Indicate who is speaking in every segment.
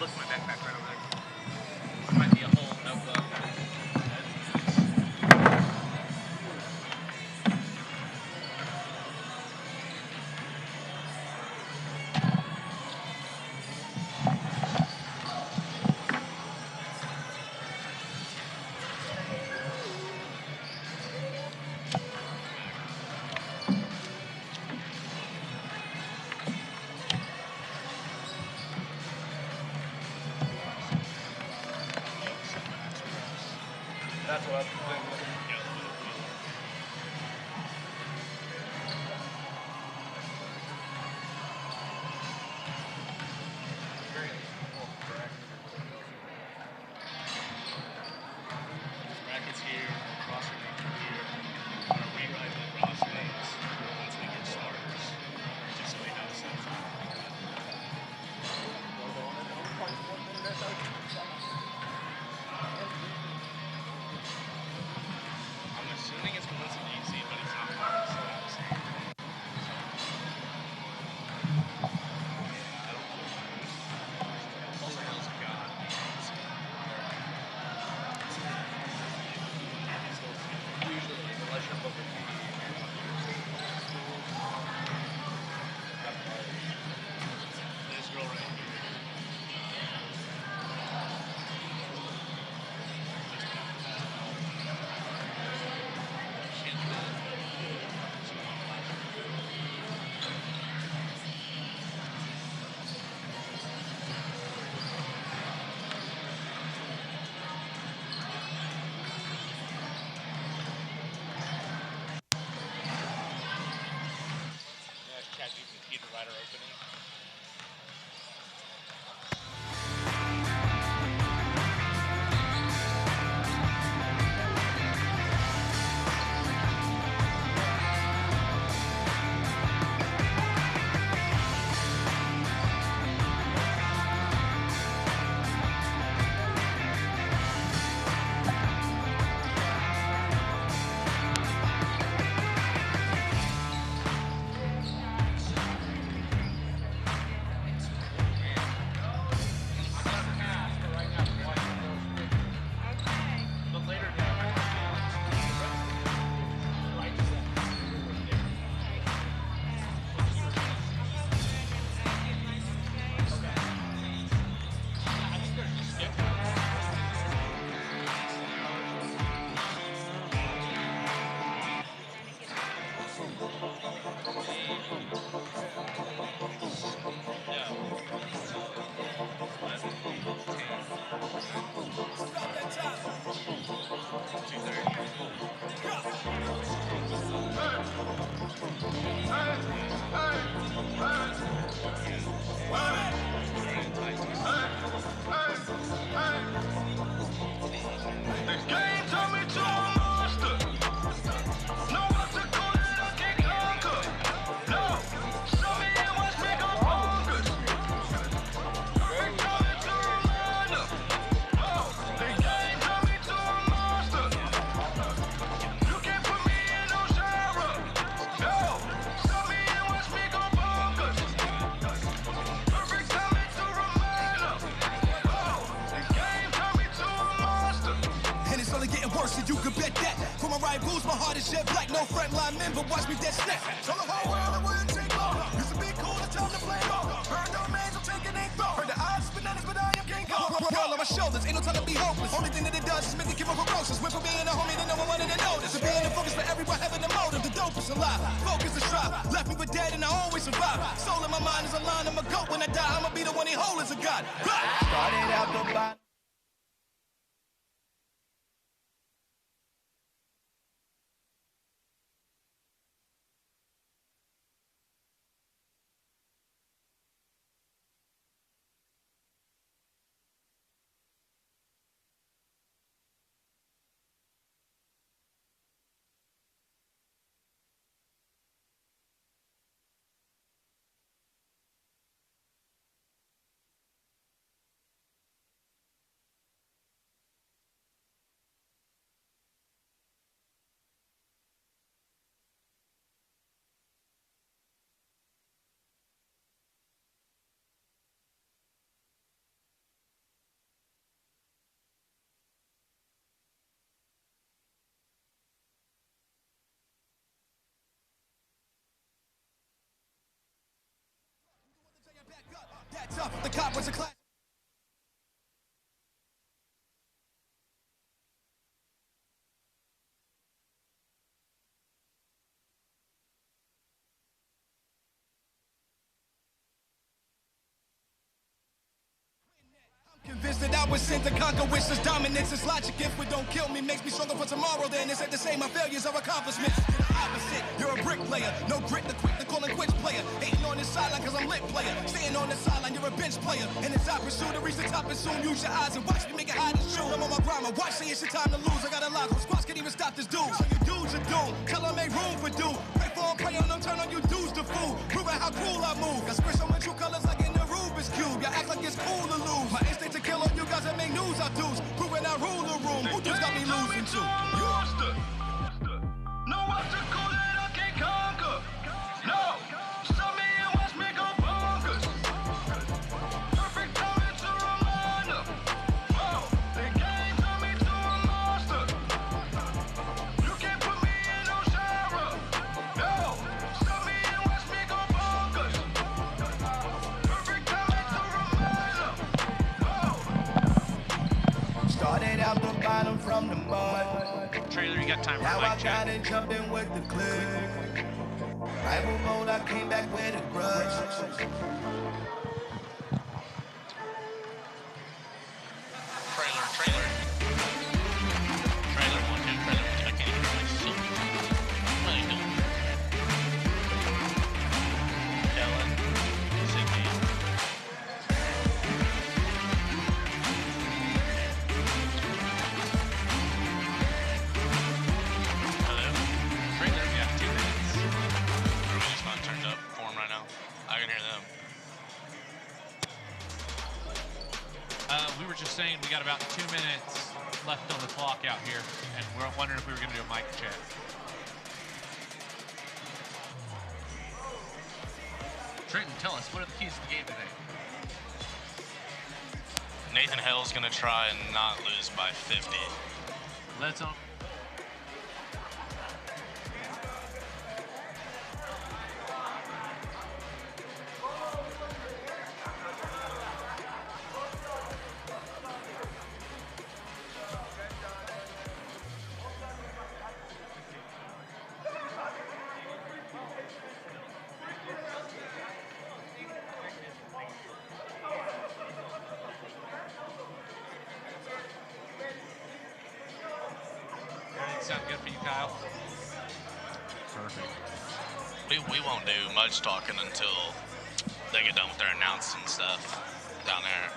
Speaker 1: look at my backpack right over there. There might be a whole notebook. That's what I'm thinking. Brackets here, roster name here. I'm gonna rewrite the roster names once we get starters, just so we know the sense. I'm assuming it's once and easy, but it's not hard, so I'm saying. I don't know. Also, Hill's a god. Usually, unless you're booking this girl right here. ChatGPT to write our opening.
Speaker 2: You can bet that. For my rivals, my heart is jet black. No frontline member, watch me dead snap. Tell the whole world I wouldn't take long. Used to be cool, it's time to play ball. Heard no names, I'm taking a throw. Heard the odds, bananas, but I am King Kong. Roll on my shoulders, ain't no time to be hopeless. Only thing that it does is make me keep up ferocious. Went from being a homie to no one wanted to notice. To being the focus for everyone having a motive. The dope is alive, focus is strive. Left me for dead and I always survive. Soul in my mind is a line, I'm a goat. When I die, I'ma be the one he hold as a god. Started out the bottom. that was a class. Convinced that I was sent to conquer with this dominance. It's logic. If it don't kill me, makes me stronger for tomorrow. Then it's safe to say my failures are accomplishments. You're the opposite. You're a bricklayer. No grit, the quick to call and quits player. Hating on this sideline cause I'm lit player. Staying on the sideline, you're a bench player. And it's I pursue to reach the top and soon use your eyes and watch me make it hide and shoot. I'm on my grind. My watch say it's your time to lose. I got a lot of squats can't even stop this dude. So you dudes are doomed. Tell them make room for dude. Pray for them, pray on them, turn on you dudes to fool. Proving how cool I move. Got squish on my true colors like in the Rubik's Cube. Y'all act like it's cool to lose. My instinct to kill on you guys and make news I dudes. Proving I rule the room. Who just got me losing to? You.
Speaker 3: No obstacle that I can't conquer. No, stop me and watch me go bonkers. Perfect timing to reminder. Oh, the game turned me to a monster. You can't put me in no shower. No, stop me and watch me go bonkers. Perfect timing to reminder. Oh.
Speaker 2: Started out the bottom from the mud.
Speaker 4: Trailer, you got time for
Speaker 2: Now
Speaker 4: a
Speaker 2: I
Speaker 4: mic check?
Speaker 2: gotta jump in with the click. Rival mode, I came back with a grudge.
Speaker 4: Trailer. Trailer 1, 2, trailer 1, 2. I can't even hear myself. What are you doing? Dylan, Sydney. Hello? Trailer, we got 2 minutes. Everybody's not turned up for him right now. I can hear them. We were just saying we got about 2 minutes left on the clock out here, and we're wondering if we were going to do a mic check. Trenton, tell us, what are the keys to the game today? Nathan Hale's going to try and not lose by 50. Let's on. Sound good for you, Kyle? Perfect. We won't do much talking until they get done with their announcing stuff down there.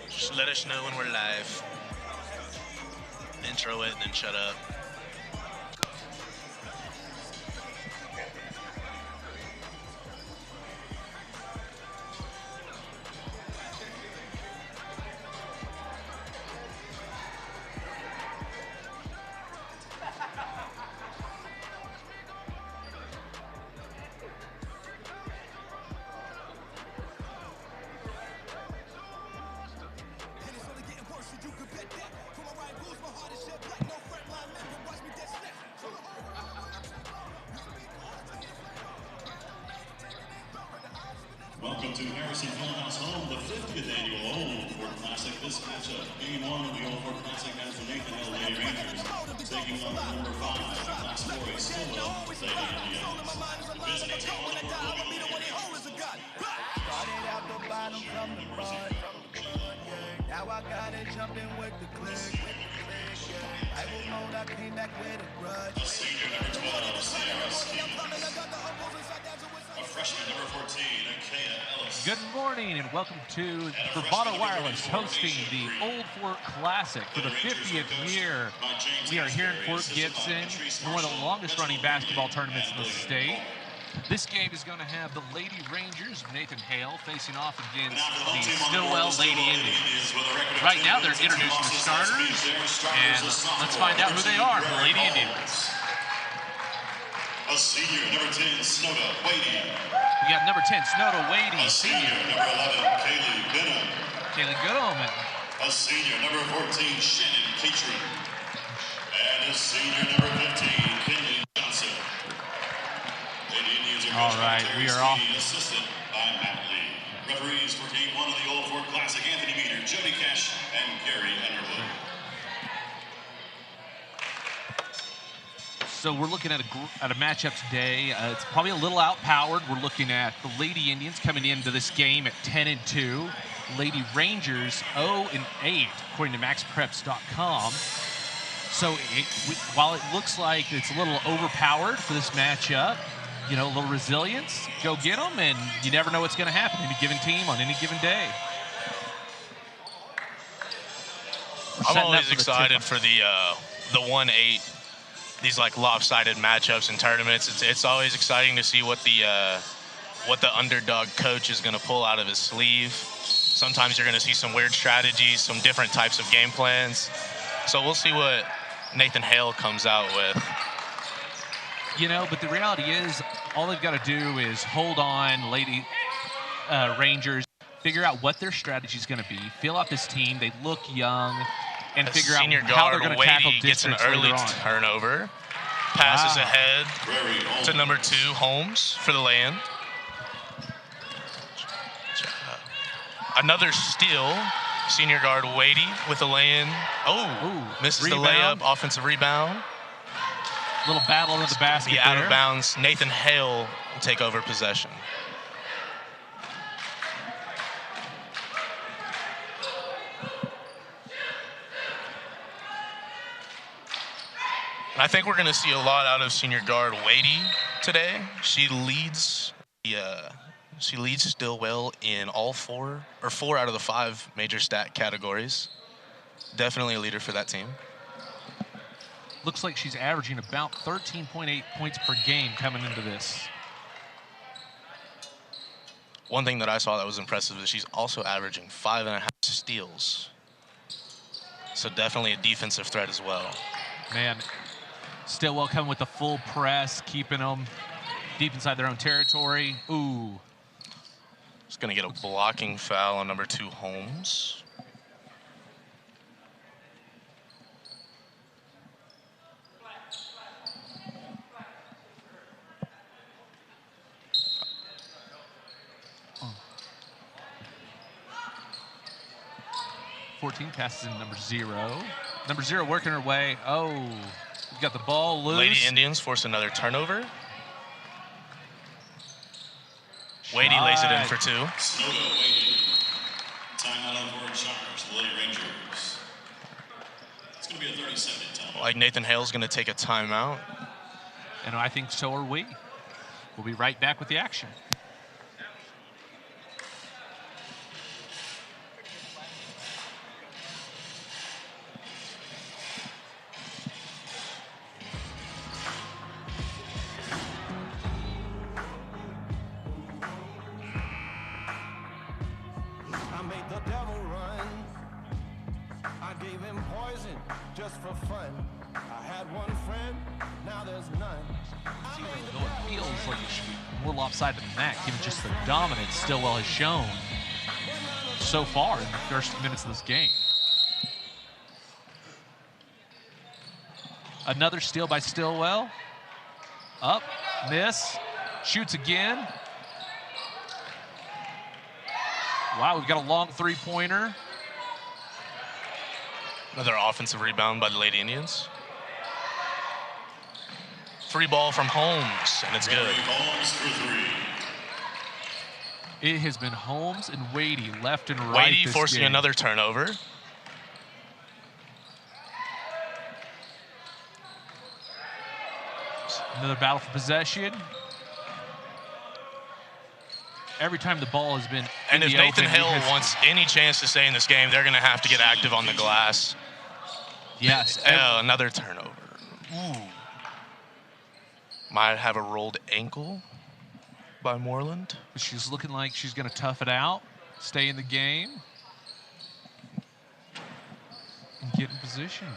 Speaker 4: Just let us know when we're live. Intro it and then shut up.
Speaker 5: Welcome to Harrison Fieldhouse Home, the 50th annual Old Ford Classic. This matchup, Game 1 of the Old Ford Classic has the Nathan Hill Lady Rangers taking on number 5, Class 4A Solo Lady Indians. Visiting team on the board will be
Speaker 2: Started out the bottom from the mud. Now I gotta jump in with the click. Rival mode, I came back with a grudge.
Speaker 5: senior number 12, Sarah Stevens. A freshman number 14, Akea Ellis.
Speaker 6: Good morning and welcome to Bravado Wireless hosting the Old Fort Classic for the 50th year. We are here in Fort Gibson, one of the longest running basketball tournaments in the state. This game is going to have the Lady Rangers of Nathan Hale facing off against the Stillwell Lady Indians. Right now they're introducing the starters, and let's find out who they are for the Lady Indians.
Speaker 5: A senior, number 10, Snowda Wadey.
Speaker 6: We got number 10, Snowda Wadey,
Speaker 5: A
Speaker 6: senior.
Speaker 5: number 11, Kaylee Benham.
Speaker 6: Kaylee Goodham.
Speaker 5: A senior, number 14, Shannon Catron. And a senior, number 15, Kinley Johnson. Lady Indians are
Speaker 6: All right, we are off.
Speaker 5: Assisted by Matt Lee. Referees for Game 1 of the Old Fort Classic, Anthony Meter, Jody Cash, and Gary Underwood.
Speaker 6: So we're looking at a matchup today. It's probably a little outpowered. We're looking at the Lady Indians coming into this game at 10-2. Lady Rangers 0-8, according to MaxPreps.com. So while it looks like it's a little overpowered for this matchup, you know, a little resilience, go get them, and you never know what's going to happen in a given team on any given day.
Speaker 4: I'm always excited for the 1-8, these like lopsided matchups and tournaments. It's always exciting to see what the underdog coach is going to pull out of his sleeve. Sometimes you're going to see some weird strategies, some different types of game plans. So we'll see what Nathan Hale comes out with.
Speaker 6: You know, but the reality is, all they've got to do is hold on, Lady Rangers, figure out what their strategy is going to be, feel out this team. They look young, and figure out how they're going to tackle
Speaker 4: gets an early turnover, passes ahead to number 2, Holmes, for the lay-in. Another steal, senior guard Wadey with the lay-in. Misses rebound. The layup, offensive rebound.
Speaker 6: Little battle in the basket
Speaker 4: there. Out of bounds. Nathan Hale will take over possession. I think we're going to see a lot out of senior guard Wadey today. She leads Stillwell in all 4 out of the 5 major stat categories. Definitely a leader for that team.
Speaker 6: Looks like she's averaging about 13.8 points per game coming into this.
Speaker 4: One thing that I saw that was impressive is she's also averaging 5.5 steals. So definitely a defensive threat as well.
Speaker 6: Man, Stillwell coming with the full press, keeping them deep inside their own territory. Ooh.
Speaker 4: Just going to get a blocking foul on number 2, Holmes.
Speaker 6: Oh. 14 passes in number 0. Number 0 working her way. Oh, we've got the ball loose.
Speaker 4: Lady Indians force another turnover. Wadey lays it in for 2.
Speaker 5: Snowdo Wadey. Timeout on board Sharks, the Lady Rangers. It's going to be a 30-second timeout.
Speaker 4: Like Nathan Hale's going to take a timeout.
Speaker 6: And I think so are we. We'll be right back with the action. Lopsided than that, given just the dominance Stillwell has shown so far in the first minutes of this game. Another steal by Stillwell. Up, miss, shoots again. Wow, we've got a long 3-pointer.
Speaker 4: Another offensive rebound by the Lady Indians. Free ball from Holmes, and it's good.
Speaker 5: Holmes for 3.
Speaker 6: It has been Holmes and Wadey left and right.
Speaker 4: Wadey forcing another turnover.
Speaker 6: Another battle for possession. Every time the ball has been
Speaker 4: and if Nathan Hale wants any chance to stay in this game, they're going to have to get active on the glass.
Speaker 6: Yes.
Speaker 4: Another turnover. Ooh. Might have a rolled ankle by Moreland.
Speaker 6: She's looking like she's going to tough it out, stay in the game, and get in position.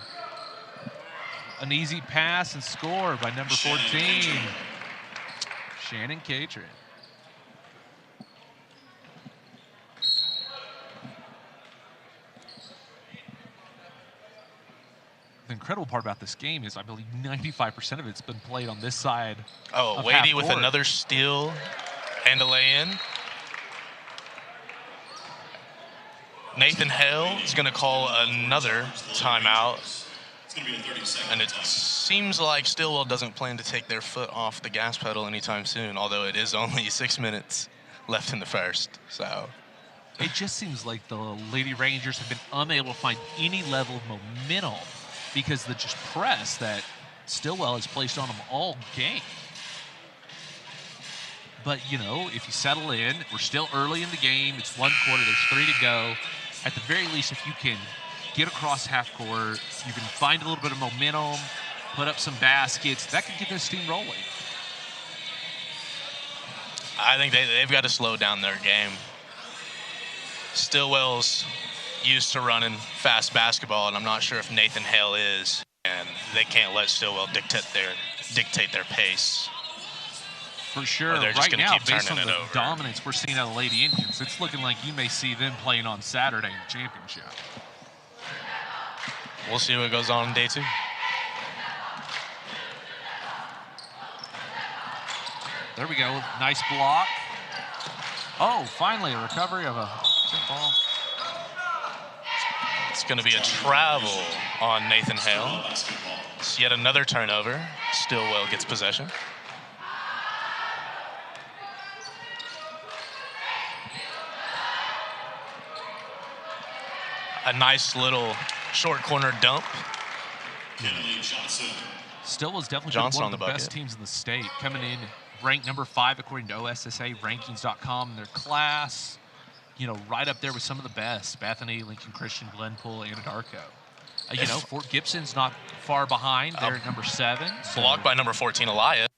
Speaker 6: An easy pass and score by number 14, Shannon Catron. The incredible part about this game is I believe 95% of it's been played on this side.
Speaker 4: Oh, Wadey with another steal and a lay-in. Nathan Hale is going to call another timeout.
Speaker 5: It's going to be a 30-second
Speaker 4: And it seems like Stillwell doesn't plan to take their foot off the gas pedal anytime soon, although it is only 6 minutes left in the first. So
Speaker 6: it just seems like the Lady Rangers have been unable to find any level of momentum because of the just press that Stillwell has placed on them all game. But, you know, if you settle in, we're still early in the game. It's one quarter. There's 3 to go. At the very least, if you can get across half court, you can find a little bit of momentum, put up some baskets, that can get this team rolling.
Speaker 4: I think they've got to slow down their game. Stillwell's used to running fast basketball, and I'm not sure if Nathan Hale is, and they can't let Stillwell dictate their pace.
Speaker 6: For sure.
Speaker 4: Or they're just
Speaker 6: right
Speaker 4: gonna
Speaker 6: now,
Speaker 4: keep
Speaker 6: based on
Speaker 4: turning it
Speaker 6: the
Speaker 4: over.
Speaker 6: dominance we're seeing out of the Lady Indians, it's looking like you may see them playing on Saturday in the championship.
Speaker 4: We'll see what goes on in day 2.
Speaker 6: There we go. Nice block. Oh, finally a recovery of a jump ball.
Speaker 4: It's going to be a travel on Nathan Hale. It's yet another turnover. Stillwell gets possession. A nice little short corner dump.
Speaker 6: Stillwell's definitely
Speaker 4: Johnson
Speaker 6: one
Speaker 4: on
Speaker 6: of
Speaker 4: the
Speaker 6: the best
Speaker 4: bucket.
Speaker 6: teams in the state, coming in ranked number 5 according to OSSA rankings.com in their class. You know, right up there with some of the best: Bethany, Lincoln Christian, Glenpool, Anadarko. You know, Fort Gibson's not far behind. They're at number 7. So
Speaker 4: Blocked by number 14, Elias.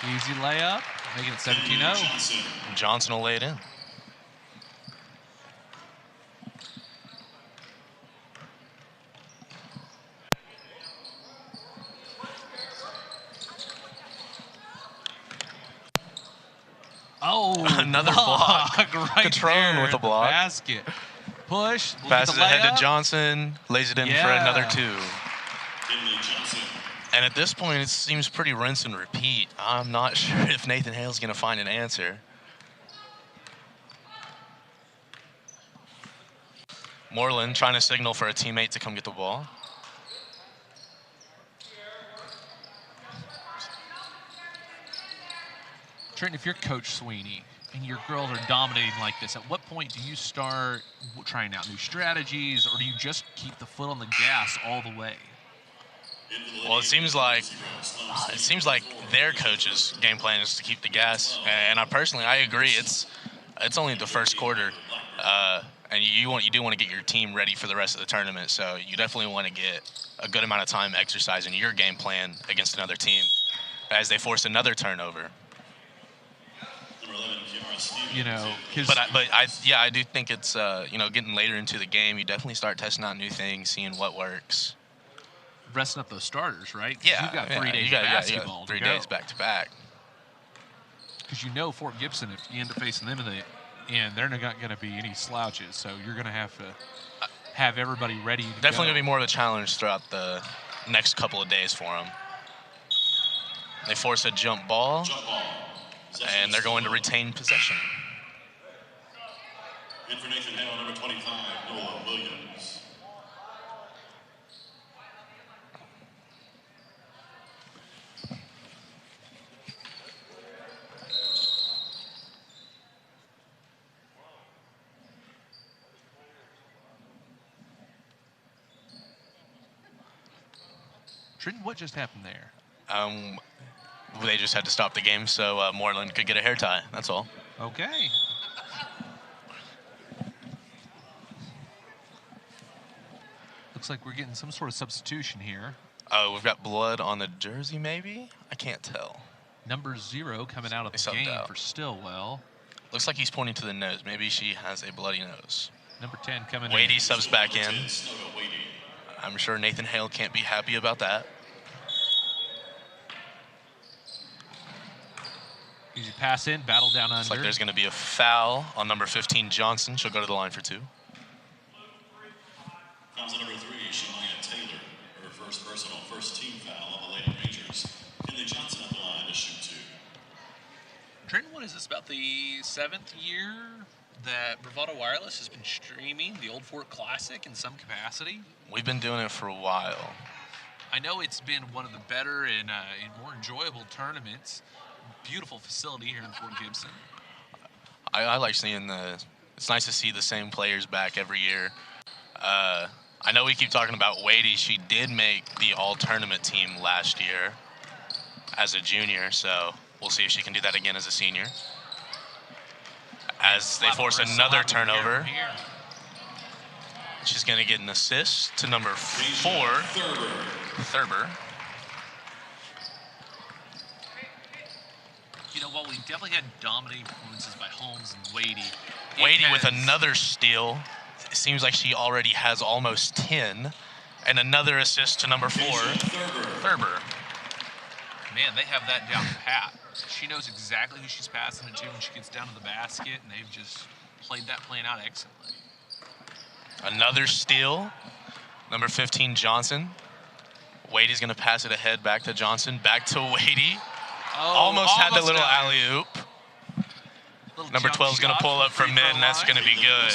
Speaker 6: easy layup, making it 17-0.
Speaker 4: Johnson will lay it in.
Speaker 6: Oh,
Speaker 4: Another block.
Speaker 6: right
Speaker 4: Catrone
Speaker 6: there
Speaker 4: with a
Speaker 6: at the
Speaker 4: block.
Speaker 6: basket. Push. Look at
Speaker 4: Passes
Speaker 6: the
Speaker 4: ahead
Speaker 6: layup.
Speaker 4: to Johnson. Lays it in for
Speaker 6: Yeah.
Speaker 4: another 2. And at this point, it seems pretty rinse and repeat. I'm not sure if Nathan Hale's going to find an answer. Moreland trying to signal for a teammate to come get the ball.
Speaker 6: Trent, if you're Coach Sweeney and your girls are dominating like this, at what point do you start trying out new strategies, or do you just keep the foot on the gas all the way?
Speaker 4: Well, it seems like their coach's game plan is to keep the gas, and I agree. It's only the first quarter, and you do want to get your team ready for the rest of the tournament. So you definitely want to get a good amount of time exercising your game plan against another team as they force another turnover.
Speaker 6: You know,
Speaker 4: But I do think it's getting later into the game, you definitely start testing out new things, seeing what works.
Speaker 6: resting up those starters, right? 'Cause
Speaker 4: Yeah,
Speaker 6: you've got 3
Speaker 4: yeah,
Speaker 6: days
Speaker 4: you got
Speaker 6: of basketball.
Speaker 4: 3 days back to back.
Speaker 6: Because you know Fort Gibson, if you end up facing them in the end, they're not going to be any slouches. So you're going to have everybody ready to
Speaker 4: Definitely
Speaker 6: go.
Speaker 4: going to be more of a challenge throughout the next couple of days for them. They force a jump ball, and they're going to retain possession.
Speaker 5: In for Nathan Hale, number 25, Noah Williams.
Speaker 6: Trenton, what just happened there?
Speaker 4: They just had to stop the game so Moreland could get a hair tie. That's all.
Speaker 6: Okay. Looks like we're getting some sort of substitution here.
Speaker 4: Oh, we've got blood on the jersey, maybe? I can't tell.
Speaker 6: Number 0 coming out of
Speaker 4: They
Speaker 6: the
Speaker 4: subbed
Speaker 6: game
Speaker 4: out.
Speaker 6: for Stillwell.
Speaker 4: Looks like he's pointing to the nose. Maybe she has a bloody nose.
Speaker 6: Number 10 coming
Speaker 4: Wadey
Speaker 6: in.
Speaker 4: subs back in.
Speaker 5: Snow Wadey.
Speaker 4: I'm sure Nathan Hale can't be happy about that.
Speaker 6: Easy pass in, battle down under.
Speaker 4: Looks like there's going to be a foul on number 15, Johnson. She'll go to the line for 2.
Speaker 5: Fouls at number 3, Shania Taylor. Her first personal, first team foul of the Lady Rangers. Kinley Johnson at the line to shoot 2.
Speaker 6: Trenton, what
Speaker 7: is this, about the 7th year that Bravado Wireless has been streaming the Old Fort Classic in some capacity?
Speaker 4: We've been doing it for a while.
Speaker 7: I know it's been one of the better and more enjoyable tournaments. Beautiful facility here in Fort Gibson.
Speaker 4: I like seeing it's nice to see the same players back every year. I know we keep talking about Wadey. She did make the all-tournament team last year as a junior, so we'll see if she can do that again as a senior. As they force another turnover. She's going to get an assist to number 4, Thurber.
Speaker 7: You know, while we definitely had dominating performances by Holmes and Wadey.
Speaker 4: Wadey with another steal. It seems like she already has almost 10. And another assist to number 4, Thurber.
Speaker 7: Man, they have that down pat. She knows exactly who she's passing it to when she gets down to the basket, and they've just played that plan out excellently.
Speaker 4: Another steal. Number 15, Johnson. Wadey's going to pass it ahead back to Johnson. Back to Wadey. Almost had the little alley-oop. Number 12 is going to pull up from mid, and that's going to be good.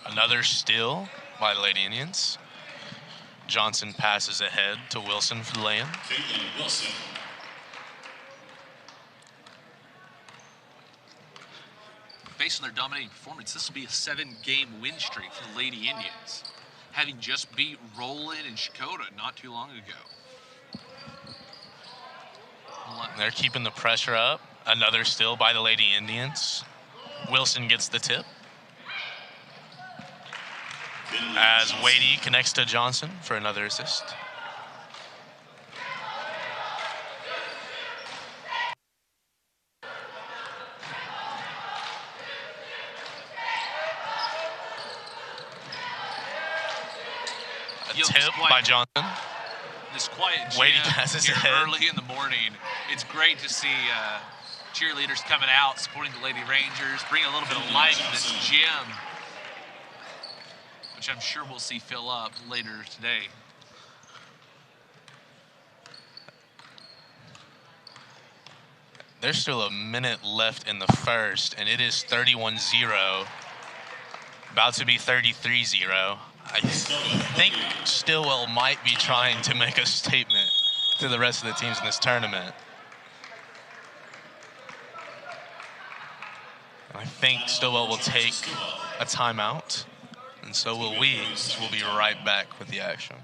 Speaker 4: Another steal by the Lady Indians. Johnson passes ahead to Wilson for the lay-in.
Speaker 5: Caitlin Wilson.
Speaker 7: Based on their dominating performance, this will be a 7-game win streak for the Lady Indians, having just beat Roland and Shakota not too long ago.
Speaker 4: They're keeping the pressure up. Another steal by the Lady Indians. Wilson gets the tip. As Wadey connects to Johnson for another assist. A tip by Johnson.
Speaker 7: This quiet gym
Speaker 4: Wadey passes
Speaker 7: here
Speaker 4: ahead.
Speaker 7: early in the morning. It's great to see cheerleaders coming out, supporting the Lady Rangers, bringing a little bit of life to this gym, which I'm sure we'll see fill up later today.
Speaker 4: There's still a minute left in the first, and it is 31-0. About to be 33-0. I think Stillwell might be trying to make a statement to the rest of the teams in this tournament. I think Stillwell will take a timeout. And so will we. We'll be right back with the action.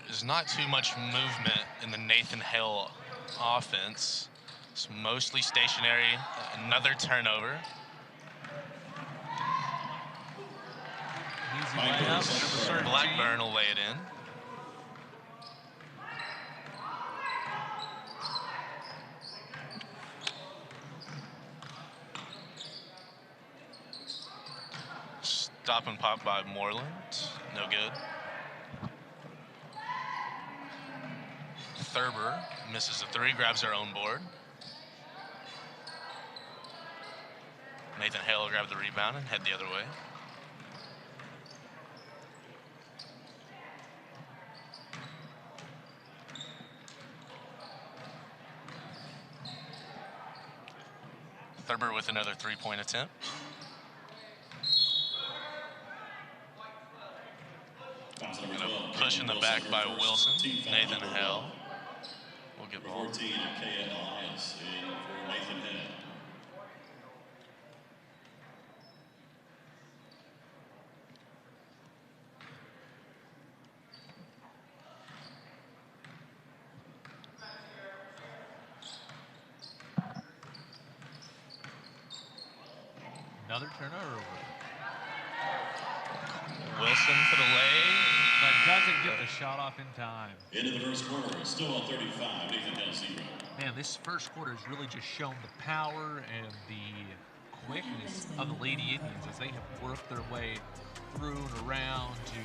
Speaker 4: There's not too much movement in the Nathan Hale offense. It's mostly stationary. Another turnover.
Speaker 6: Easy layup.
Speaker 4: Blackburn will lay it in. Stop and pop by Moreland. No good. Thurber misses a 3, grabs her own board. Nathan Hale will grab the rebound and head the other way. Thurber with another 3-point attempt.
Speaker 5: Fouls number
Speaker 4: And
Speaker 5: 12.
Speaker 4: a push in the back by Wilson. Nathan Hell will get ball.
Speaker 5: 14, Kaya Elias in for Nathan Hill.
Speaker 6: Another turnover.
Speaker 4: Wilson for the lay.
Speaker 6: But doesn't get the shot off in time.
Speaker 5: Into the first quarter, still on 35, Nathan Hill 0.
Speaker 6: Man, this first quarter has really just shown the power and the quickness of the Lady Indians as they have worked their way through and around to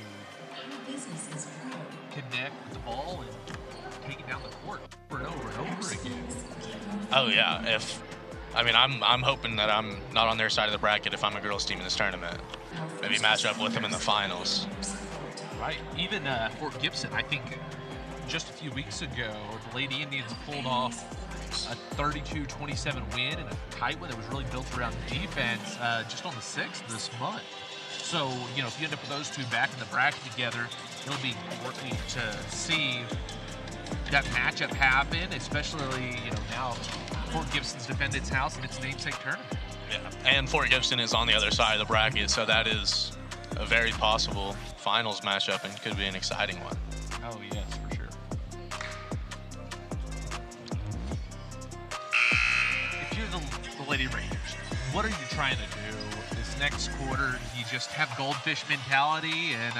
Speaker 6: connect with the ball and take it down the court over and over and over again.
Speaker 4: Oh yeah, I'm hoping that I'm not on their side of the bracket if I'm a girls team in this tournament. Maybe match up with them in the finals.
Speaker 6: Right. Even Fort Gibson, I think just a few weeks ago, the Lady Indians pulled off a 32-27 win and a tight one that was really built around defense just on the 6th this month. So, you know, if you end up with those two back in the bracket together, it'll be important to see that matchup happen, especially, you know, now Fort Gibson's defended its house in its namesake tournament.
Speaker 4: Yeah, and Fort Gibson is on the other side of the bracket, so that is a very possible finals matchup and could be an exciting one.
Speaker 6: Oh, yes, for sure. If you're the Lady Rangers, what are you trying to do this next quarter? Do you just have goldfish mentality and,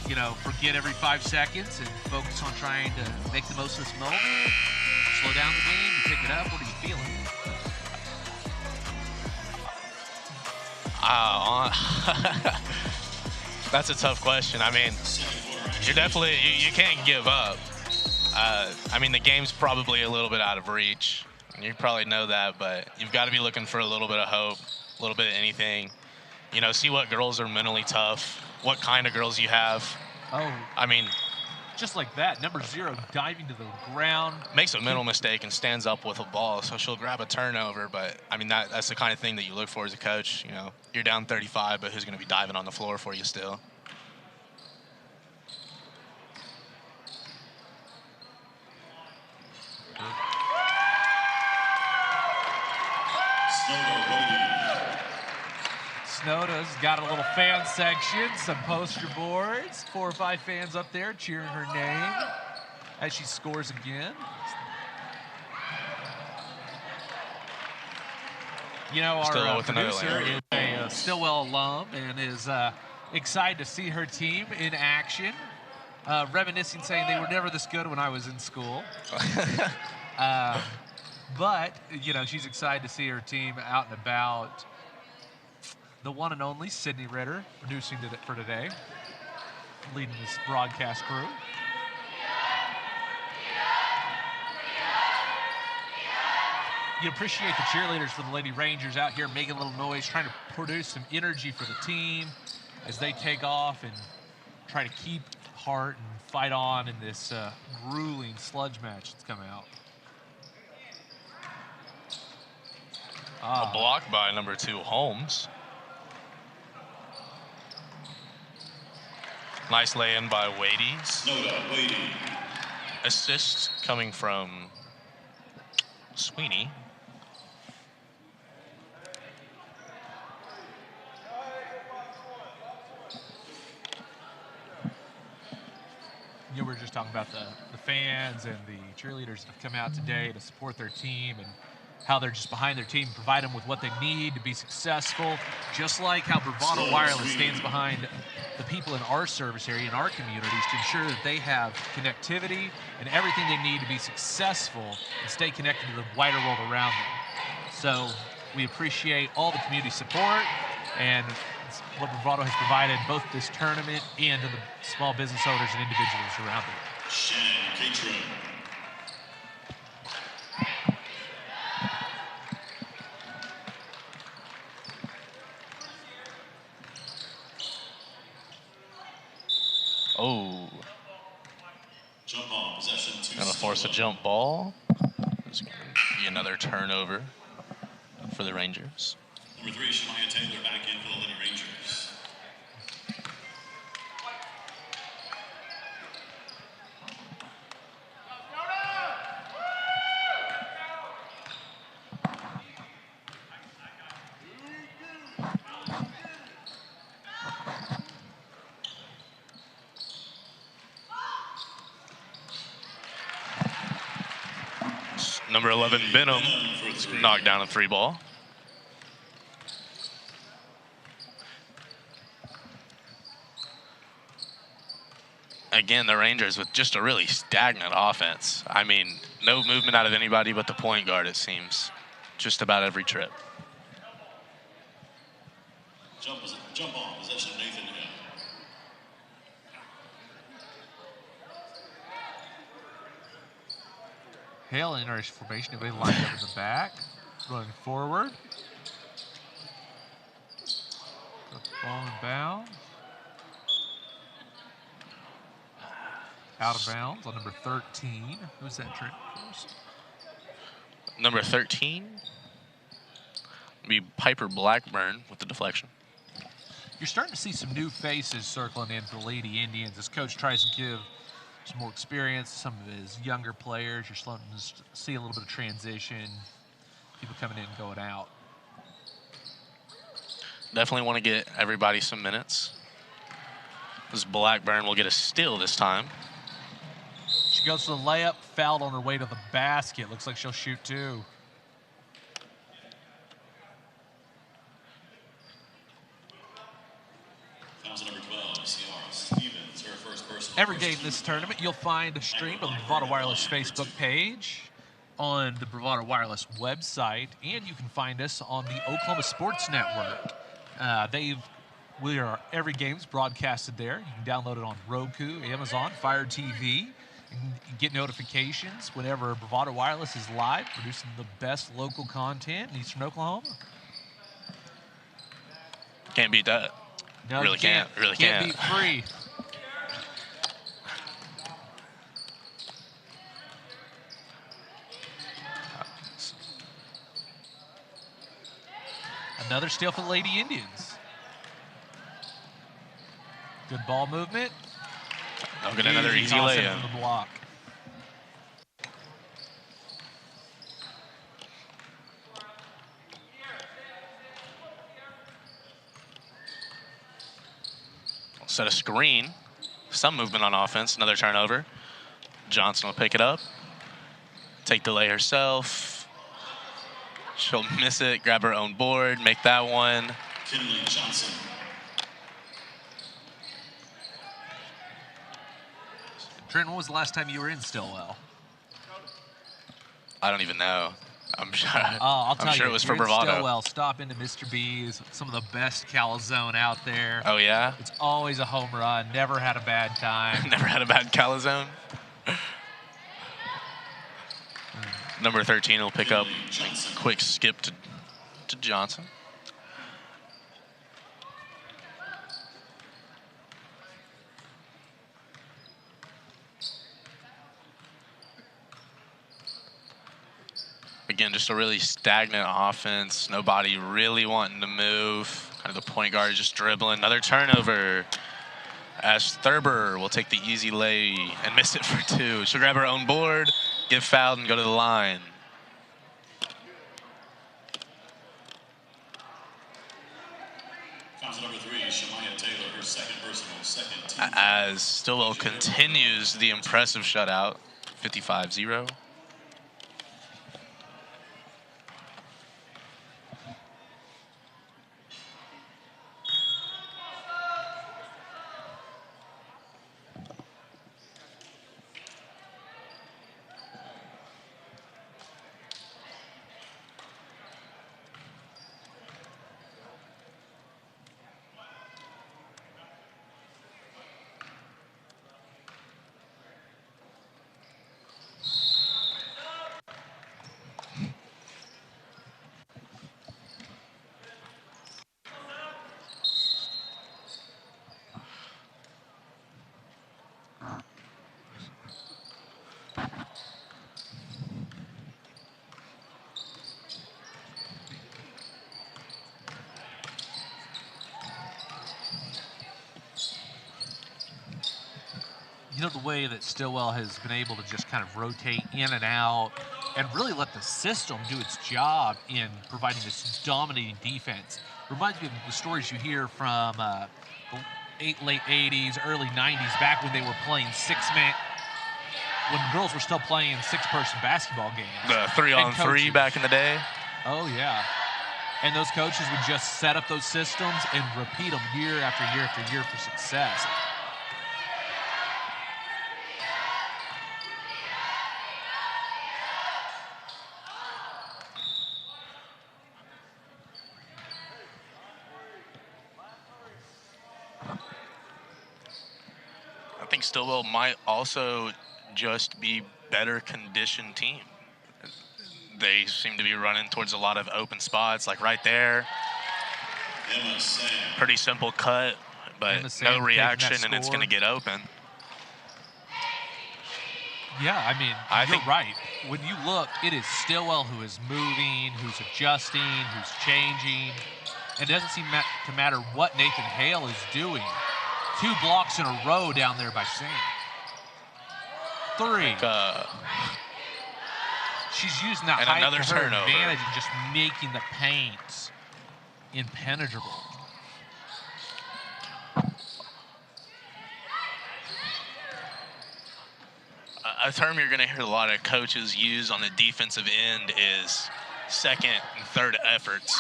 Speaker 6: you know, forget every 5 seconds and focus on trying to make the most of this moment? Slow down the game, you pick it up, what are you feeling?
Speaker 4: That's a tough question. I mean, you're definitely, you can't give up. I mean, the game's probably a little bit out of reach. You probably know that, but you've got to be looking for a little bit of hope, a little bit of anything. You know, see what girls are mentally tough, what kind of girls you have.
Speaker 6: Oh,
Speaker 4: I mean,
Speaker 6: just like that, number 0 diving to the ground.
Speaker 4: Makes a mental mistake and stands up with a ball, so she'll grab a turnover. But, I mean, that's the kind of thing that you look for as a coach. You know, you're down 35, but who's going to be diving on the floor for you still?
Speaker 6: Snowda's got a little fan section, some poster boards, 4 or 5 fans up there cheering her name as she scores again. You know, our producer is a Stillwell alum and is excited to see her team in action, reminiscing, saying they were never this good when I was in school. But, you know, she's excited to see her team out and about. The one and only Sydney Ritter producing for today, leading this broadcast crew. You appreciate the cheerleaders for the Lady Rangers out here making a little noise, trying to produce some energy for the team as they take off and try to keep heart and fight on in this grueling sludge match that's coming out.
Speaker 4: A block by number 2, Holmes. Nice lay-in by Wadey. Assist coming from Sweeney.
Speaker 6: You know, we were just talking about the fans and the cheerleaders that have come out today to support their team and how they're just behind their team, provide them with what they need to be successful, just like how Bravado Wireless stands behind the people in our service area, in our communities, to ensure that they have connectivity and everything they need to be successful and stay connected to the wider world around them. So we appreciate all the community support and what Bravado has provided both this tournament and to the small business owners and individuals around it.
Speaker 5: Shannon Catron.
Speaker 4: Oh.
Speaker 5: Jump ball, possession 2.
Speaker 4: Gonna force a jump ball. There's gonna be another turnover for the Rangers.
Speaker 5: Number 3, Shemaya Taylor back in for the Lady Rangers.
Speaker 4: Number 11, Benham, knocked down a 3-ball. Again, the Rangers with just a really stagnant offense. I mean, no movement out of anybody but the point guard, it seems, just about every trip.
Speaker 5: Jump on, possession, Nathan Hill.
Speaker 6: Hale in our formation, everybody lined up in the back, running forward. Got the ball in bounds. Out of bounds on number 13. Who's that, Trent?
Speaker 4: Number 13 would be Piper Blackburn with the deflection.
Speaker 6: You're starting to see some new faces circling in for the Lady Indians as Coach tries to give some more experience to some of his younger players. You're starting to see a little bit of transition, people coming in and going out.
Speaker 4: Definitely want to get everybody some minutes. This Blackburn will get a steal this time.
Speaker 6: She goes to the layup, fouled on her way to the basket. Looks like she'll shoot two.
Speaker 5: Number 12, CR Stevens, her first personal.
Speaker 6: Every game this tournament, you'll find a stream on the Bravado Wireless Facebook page, on the Bravado Wireless website, and you can find us on the Oklahoma Sports Network. Every game's broadcasted there. You can download it on Roku, Amazon, Fire TV, and get notifications whenever Bravado Wireless is live, producing the best local content in Eastern Oklahoma.
Speaker 4: Can't beat that.
Speaker 6: No,
Speaker 4: really can't. Really can't.
Speaker 6: Beat free. Another steal for the Lady Indians. Good ball movement.
Speaker 4: I'll get another easy layup.
Speaker 6: From the block.
Speaker 4: Set a screen. Some movement on offense. Another turnover. Johnson will pick it up. Take the lay herself. She'll miss it. Grab her own board. Make that one.
Speaker 5: Kinley Johnson.
Speaker 6: Trent, when was the last time you were in Stillwell?
Speaker 4: I don't even know. I'm sure.
Speaker 6: I'll tell you,
Speaker 4: it was for
Speaker 6: you're in
Speaker 4: Bravado.
Speaker 6: Stillwell, stop into Mr. B's. Some of the best calzone out there.
Speaker 4: Oh yeah.
Speaker 6: It's always a home run. Never had a bad time.
Speaker 4: Never had a bad calzone. Number 13 will pick up a quick skip to Johnson. Again, just a really stagnant offense. Nobody really wanting to move. Kind of the point guard just dribbling. Another turnover. Ash Thurber will take the easy lay and miss it for two. She'll grab her own board, get fouled, and go to the line.
Speaker 5: Foul number 3, Shemaya Taylor, her second personal,
Speaker 4: As Stillwell continues the impressive shutout, 55-0.
Speaker 6: You know, the way that Stillwell has been able to just kind of rotate in and out and really let the system do its job in providing this dominating defense. Reminds me of the stories you hear from the late 80s, early 90s, back when they were playing six-man. when girls were still playing 6-person basketball games.
Speaker 4: The 3-on-3 back in the day.
Speaker 6: Oh, yeah. And those coaches would just set up those systems and repeat them year after year after year for success.
Speaker 4: I think Stillwell might also just be better conditioned team. They seem to be running towards a lot of open spots, like right there. Pretty simple cut, but no reaction, and it's going to get open.
Speaker 6: Yeah, I mean, you're right. When you look, it is Stillwell who is moving, who's adjusting, who's changing. And it doesn't seem to matter what Nathan Hale is doing. 2 blocks in a row down there by Sam. 3. She's using that height to her advantage and just making the paint impenetrable.
Speaker 4: A term you're going to hear a lot of coaches use on the defensive end is second and third efforts.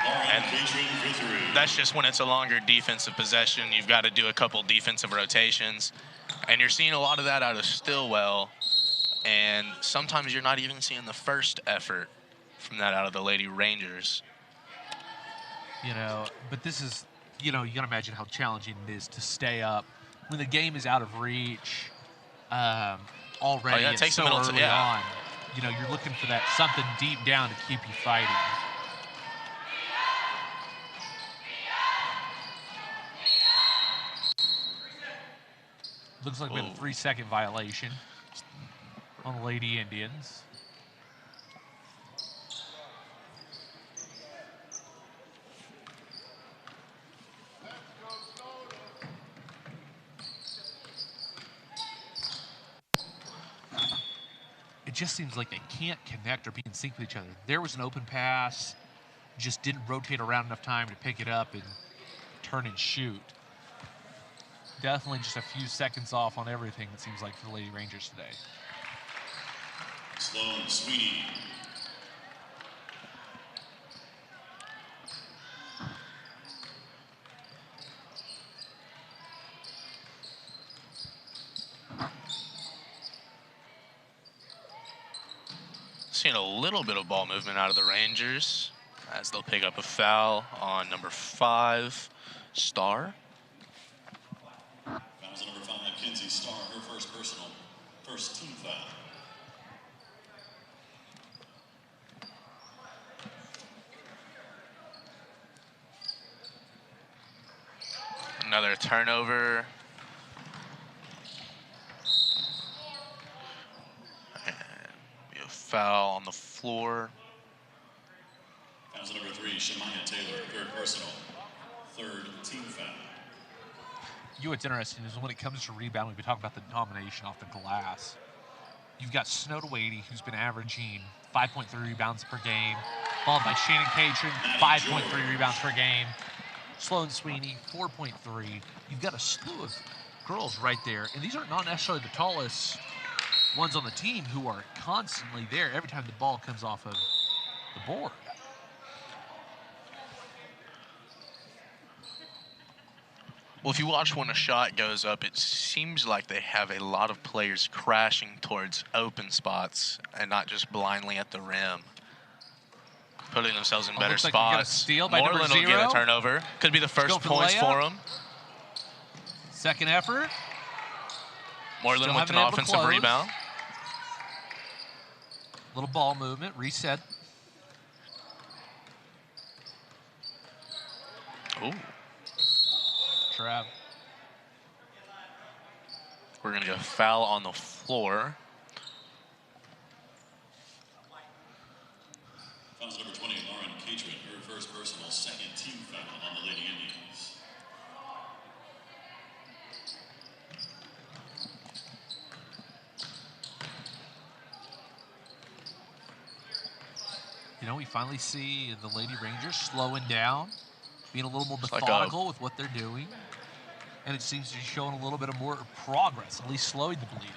Speaker 4: And that's just when it's a longer defensive possession. You've got to do a couple defensive rotations. And you're seeing a lot of that out of Stillwell. And sometimes you're not even seeing the first effort from that out of the Lady Rangers.
Speaker 6: You know, but this is, you know, you got to imagine how challenging it is to stay up when the game is out of reach already.
Speaker 4: It takes
Speaker 6: so
Speaker 4: a minute
Speaker 6: early on. You know, you're looking for that something deep down to keep you fighting. Looks like we have a 3-second violation on the Lady Indians. It just seems like they can't connect or be in sync with each other. There was an open pass, just didn't rotate around enough time to pick it up and turn and shoot. Definitely just a few seconds off on everything, it seems like, for the Lady Rangers today.
Speaker 5: Sloan Sweeney.
Speaker 4: Seeing a little bit of ball movement out of the Rangers as they'll pick up a foul on number 5, Starr.
Speaker 5: Fouls on number 5, Kinsey Starr, her first personal, first team foul.
Speaker 4: Another turnover. And we have a foul on the floor.
Speaker 5: Fouls on number 3, Shemaya Taylor, third personal, third team foul.
Speaker 6: You know what's interesting is when it comes to rebounding, we talk about the domination off the glass. You've got Snow Wadey, who's been averaging 5.3 rebounds per game, followed by Shannon Catron, 5.3 rebounds per game. Sloan Sweeney, 4.3. You've got a slew of girls right there, and these are not necessarily the tallest ones on the team who are constantly there every time the ball comes off of the board.
Speaker 4: Well, if you watch when a shot goes up, it seems like they have a lot of players crashing towards open spots and not just blindly at the rim. Putting themselves in better
Speaker 6: looks like
Speaker 4: spots.
Speaker 6: we got a steal by
Speaker 4: Moreland
Speaker 6: number 0.
Speaker 4: will get a turnover. Could be the first
Speaker 6: for the
Speaker 4: points for
Speaker 6: layup.
Speaker 4: him.
Speaker 6: Second effort.
Speaker 4: Moreland
Speaker 6: Still
Speaker 4: with an
Speaker 6: haven't able to
Speaker 4: offensive
Speaker 6: close.
Speaker 4: rebound.
Speaker 6: Little ball movement, reset.
Speaker 4: Ooh.
Speaker 6: Trav.
Speaker 4: We're going to go foul on the floor.
Speaker 5: Fouls number 20, Lauren Catron, her first personal, second team foul on the Lady Indians.
Speaker 6: You know, we finally see the Lady Rangers slowing down, being a little more
Speaker 4: It's like
Speaker 6: methodical with what they're doing. and it seems to be showing a little bit of more progress, at least slowing the bleeding.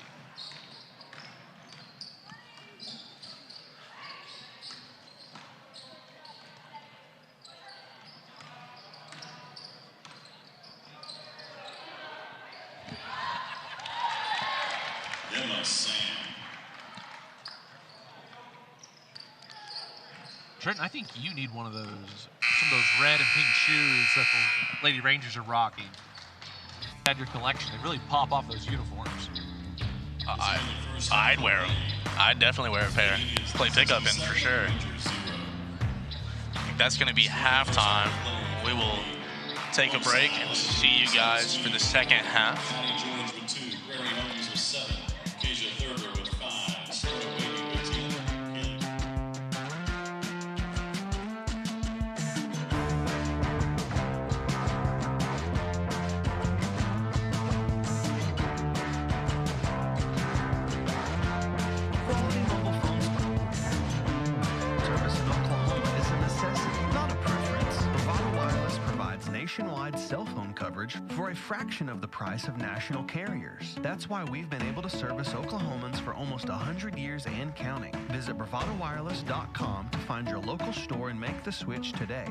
Speaker 6: Trenton, I think you need some of those red and pink shoes that the Lady Rangers are rocking. Add your collection. They really pop off those uniforms.
Speaker 4: I'd wear them. I'd definitely wear a pair. Play pickup in for sure. I think that's going to be halftime. We will take a break and see you guys for the second half.
Speaker 2: Nationwide cell phone coverage for a fraction of the price of national carriers. That's why we've been able to service Oklahomans for almost 100 years and counting. Visit bravadowireless.com to find your local store and make the switch today.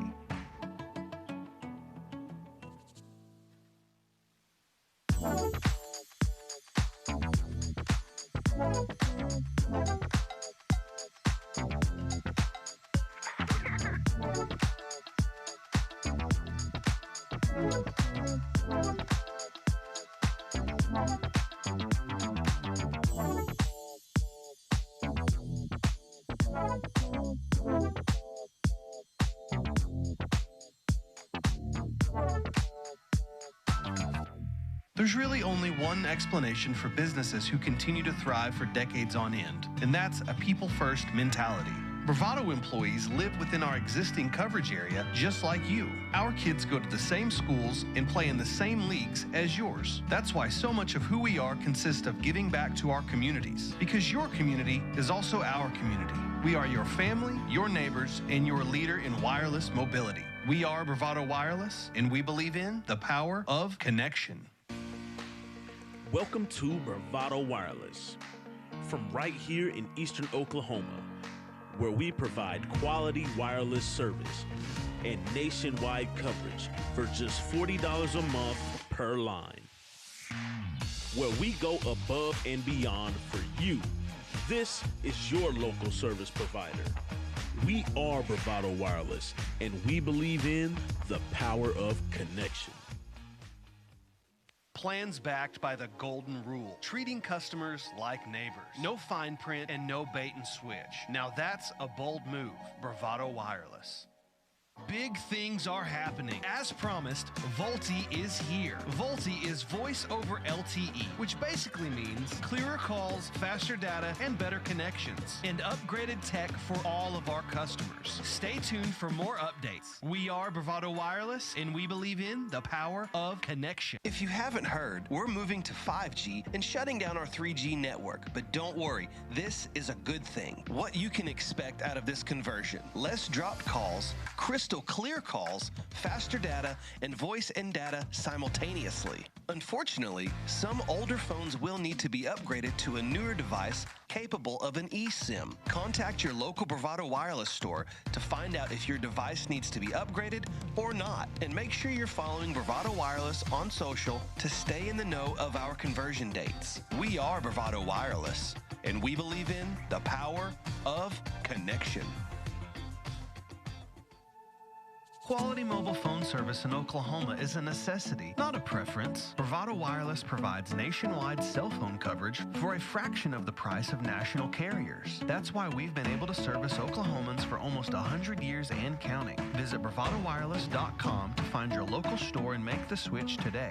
Speaker 2: There's really only one explanation for businesses who continue to thrive for decades on end, and that's a people-first mentality. Bravado employees live within our existing coverage area just like you. Our kids go to the same schools and play in the same leagues as yours. That's why so much of who we are consists of giving back to our communities, because your community is also our community. We are your family, your neighbors, and your leader in wireless mobility. We are Bravado Wireless, and we believe in the power of connection.
Speaker 8: Welcome to Bravado Wireless, from right here in Eastern Oklahoma, where we provide quality wireless service and nationwide coverage for just $40 a month per line. Where we go above and beyond for you. This is your local service provider. We are Bravado Wireless, and we believe in the power of connection.
Speaker 2: Plans backed by the golden rule, treating customers like neighbors. No fine print and no bait and switch. Now that's a bold move. Bravado Wireless. Big things are happening. As promised, VoLTE is here. VoLTE is Voice over LTE, which basically means clearer calls, faster data, and better connections, and upgraded tech for all of our customers. Stay tuned for more updates. We are Bravado Wireless, and we believe in the power of connection. If you haven't heard, we're moving to 5G and shutting down our 3G network. But don't worry, this is a good thing. What you can expect out of this conversion: less dropped calls, crystal clear calls, faster data, and voice and data simultaneously. Unfortunately, some older phones will need to be upgraded to a newer device capable of an eSIM. Contact your local Bravado Wireless store to find out if your device needs to be upgraded or not. And make sure you're following Bravado Wireless on social to stay in the know of our conversion dates. We are Bravado Wireless, and we believe in the power of connection. Quality mobile phone service in Oklahoma is a necessity, not a preference. Bravado Wireless provides nationwide cell phone coverage for a fraction of the price of national carriers. That's why we've been able to service Oklahomans for almost 100 years and counting. Visit bravadowireless.com to find your local store and make the switch today.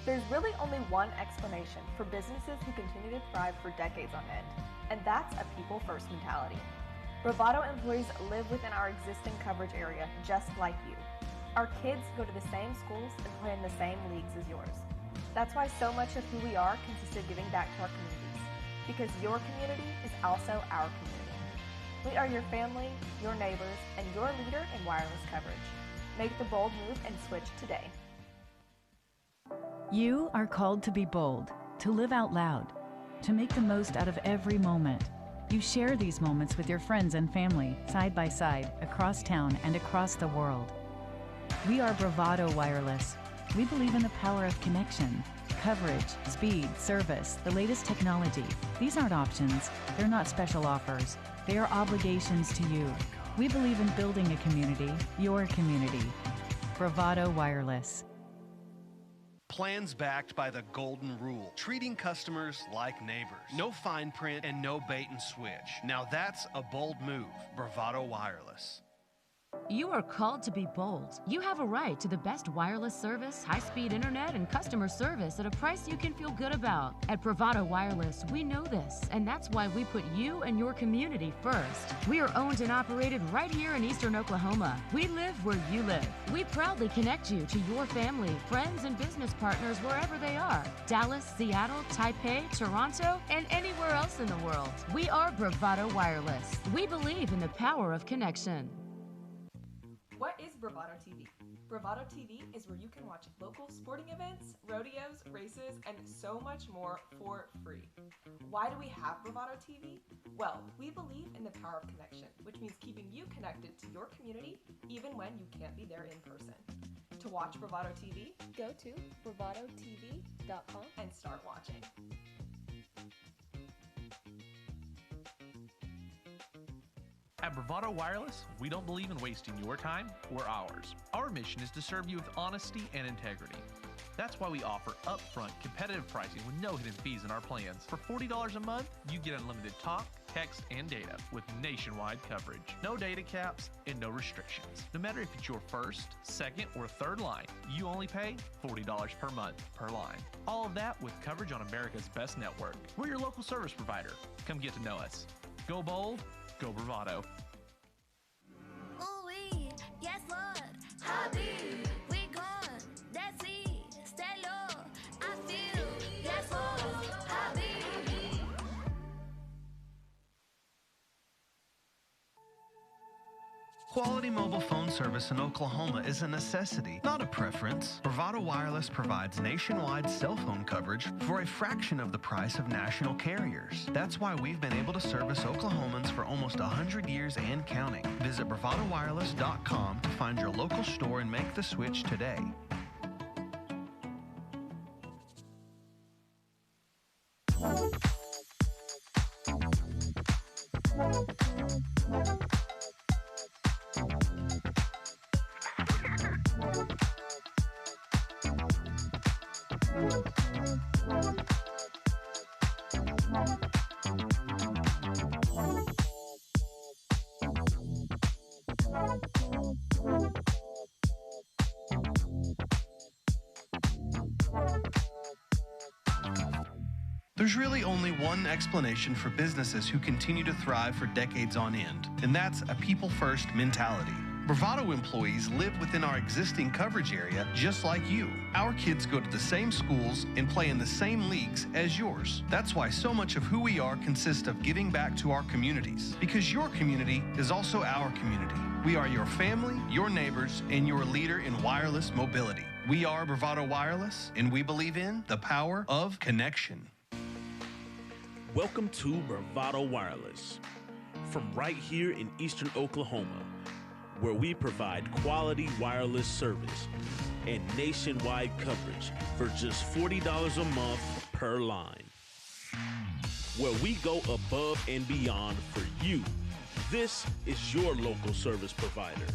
Speaker 9: There's really only one explanation for businesses who continue to thrive for decades on end, and that's a people-first mentality. Bravado employees live within our existing coverage area just like you. Our kids go to the same schools and play in the same leagues as yours. That's why so much of who we are consists of giving back to our communities, because your community is also our community. We are your family, your neighbors, and your leader in wireless coverage. Make the bold move and switch today.
Speaker 10: You are called to be bold, to live out loud, to make the most out of every moment. You share these moments with your friends and family, side by side, across town and across the world. We are Bravado Wireless. We believe in the power of connection, coverage, speed, service, the latest technology. These aren't options. They're not special offers. They are obligations to you. We believe in building a community, your community. Bravado Wireless.
Speaker 11: Plans backed by the golden rule, treating customers like neighbors. No fine print and no bait and switch. Now that's a bold move. Bravado Wireless.
Speaker 12: You are called to be bold. You have a right to the best wireless service, high-speed internet, and customer service at a price you can feel good about. At Bravado Wireless, we know this, and that's why we put you and your community first. We are owned and operated right here in Eastern Oklahoma. We live where you live. We proudly connect you to your family, friends, and business partners wherever they are. Dallas, Seattle, Taipei, Toronto, and anywhere else in the world. We are Bravado Wireless. We believe in the power of connection.
Speaker 9: What is Bravado TV? Bravado TV is where you can watch local sporting events, rodeos, races, and so much more for free. Why do we have Bravado TV? Well, we believe in the power of connection, which means keeping you connected to your community even when you can't be there in person. To watch Bravado TV, go to bravadotv.com and start watching.
Speaker 13: At Bravado Wireless, we don't believe in wasting your time or ours. Our mission is to serve you with honesty and integrity. That's why we offer upfront competitive pricing with no hidden fees in our plans. For $40 a month, you get unlimited talk, text, and data with nationwide coverage. No data caps and no restrictions. No matter if it's your first, second, or third line, you only pay $40 per month per line. All of that with coverage on America's best network. We're your local service provider. Come get to know us. Go bold. Go Bravado.
Speaker 14: Ooh-wee, yes Lord, Habib, we gone, that's it, stay low, I feel, yes Lord, Habib.
Speaker 11: Quality mobile phone service in Oklahoma is a necessity, not a preference. Bravado Wireless provides nationwide cell phone coverage for a fraction of the price of national carriers. That's why we've been able to service Oklahomans for almost 100 years and counting. Visit bravadowireless.com to find your local store and make the switch today. There's really only one explanation for businesses who continue to thrive for decades on end, and that's a people-first mentality. Bravado employees live within our existing coverage area just like you. Our kids go to the same schools and play in the same leagues as yours. That's why so much of who we are consists of giving back to our communities, because your community is also our community. We are your family, your neighbors, and your leader in wireless mobility. We are Bravado Wireless, and we believe in the power of connection.
Speaker 8: Welcome to Bravado Wireless, from right here in Eastern Oklahoma, where we provide quality wireless service and nationwide coverage for just $40 a month per line. Where we go above and beyond for you. This is your local service provider.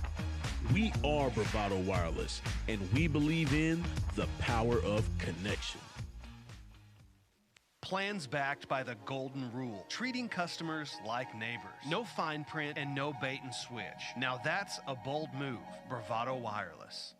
Speaker 8: We are Bravado Wireless, and we believe in the power of connection.
Speaker 11: Plans backed by the golden rule, treating customers like neighbors. No fine print and no bait and switch. Now that's a bold move. Bravado Wireless.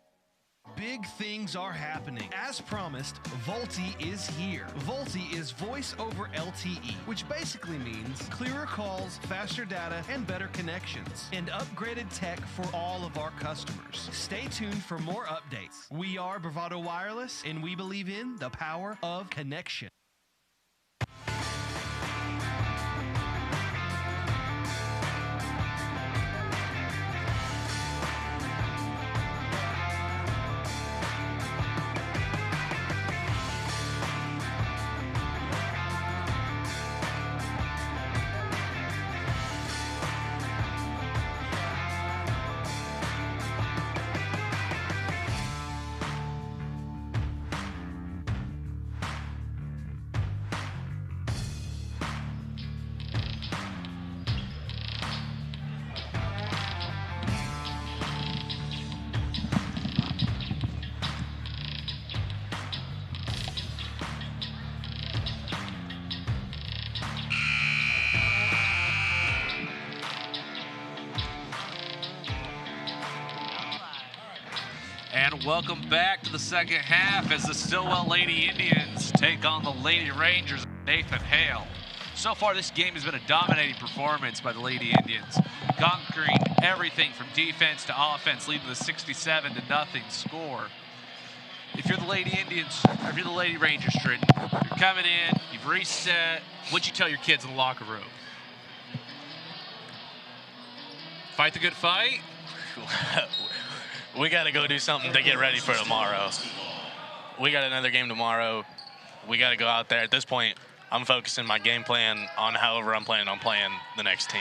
Speaker 11: Big things are happening. As promised, VoLTE is here. VoLTE is voice over LTE, which basically means clearer calls, faster data, and better connections, and upgraded tech for all of our customers. Stay tuned for more updates. We are Bravado Wireless, and we believe in the power of connection.
Speaker 7: And welcome back to the second half as the Stillwell Lady Indians take on the Lady Rangers of Nathan Hale. So far, this game has been a dominating performance by the Lady Indians, conquering everything from defense to offense, leading to the 67-0 score. If you're the Lady Indians, or if you're the Lady Rangers, Tritton, you're coming in, you've reset. What'd you tell your kids in the locker room? Fight the good fight?
Speaker 4: We got to go do something to get ready for tomorrow. We got another game tomorrow. We got to go out there. At this point, I'm focusing my game plan on however I'm planning on playing the next team.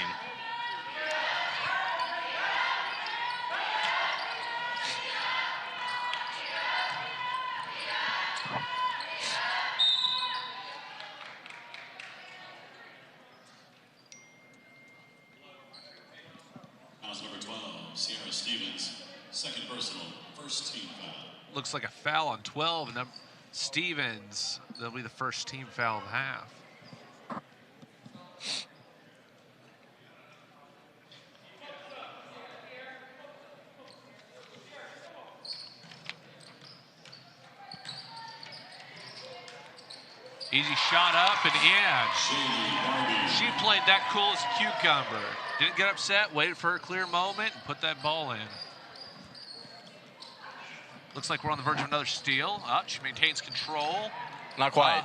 Speaker 5: House number 12, Sierra Stevens, second personal, first team foul.
Speaker 7: Looks like a foul on 12, and then Stevens, that'll be the first team foul of the half. Easy shot up and in. She played that cool as a cucumber. Didn't get upset, waited for a clear moment, and put that ball in. Looks like we're on the verge of another steal. Up, she maintains control.
Speaker 4: Not quite.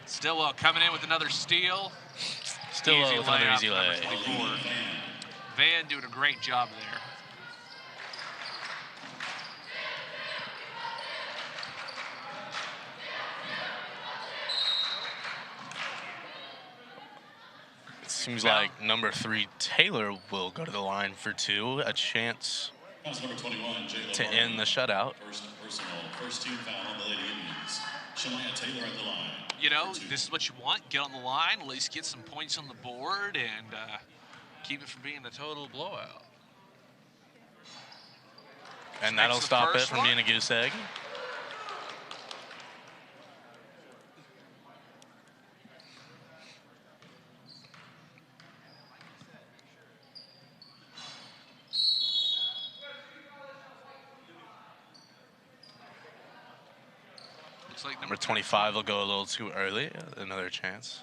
Speaker 7: Stillwell coming in with another steal.
Speaker 4: Stillwell with another easy lay.
Speaker 7: Van doing a great job there.
Speaker 4: It seems like number 3, Taylor, will go to the line for 2. A chance
Speaker 5: Number 21,
Speaker 4: to end the shutout.
Speaker 5: First personal, first team foul on the Lady Indians. Shania Taylor at the line.
Speaker 7: You know, this is what you want. Get on the line, at least get some points on the board, and keep it from being a total blowout.
Speaker 4: And that'll stop it from being a goose egg.
Speaker 7: Like
Speaker 4: number 25 will go a little too early. Another chance.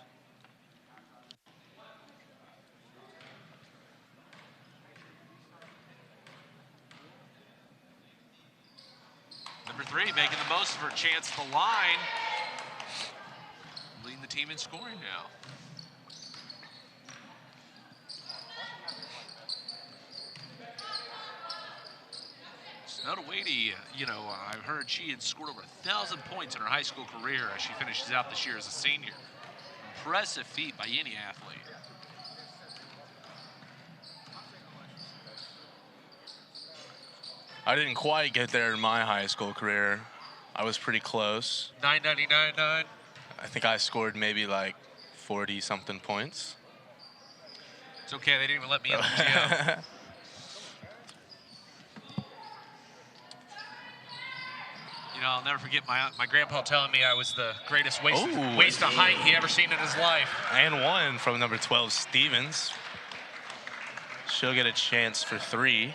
Speaker 7: Number 3 making the most of her chance at the line. Leading the team in scoring now. Notawaity, you know, I've heard she had scored over 1,000 points in her high school career as she finishes out this year as a senior. Impressive feat by any athlete.
Speaker 4: I didn't quite get there in my high school career. I was pretty close.
Speaker 7: 999.9.
Speaker 4: I think I scored maybe like 40-something points.
Speaker 7: It's okay, they didn't even let me in the gym. You know, I'll never forget my grandpa telling me I was the greatest waste of height he ever seen in his life.
Speaker 4: And 1 from number 12, Stevens. She'll get a chance for 3.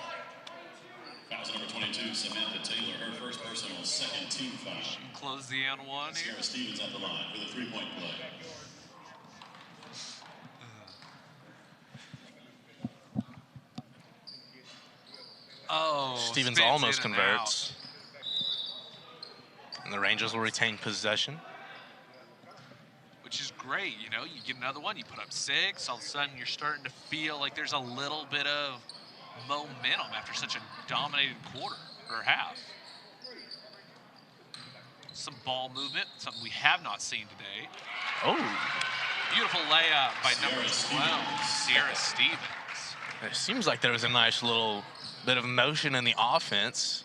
Speaker 5: Foul Fouls number 22, Samantha Taylor, her first personal, second team foul.
Speaker 7: Close the and one here.
Speaker 5: Sarah Stevens at the line for the three-point play.
Speaker 7: Oh,
Speaker 4: Stevens almost converts. And the Rangers will retain possession.
Speaker 7: Which is great, you know, you get another one, you put up 6, all of a sudden you're starting to feel like there's a little bit of momentum after such a dominated quarter or half. Some ball movement, something we have not seen today.
Speaker 4: Oh.
Speaker 7: Beautiful layup by number 12, Sierra Stevens.
Speaker 4: It seems like there was a nice little bit of motion in the offense.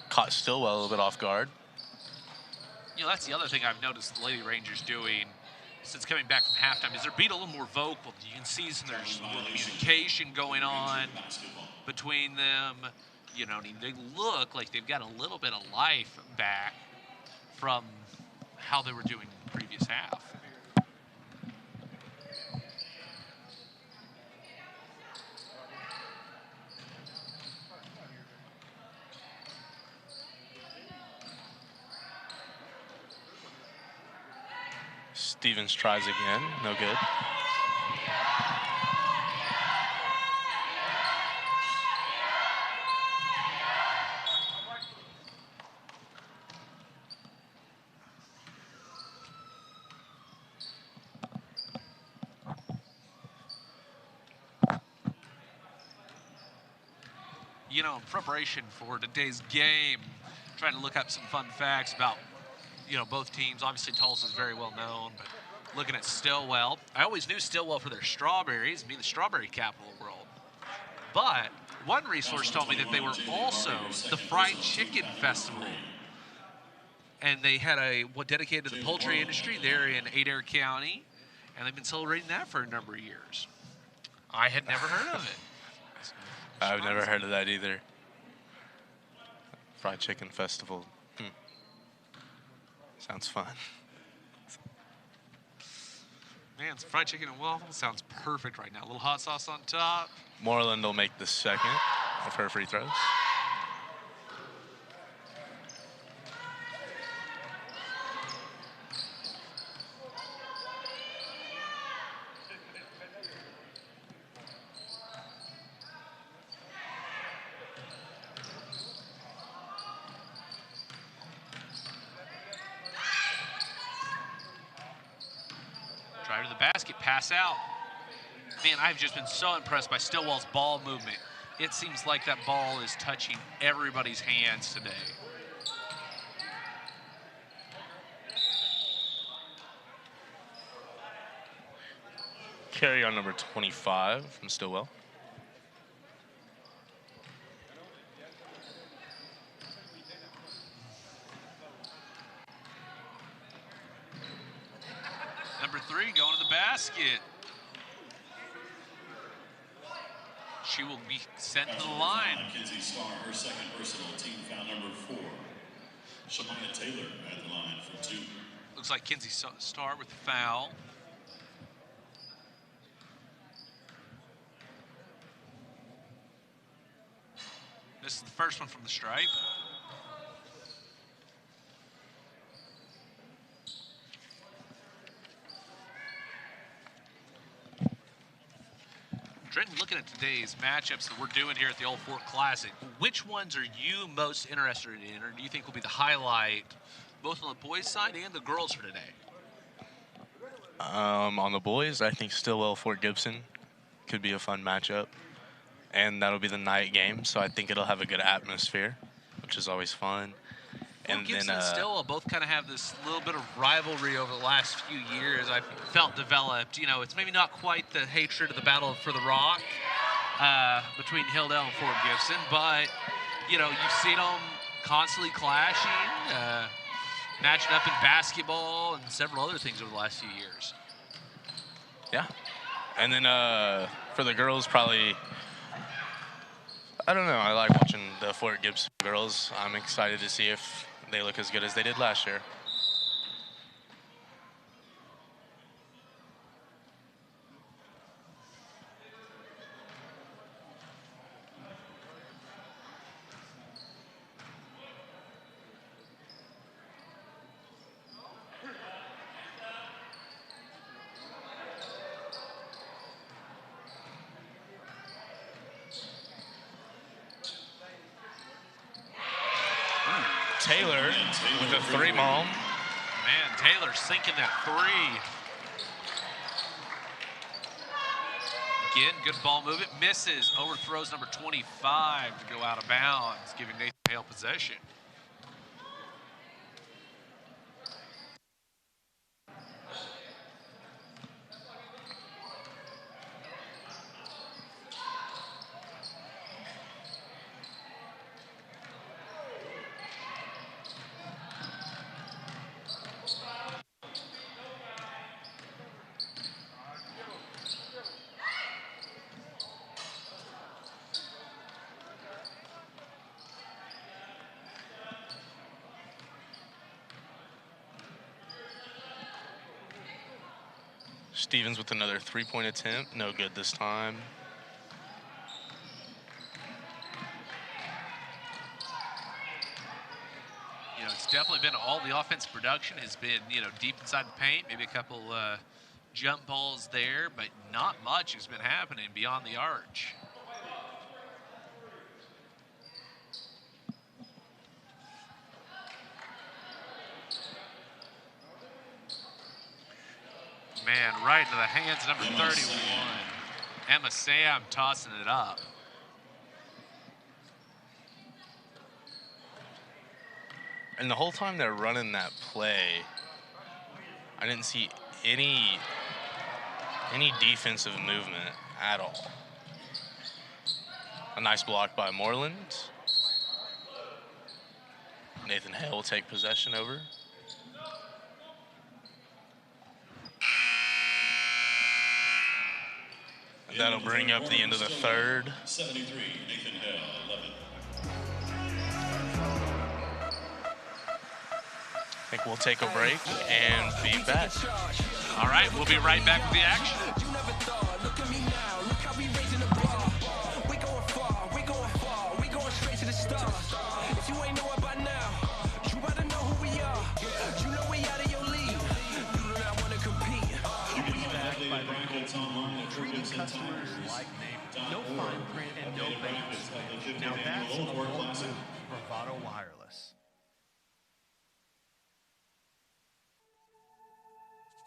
Speaker 4: Caught Stillwell a little bit off guard.
Speaker 7: You know, that's the other thing I've noticed the Lady Rangers doing since coming back from halftime is they're being a little more vocal. You can see there's more communication going on between them. You know, they look like they've got a little bit of life back from how they were doing in the previous half.
Speaker 4: Stevens tries again, no good.
Speaker 7: You know, in preparation for today's game, trying to look up some fun facts about, you know, both teams. Obviously, Tulsa is very well known, but looking at Stillwell, I always knew Stillwell for their strawberries, being the strawberry capital of the world. But one resource told me that they were also the Fried Chicken Festival. And they had what dedicated to the poultry industry there in Adair County, and they've been celebrating that for a number of years. I had never heard of it.
Speaker 4: I've never heard of that either. Fried Chicken Festival. Sounds fun.
Speaker 7: Man, it's fried chicken and waffles sounds perfect right now. A little hot sauce on top.
Speaker 4: Moreland will make the second of her free throws.
Speaker 7: Drive to the basket, pass out. Man, I've just been so impressed by Stillwell's ball movement. It seems like that ball is touching everybody's hands today.
Speaker 4: Carry on number 25 from Stillwell.
Speaker 7: Number 3 going to the basket. She will be sent to the line.
Speaker 5: Mackenzie Starr, her second personal, team foul number 4. Shamaya Taylor at the line for 2.
Speaker 7: Looks like Kinsey Starr with the foul. This is the first one from the stripe. Trenton, looking at today's matchups that we're doing here at the Old Fort Classic, which ones are you most interested in, or do you think will be the highlight, both on the boys' side and the girls for today?
Speaker 4: On the boys, I think Stillwell Fort Gibson could be a fun matchup. And that'll be the night game, so I think it'll have a good atmosphere, which is always fun.
Speaker 7: And Gibson and Stillwell both kind of have this little bit of rivalry over the last few years. I've felt developed. You know, it's maybe not quite the hatred of the battle for the rock between Hilldale and Fort Gibson, but, you know, you've seen them constantly clashing, matching up in basketball and several other things over the last few years.
Speaker 4: Yeah. And then for the girls, probably, I don't know, I like watching the Fort Gibson girls. I'm excited to see if they look as good as they did last year. Taylor with a 3-ball.
Speaker 7: Man, Taylor sinking that 3. Again, good ball movement. Misses. Overthrows number 25 to go out of bounds, giving Nathan Hale possession.
Speaker 4: Stevens with another 3-point attempt. No good this time.
Speaker 7: You know, it's definitely been all the offensive production has been, you know, deep inside the paint. Maybe a couple jump balls there, but not much has been happening beyond the arch. Man, right into the hands of number 31. Emma Sam tossing it up.
Speaker 4: And the whole time they're running that play, I didn't see any defensive movement at all. A nice block by Moreland. Nathan Hale will take possession over. And that'll bring up the end of the third.
Speaker 5: 73, Nathan Hale, 11.
Speaker 4: I think we'll take a break and be back.
Speaker 7: All right, we'll be right back with the action.
Speaker 11: Customers like neighbors. No fine print and no banks. Now that's a bold move. Bravado Wireless.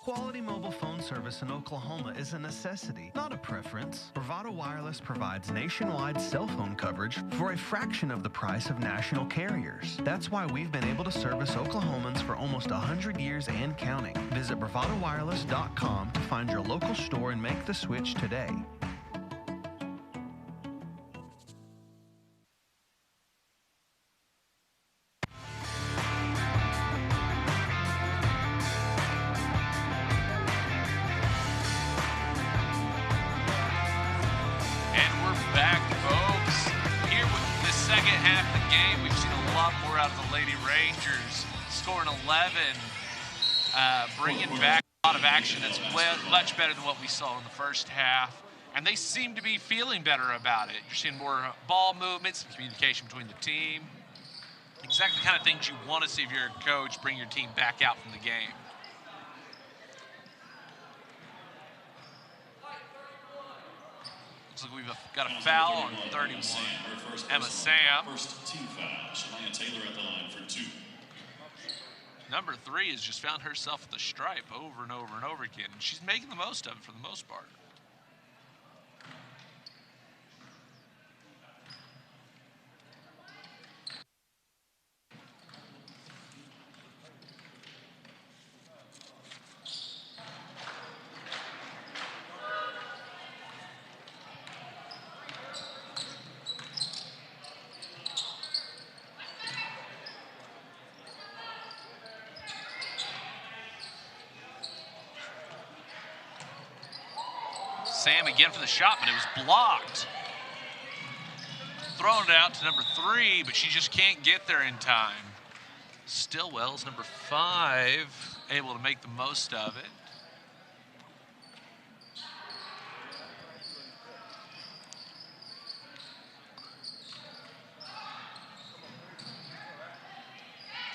Speaker 11: Quality mobile phone service in Oklahoma is a necessity, not a preference. Bravado Wireless provides nationwide cell phone coverage for a fraction of the price of national carriers. That's why we've been able to service Oklahomans for almost 100 years and counting. Visit bravadowireless.com to find your local store and make the switch today.
Speaker 7: Bringing back a lot of action that's much better than what we saw in the first half, and they seem to be feeling better about it. You're seeing more ball movements, some communication between the team. Exactly the kind of things you want to see if you're a coach, bring your team back out from the game. Looks like we've got a foul on 31. Emma Sam.
Speaker 5: First team foul. Shania Taylor at the line for 2.
Speaker 7: Number 3 has just found herself at the stripe over and over and over again. She's making the most of it for the most part. Sam again for the shot, but it was blocked. Throwing it out to number 3, but she just can't get there in time. Stillwell's number 5, able to make the most of it.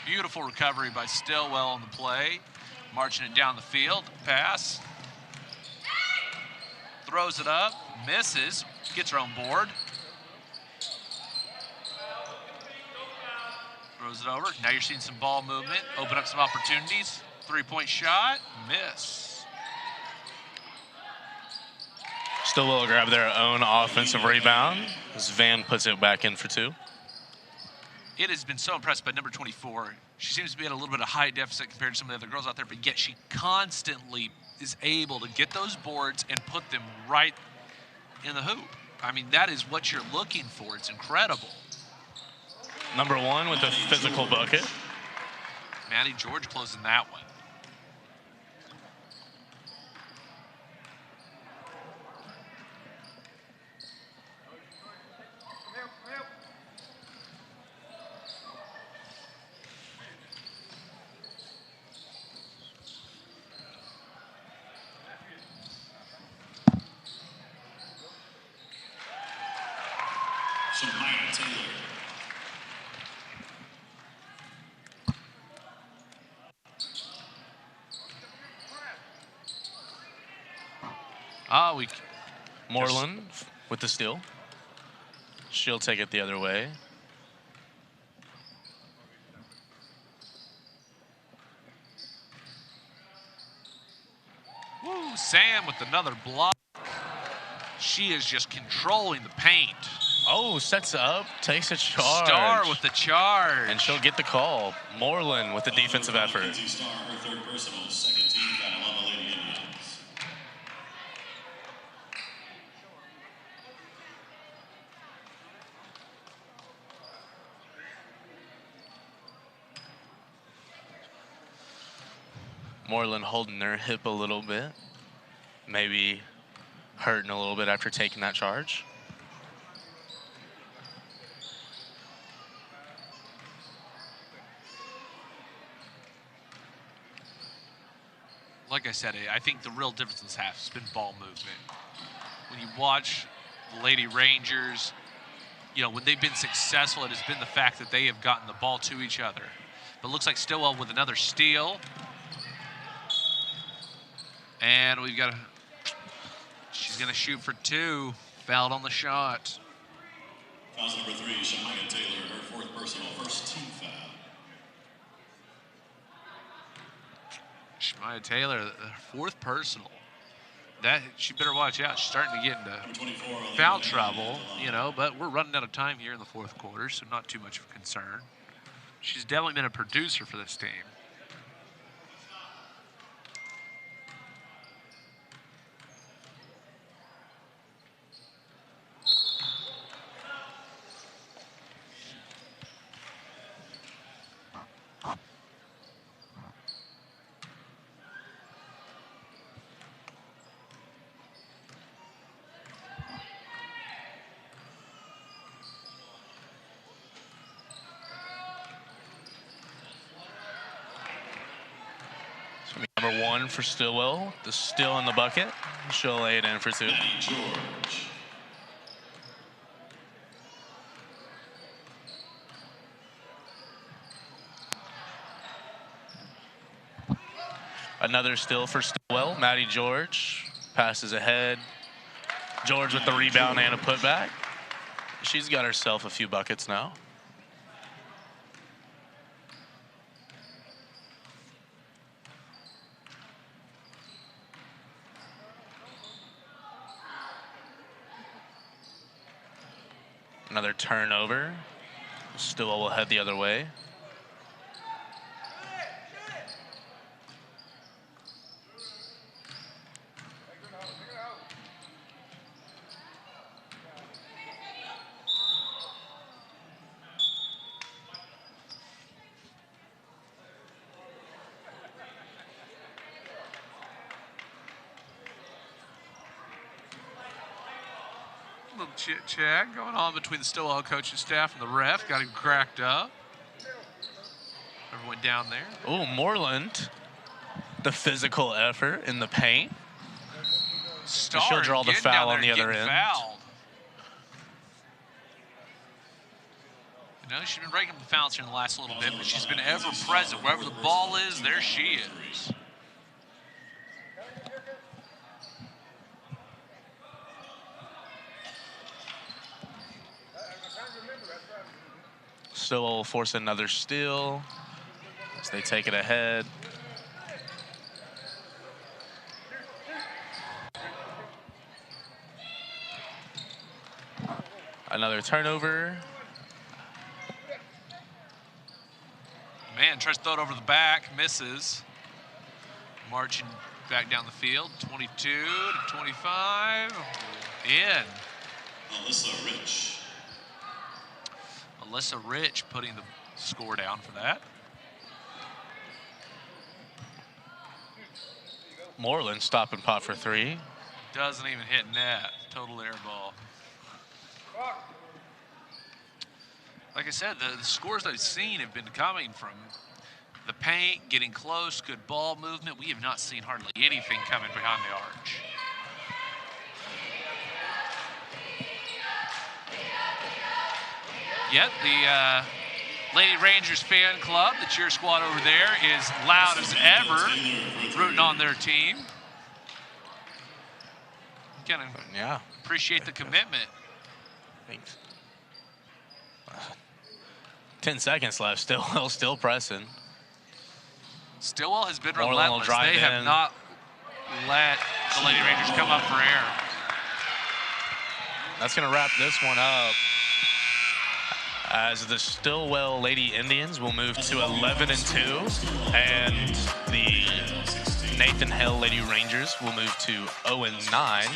Speaker 7: Beautiful recovery by Stillwell on the play. Marching it down the field, pass. Throws it up, misses, gets her on board. Throws it over. Now you're seeing some ball movement. Open up some opportunities. Three-point shot. Miss.
Speaker 4: Stillwell will grab their own offensive rebound as Van puts it back in for 2.
Speaker 7: It has been so impressed by number 24. She seems to be at a little bit of high deficit compared to some of the other girls out there, but yet she constantly is able to get those boards and put them right in the hoop. I mean, that is what you're looking for. It's incredible.
Speaker 4: Number 1 with a physical bucket.
Speaker 7: Maddie George closing that one.
Speaker 4: Moreland with the steal. She'll take it the other way.
Speaker 7: Woo, Sam with another block. She is just controlling the paint.
Speaker 4: Oh, sets up, takes a charge.
Speaker 7: Star with the charge.
Speaker 4: And she'll get the call. Moreland with the defensive effort.
Speaker 5: Star, her third personal, second team foul on the Lady Indians.
Speaker 4: Moreland holding their hip a little bit. Maybe hurting a little bit after taking that charge.
Speaker 7: Like I said, I think the real difference in this half has been ball movement. When you watch the Lady Rangers, you know, when they've been successful, it has been the fact that they have gotten the ball to each other. But it looks like Stillwell with another steal. And we've got she's gonna shoot for 2. Fouled on the shot.
Speaker 5: Fouls number 3, Shamaya Taylor, her fourth personal, first team foul.
Speaker 7: Shamaya Taylor, fourth personal. That she better watch out. She's starting to get into foul trouble, you know, but we're running out of time here in the fourth quarter, so not too much of a concern. She's definitely been a producer for this team.
Speaker 4: Number 1 for Stillwell, the steal in the bucket. She'll lay it in for 2.
Speaker 5: George.
Speaker 4: Another steal for Stillwell. Maddie George passes ahead. George with the rebound and a putback. She's got herself a few buckets now. Another turnover. Stillwell will head the other way.
Speaker 7: Little chit-chat going on between the Stillwell coaching staff and the ref. Got him cracked up. Everyone down there.
Speaker 4: Oh, Moreland, the physical effort in the paint.
Speaker 7: Star
Speaker 4: she'll draw the foul on the other end.
Speaker 7: Fouled. You know, she's been breaking up the fouls here in the last little bit, but she's been ever present. Wherever the ball is, there she is.
Speaker 4: Stillwell will force another steal as they take it ahead. Another turnover.
Speaker 7: Man tries to throw it over the back, misses. Marching back down the field, 22 to 25. In. Alyssa Rich putting the score down for that.
Speaker 4: Moreland stop and pop for 3.
Speaker 7: Doesn't even hit net. Total air ball. Like I said, the scores I've seen have been coming from the paint, getting close, good ball movement. We have not seen hardly anything coming behind the arch. Yet the Lady Rangers fan club, the cheer squad over there, is loud as ever, rooting on their team. Kind of appreciate the commitment.
Speaker 4: Thanks. 10 seconds left. Still pressing.
Speaker 7: Stillwell has been
Speaker 4: Moreland
Speaker 7: relentless. They have not let the Lady Rangers come up for air.
Speaker 4: That's going to wrap this one up, as the Stillwell Lady Indians will move to 11-2, and the Nathan Hale Lady Rangers will move to 0-9.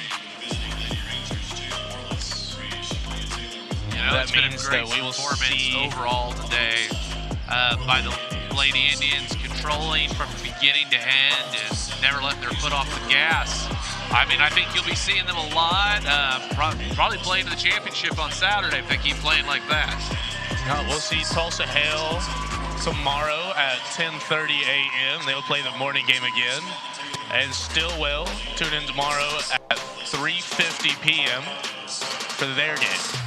Speaker 7: You know,
Speaker 4: that
Speaker 7: it's
Speaker 4: means
Speaker 7: been a great
Speaker 4: that we will
Speaker 7: performance
Speaker 4: see
Speaker 7: overall today by the Lady Indians, controlling from beginning to end and never letting their foot off the gas. I mean, I think you'll be seeing them a lot, probably playing to the championship on Saturday if they keep playing like that.
Speaker 4: We'll see Tulsa Hale tomorrow at 10:30 a.m. They'll play the morning game again. And Stillwell tune in tomorrow at 3:50 p.m. for their game.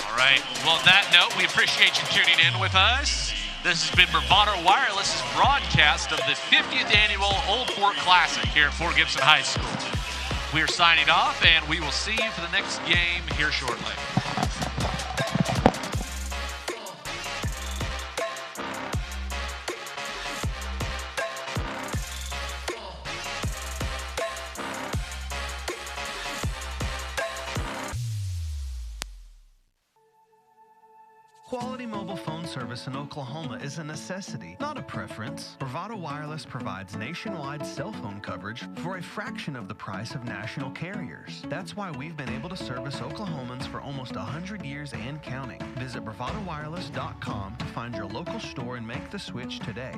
Speaker 7: All right. Well, on that note, we appreciate you tuning in with us. This has been Bravado Wireless's broadcast of the 50th annual Old Fort Classic here at Fort Gibson High School. We are signing off, and we will see you for the next game here shortly.
Speaker 11: Quality mobile phone service in Oklahoma is a necessity, not a preference. Bravado Wireless provides nationwide cell phone coverage for a fraction of the price of national carriers. That's why we've been able to service Oklahomans for almost 100 years and counting. Visit bravadowireless.com to find your local store and make the switch today.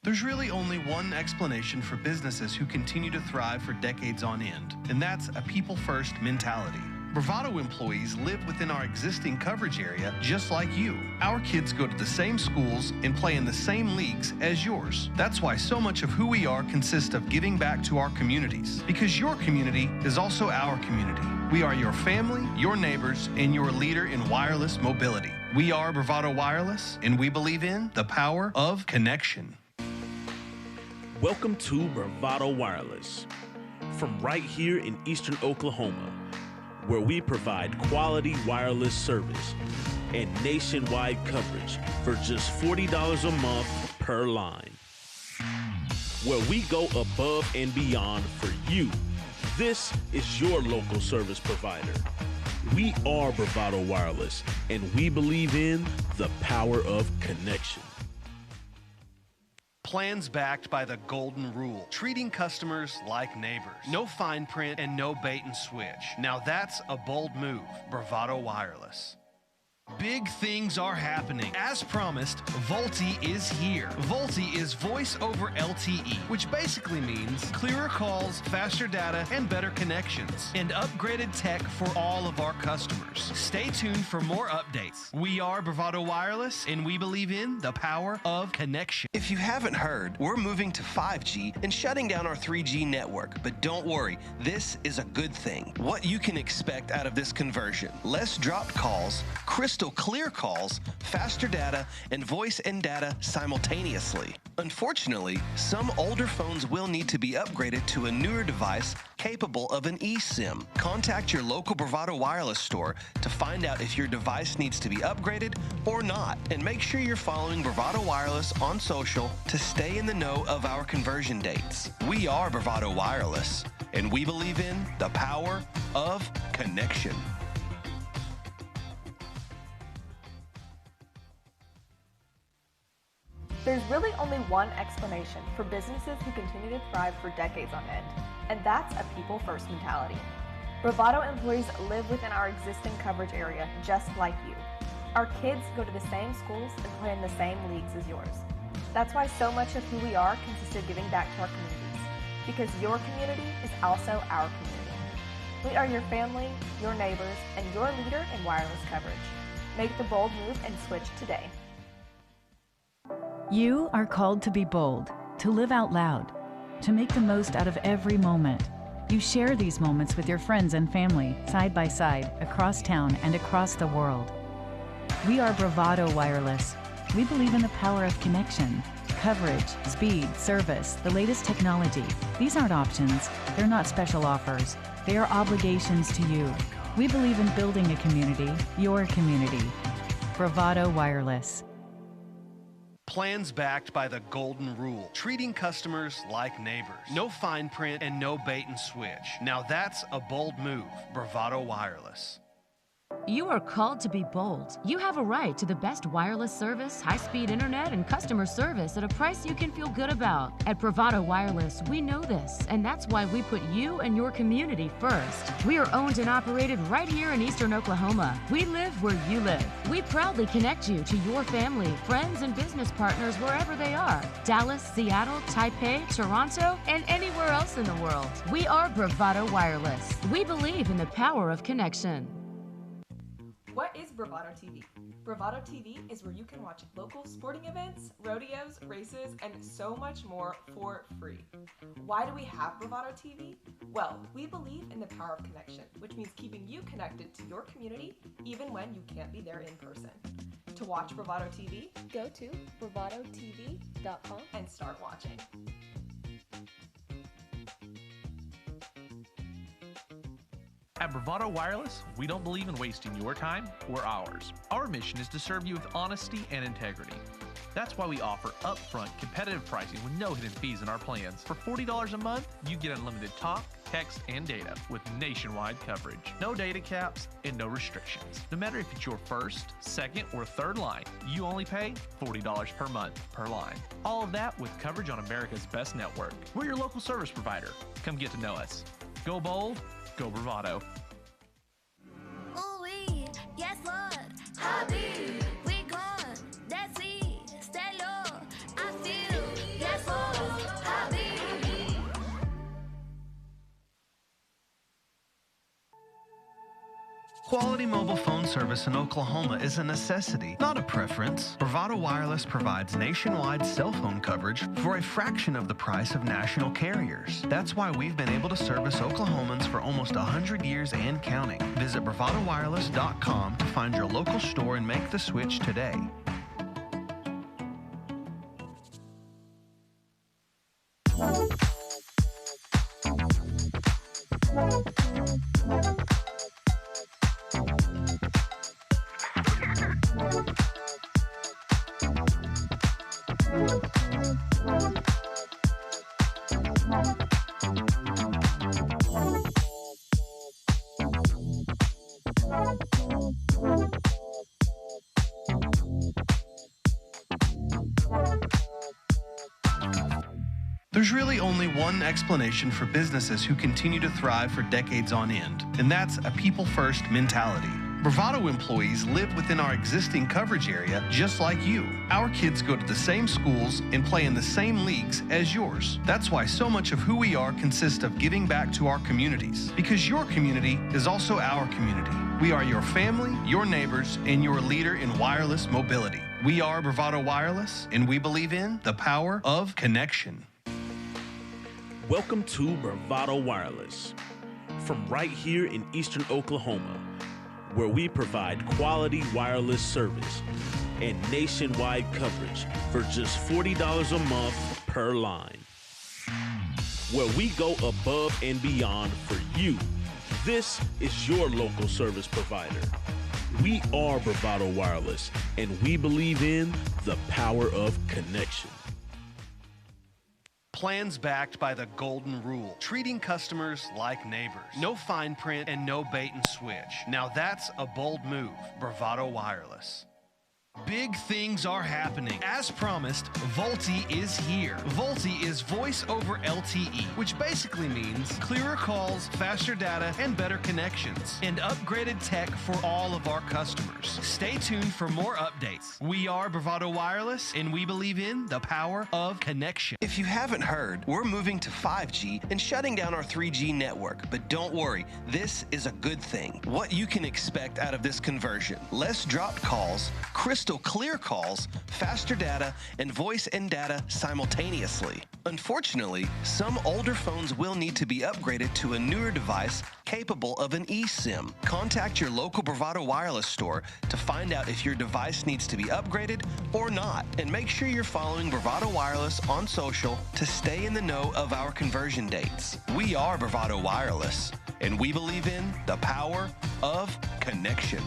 Speaker 11: There's really only one explanation for businesses who continue to thrive for decades on end, and that's a people-first mentality. Bravado employees live within our existing coverage area just like you. Our kids go to the same schools and play in the same leagues as yours. That's why so much of who we are consists of giving back to our communities, because your community is also our community. We are your family, your neighbors, and your leader in wireless mobility. We are Bravado Wireless, and we believe in the power of connection.
Speaker 8: Welcome to Bravado Wireless, from right here in Eastern Oklahoma, where we provide quality wireless service and nationwide coverage for just $40 a month per line. Where we go above and beyond for you. This is your local service provider. We are Bravado Wireless, and we believe in the power of connection.
Speaker 11: Plans backed by the golden rule, treating customers like neighbors. No fine print and no bait and switch. Now that's a bold move. Bravado Wireless. Big things are happening. As promised, VoLTE is here. VoLTE is voice over LTE, which basically means clearer calls, faster data, and better connections, and upgraded tech for all of our customers. Stay tuned for more updates. We are Bravado Wireless, and we believe in the power of connection.
Speaker 15: If you haven't heard, we're moving to 5G and shutting down our 3G network. But don't worry, this is a good thing. What you can expect out of this conversion: less dropped calls, crystal clear calls, faster data, and voice and data simultaneously. Unfortunately, some older phones will need to be upgraded to a newer device capable of an eSIM. Contact your local Bravado Wireless store to find out if your device needs to be upgraded or not. And make sure you're following Bravado Wireless on social to stay in the know of our conversion dates. We are Bravado Wireless, and we believe in the power of connection.
Speaker 9: There's really only one explanation for businesses who continue to thrive for decades on end, and that's a people-first mentality. Bravado employees live within our existing coverage area just like you. Our kids go to the same schools and play in the same leagues as yours. That's why so much of who we are consists of giving back to our communities, because your community is also our community. We are your family, your neighbors, and your leader in wireless coverage. Make the bold move and switch today.
Speaker 10: You are called to be bold, to live out loud, to make the most out of every moment. You share these moments with your friends and family, side by side, across town and across the world. We are Bravado Wireless. We believe in the power of connection, coverage, speed, service, the latest technology. These aren't options. They're not special offers. They are obligations to you. We believe in building a community, your community. Bravado Wireless.
Speaker 11: Plans backed by the golden rule, treating customers like neighbors. No fine print and no bait and switch. Now that's a bold move. Bravado Wireless.
Speaker 12: You are called to be bold. You have a right to the best wireless service, high-speed internet, and customer service at a price you can feel good about. At Bravado Wireless, we know this, and that's why we put you and your community first. We are owned and operated right here in Eastern Oklahoma. We live where you live. We proudly connect you to your family, friends, and business partners wherever they are. Dallas, Seattle, Taipei, Toronto, and anywhere else in the world. We are Bravado Wireless. We believe in the power of connection.
Speaker 9: What is Bravado TV? Bravado TV is where you can watch local sporting events, rodeos, races, and so much more for free. Why do we have Bravado TV? Well, we believe in the power of connection, which means keeping you connected to your community even when you can't be there in person. To watch Bravado TV, go to bravadotv.com and start watching.
Speaker 13: At Bravado Wireless, we don't believe in wasting your time or ours. Our mission is to serve you with honesty and integrity. That's why we offer upfront competitive pricing with no hidden fees in our plans. For $40 a month, you get unlimited talk, text, and data with nationwide coverage. No data caps and no restrictions. No matter if it's your first, second, or third line, you only pay $40 per month per line. All of that with coverage on America's best network. We're your local service provider. Come get to know us. Go bold. Go Bravado.
Speaker 14: Ooh wee, yes Lord, Habib, we gone, that's it, stay low, I feel, yes Lord, Habib.
Speaker 11: Quality mobile phone service in Oklahoma is a necessity, not a preference. Bravado Wireless provides nationwide cell phone coverage for a fraction of the price of national carriers. That's why we've been able to service Oklahomans for almost 100 years and counting. Visit bravadowireless.com to find your local store and make the switch today. There's really only one explanation for businesses who continue to thrive for decades on end, and that's a people-first mentality. Bravado employees live within our existing coverage area just like you. Our kids go to the same schools and play in the same leagues as yours. That's why so much of who we are consists of giving back to our communities, because your community is also our community. We are your family, your neighbors, and your leader in wireless mobility. We are Bravado Wireless, and we believe in the power of connection.
Speaker 8: Welcome to Bravado Wireless, from right here in Eastern Oklahoma, where we provide quality wireless service and nationwide coverage for just $40 a month per line. Where we go above and beyond for you. This is your local service provider. We are Bravado Wireless, and we believe in the power of connection.
Speaker 11: Plans backed by the golden rule, treating customers like neighbors. No fine print and no bait and switch. Now that's a bold move. Bravado Wireless. Big things are happening. As promised, VoLTE is here. VoLTE is voice over LTE, which basically means clearer calls, faster data, and better connections, and upgraded tech for all of our customers. Stay tuned for more updates. We are Bravado Wireless, and we believe in the power of connection.
Speaker 15: If you haven't heard, we're moving to 5G and shutting down our 3G network. But don't worry, this is a good thing. What you can expect out of this conversion: less dropped calls, crystal clear calls, faster data, and voice and data simultaneously. Unfortunately, some older phones will need to be upgraded to a newer device capable of an eSIM. Contact your local Bravado Wireless store to find out if your device needs to be upgraded or not. And make sure you're following Bravado Wireless on social to stay in the know of our conversion dates. We are Bravado Wireless, and we believe in the power of connection.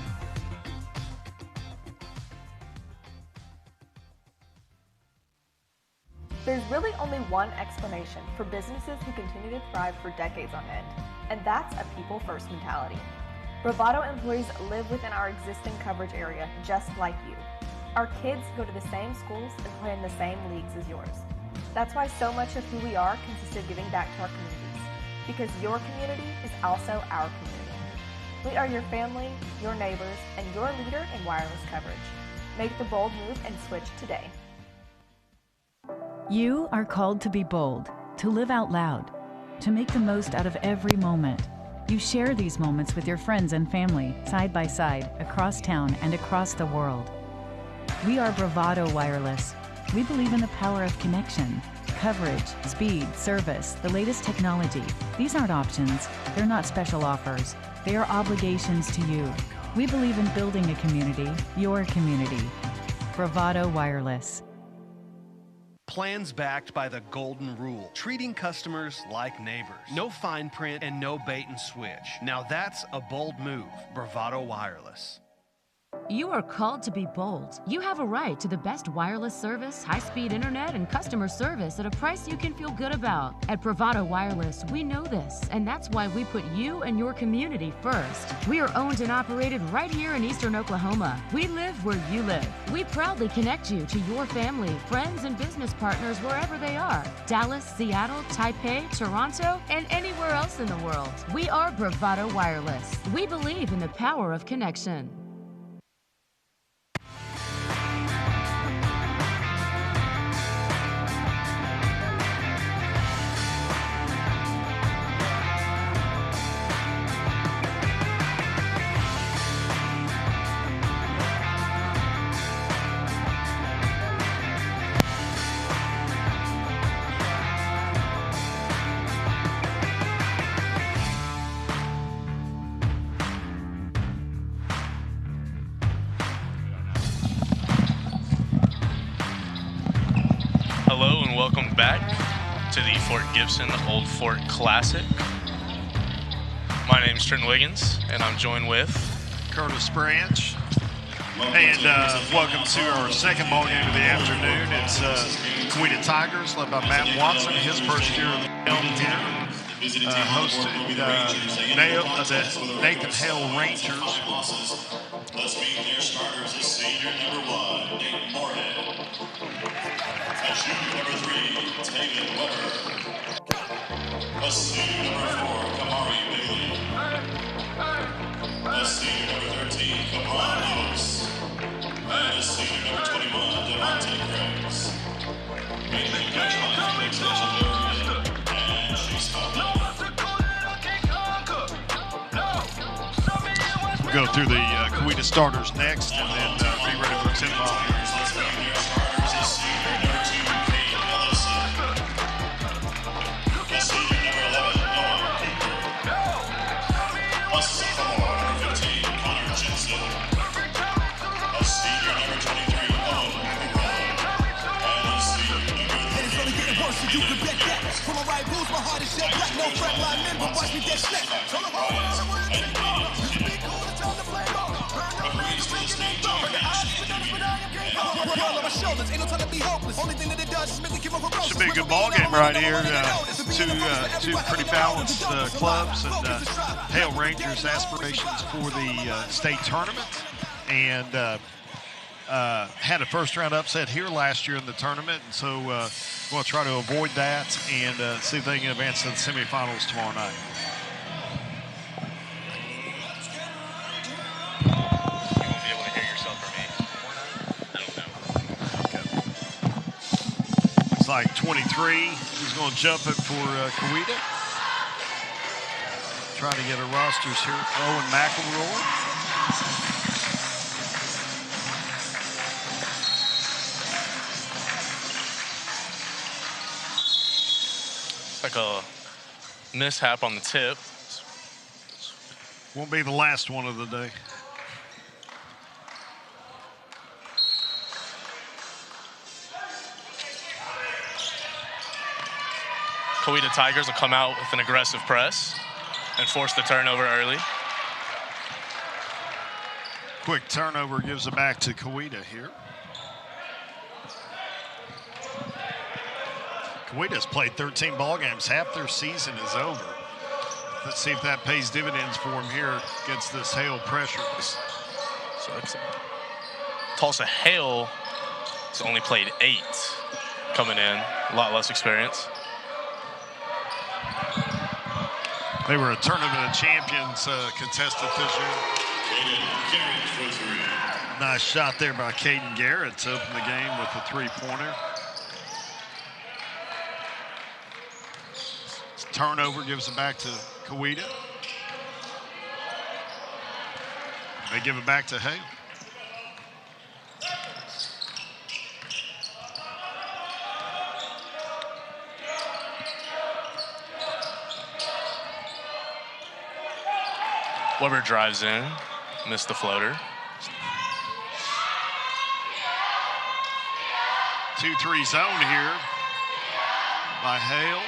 Speaker 9: There's really only one explanation for businesses who continue to thrive for decades on end, and that's a people-first mentality. Bravado employees live within our existing coverage area just like you. Our kids go to the same schools and play in the same leagues as yours. That's why so much of who we are consists of giving back to our communities, because your community is also our community. We are your family, your neighbors, and your leader in wireless coverage. Make the bold move and switch today.
Speaker 10: You are called to be bold, to live out loud, to make the most out of every moment. You share these moments with your friends and family, side by side, across town and across the world. We are Bravado Wireless. We believe in the power of connection, coverage, speed, service, the latest technology. These aren't options. They're not special offers. They are obligations to you. We believe in building a community, your community. Bravado Wireless.
Speaker 11: Plans backed by the golden rule, treating customers like neighbors. No fine print and no bait and switch. Now that's a bold move. Bravado Wireless.
Speaker 12: You are called to be bold. You have a right to the best wireless service, high-speed internet, and customer service at a price you can feel good about. At Bravado Wireless, we know this, and that's why we put you and your community first. We are owned and operated right here in Eastern Oklahoma. We live where you live. We proudly connect you to your family, friends, and business partners wherever they are. Dallas, Seattle, Taipei, Toronto, and anywhere else in the world. We are Bravado Wireless. We believe in the power of connection.
Speaker 4: Hello and welcome back to the Fort Gibson Old Fort Classic. My name's Trent Wiggins, and I'm joined with
Speaker 16: Curtis Branch. And welcome to our second ball game of the afternoon. It's Coweta Tigers, led by Matt Watson, his first year of the helm here, hosting the Nathan Hale Rangers.
Speaker 5: Let's meet their starters. A senior, number 1, Nate Moorhead. A junior, number 3, Taven Weber. A senior, number 4, Kamari Bigley. A senior number 13, Cabron Lewis. And a senior number 21, Devontae Graves. Meeting the Felix Legendary and Chase Butler.
Speaker 16: We'll go through the Coweta starters next and then be ready for tip-off.
Speaker 2: You can bet that. For my right rules, my heart is jet black. No fret line men, but watch me dead snap. So the whole world, I wanna take over. You can be cool, it's time to play ball. Burn no man, make it ain't over. The odds is bananas, but I am game over. World on my shoulders, ain't no time to be hopeless. Only thing that it does is make me keep on ferocious.
Speaker 16: Should be a good ball game right here. Two pretty balanced clubs, and Hale Rangers aspirations for the state tournament, and had a first-round upset here last year in the tournament, and so we'll try to avoid that and see if they can advance to the semifinals tomorrow night.
Speaker 4: You won't be able to hear yourself for me. I don't know.
Speaker 16: Okay. Looks like 23. He's going to jump it for Coweta. Trying to get our rosters here. Owen McElroy.
Speaker 4: Like a mishap on the tip.
Speaker 16: Won't be the last one of the day.
Speaker 4: Coweta Tigers will come out with an aggressive press and force the turnover early.
Speaker 16: Quick turnover gives it back to Coweta here. Coweta's played 13 ball games. Half their season is over. Let's see if that pays dividends for him here against this Hale pressure.
Speaker 4: So Tulsa Hale has only played 8 coming in. A lot less experience.
Speaker 16: They were a tournament of champions contested this year. Nice shot there by Caden Garrett to open the game with a three-pointer. Turnover gives it back to Coweta. They give it back to Hale.
Speaker 4: Weber drives in, missed the floater.
Speaker 16: 2-3 zone here by Hale.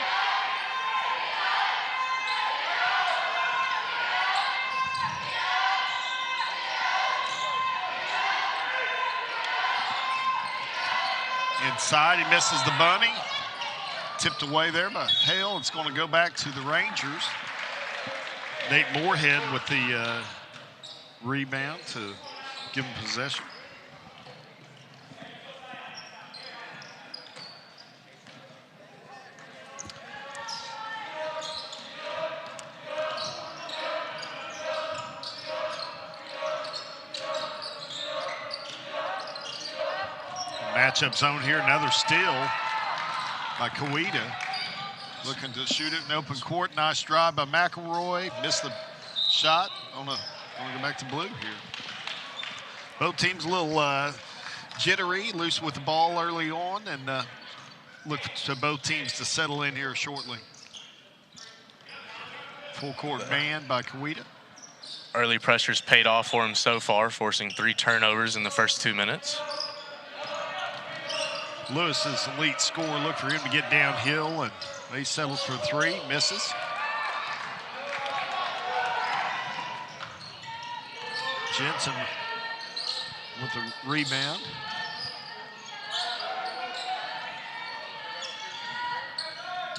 Speaker 16: Inside, he misses the bunny. Tipped away there by Hale. It's going to go back to the Rangers. Nate Moorhead with the rebound to give him possession. Matchup zone here, another steal by Coweta. Looking to shoot it in open court. Nice drive by McElroy. Missed the shot. Going to go back to blue here. Both teams a little jittery, loose with the ball early on, and look to both teams to settle in here shortly. Full court man by Coweta.
Speaker 4: Early pressure's paid off for him so far, forcing 3 turnovers in the first 2 minutes.
Speaker 16: Lewis's elite score. Look for him to get downhill, and he settles for 3, misses. Jensen with the rebound.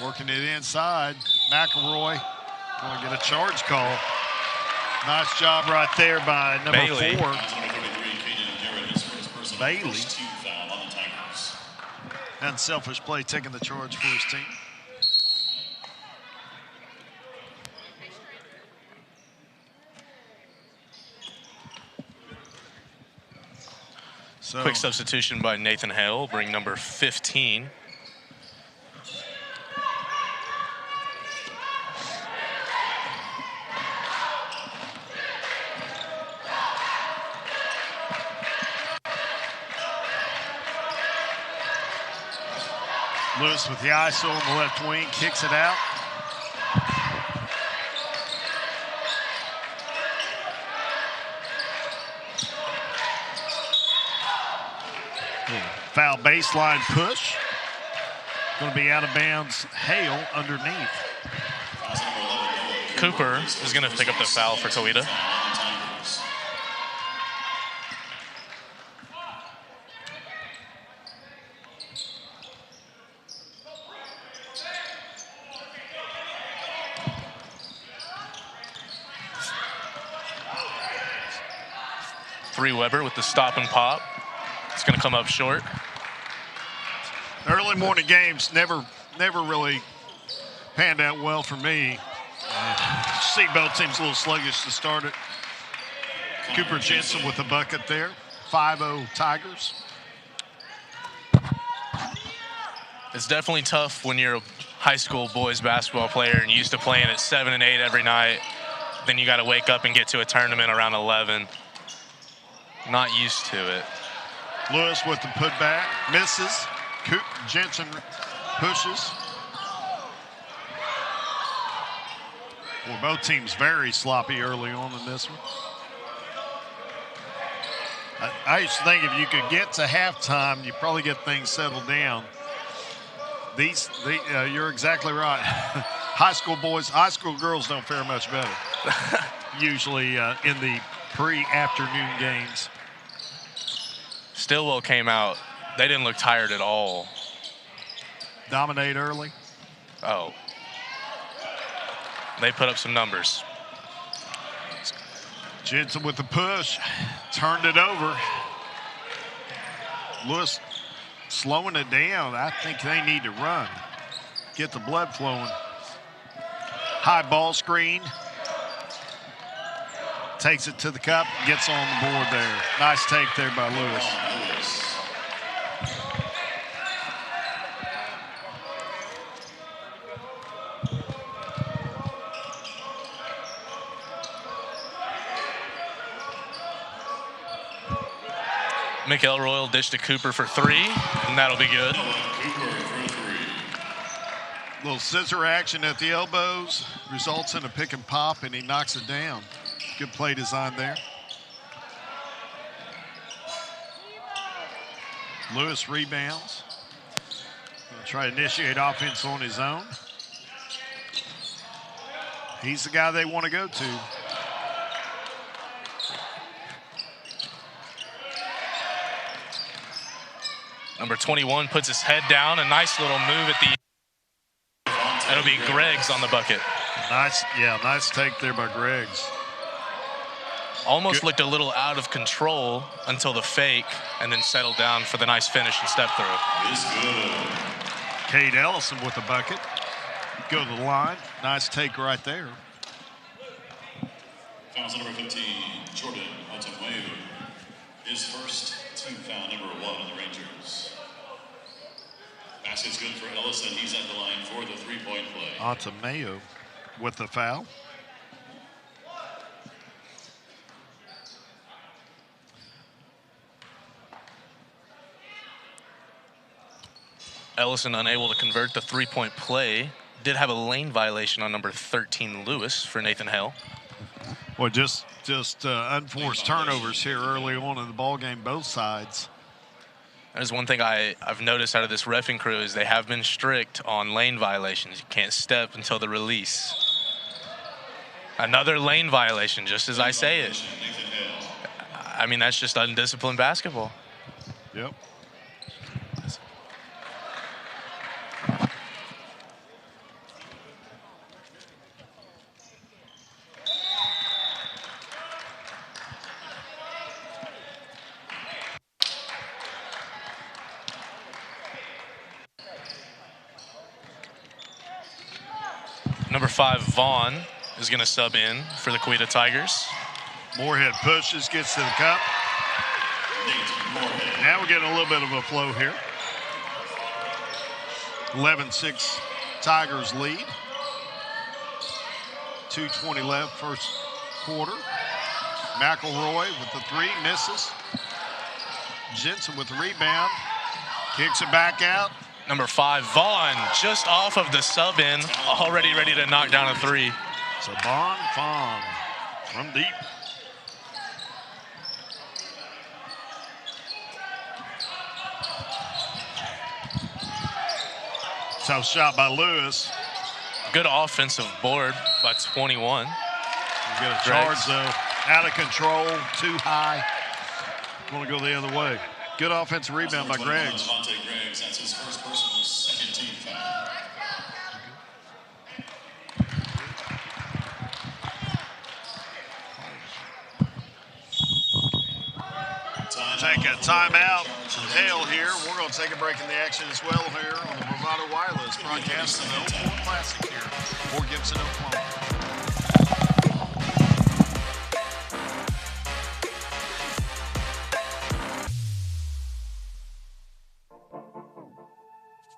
Speaker 16: Working it inside. McElroy going to get a charge call. Nice job right there by number
Speaker 4: Bailey.
Speaker 16: 4. Bailey. Unselfish play, taking the charge for his team. So
Speaker 4: quick substitution by Nathan Hale, bring number 15.
Speaker 16: Lewis with the ISO on the left wing, kicks it out. Foul baseline push. Going to be out of bounds. Hale underneath.
Speaker 4: Cooper is going to pick up the foul for Coweta. Weber with the stop and pop. It's going to come up short.
Speaker 16: Early morning games never really panned out well for me. See both teams a little sluggish to start it. Cooper Jensen with the bucket there. 5-0 Tigers.
Speaker 4: It's definitely tough when you're a high school boys basketball player and you're used to playing at 7 and 8 every night. Then you got to wake up and get to a tournament around 11. Not used to it.
Speaker 16: Lewis with the putback, misses. Jensen pushes. Well, both teams very sloppy early on in this one. I used to think if you could get to halftime, you probably get things settled down. You're exactly right. High school boys, high school girls don't fare much better. Usually in the pre-afternoon games.
Speaker 4: Stillwell came out. They didn't look tired at all.
Speaker 16: Dominate early.
Speaker 4: Oh. They put up some numbers.
Speaker 16: Jensen with the push. Turned it over. Lewis slowing it down. I think they need to run. Get the blood flowing. High ball screen. Takes it to the cup, gets on the board there. Nice take there by Lewis.
Speaker 4: Mikael Royal dished to Cooper for 3, and that'll be good.
Speaker 16: Little scissor action at the elbows, results in a pick and pop, and he knocks it down. Good play design there. Lewis rebounds. Gonna try to initiate offense on his own. He's the guy they want to go to.
Speaker 4: Number 21 puts his head down. A nice little move at the. That'll be Greggs on the bucket.
Speaker 16: Nice take there by Greggs.
Speaker 4: Almost looked a little out of control until the fake, and then settled down for the nice finish and step through.
Speaker 16: Cade Ellison with the bucket. Go to the line. Nice take right there.
Speaker 5: Fouls number 15, Jordan Otamueyu. His first team foul, number 1 on the Rangers. Basket's good for Ellison. He's at the line for the three-point play.
Speaker 16: Otamueyu with the foul.
Speaker 4: Ellison unable to convert the three-point play. Did have a lane violation on number 13, Lewis, for Nathan Hale.
Speaker 16: Well, just unforced turnovers here early on in the ball game, both sides.
Speaker 4: That is one thing I've noticed out of this reffing crew is they have been strict on lane violations. You can't step until the release. Another lane violation, just as I say it. I mean, that's just undisciplined basketball.
Speaker 16: Yep.
Speaker 4: Number 5, Vaughn, is going to sub in for the Coweta Tigers.
Speaker 16: Moorhead pushes, gets to the cup. Now we're getting a little bit of a flow here. 11-6 Tigers lead. 2:20 left first quarter. McElroy with the three, misses. Jensen with the rebound. Kicks it back out.
Speaker 4: Number 5, Vaughn, just off of the sub-in, already ready to knock down a three.
Speaker 16: So Vaughn from deep. Tough shot by Lewis.
Speaker 4: Good offensive board by 21.
Speaker 16: Get a charge though. Out of control, too high. Want to go the other way. Good offensive rebound by Greggs.
Speaker 5: That's his first personal, second team foul.
Speaker 16: Take a timeout. Hale here. We're going to take a break in the action as well here on the Bravado Wireless broadcast of the 04 Classic here for Gibson, Oklahoma.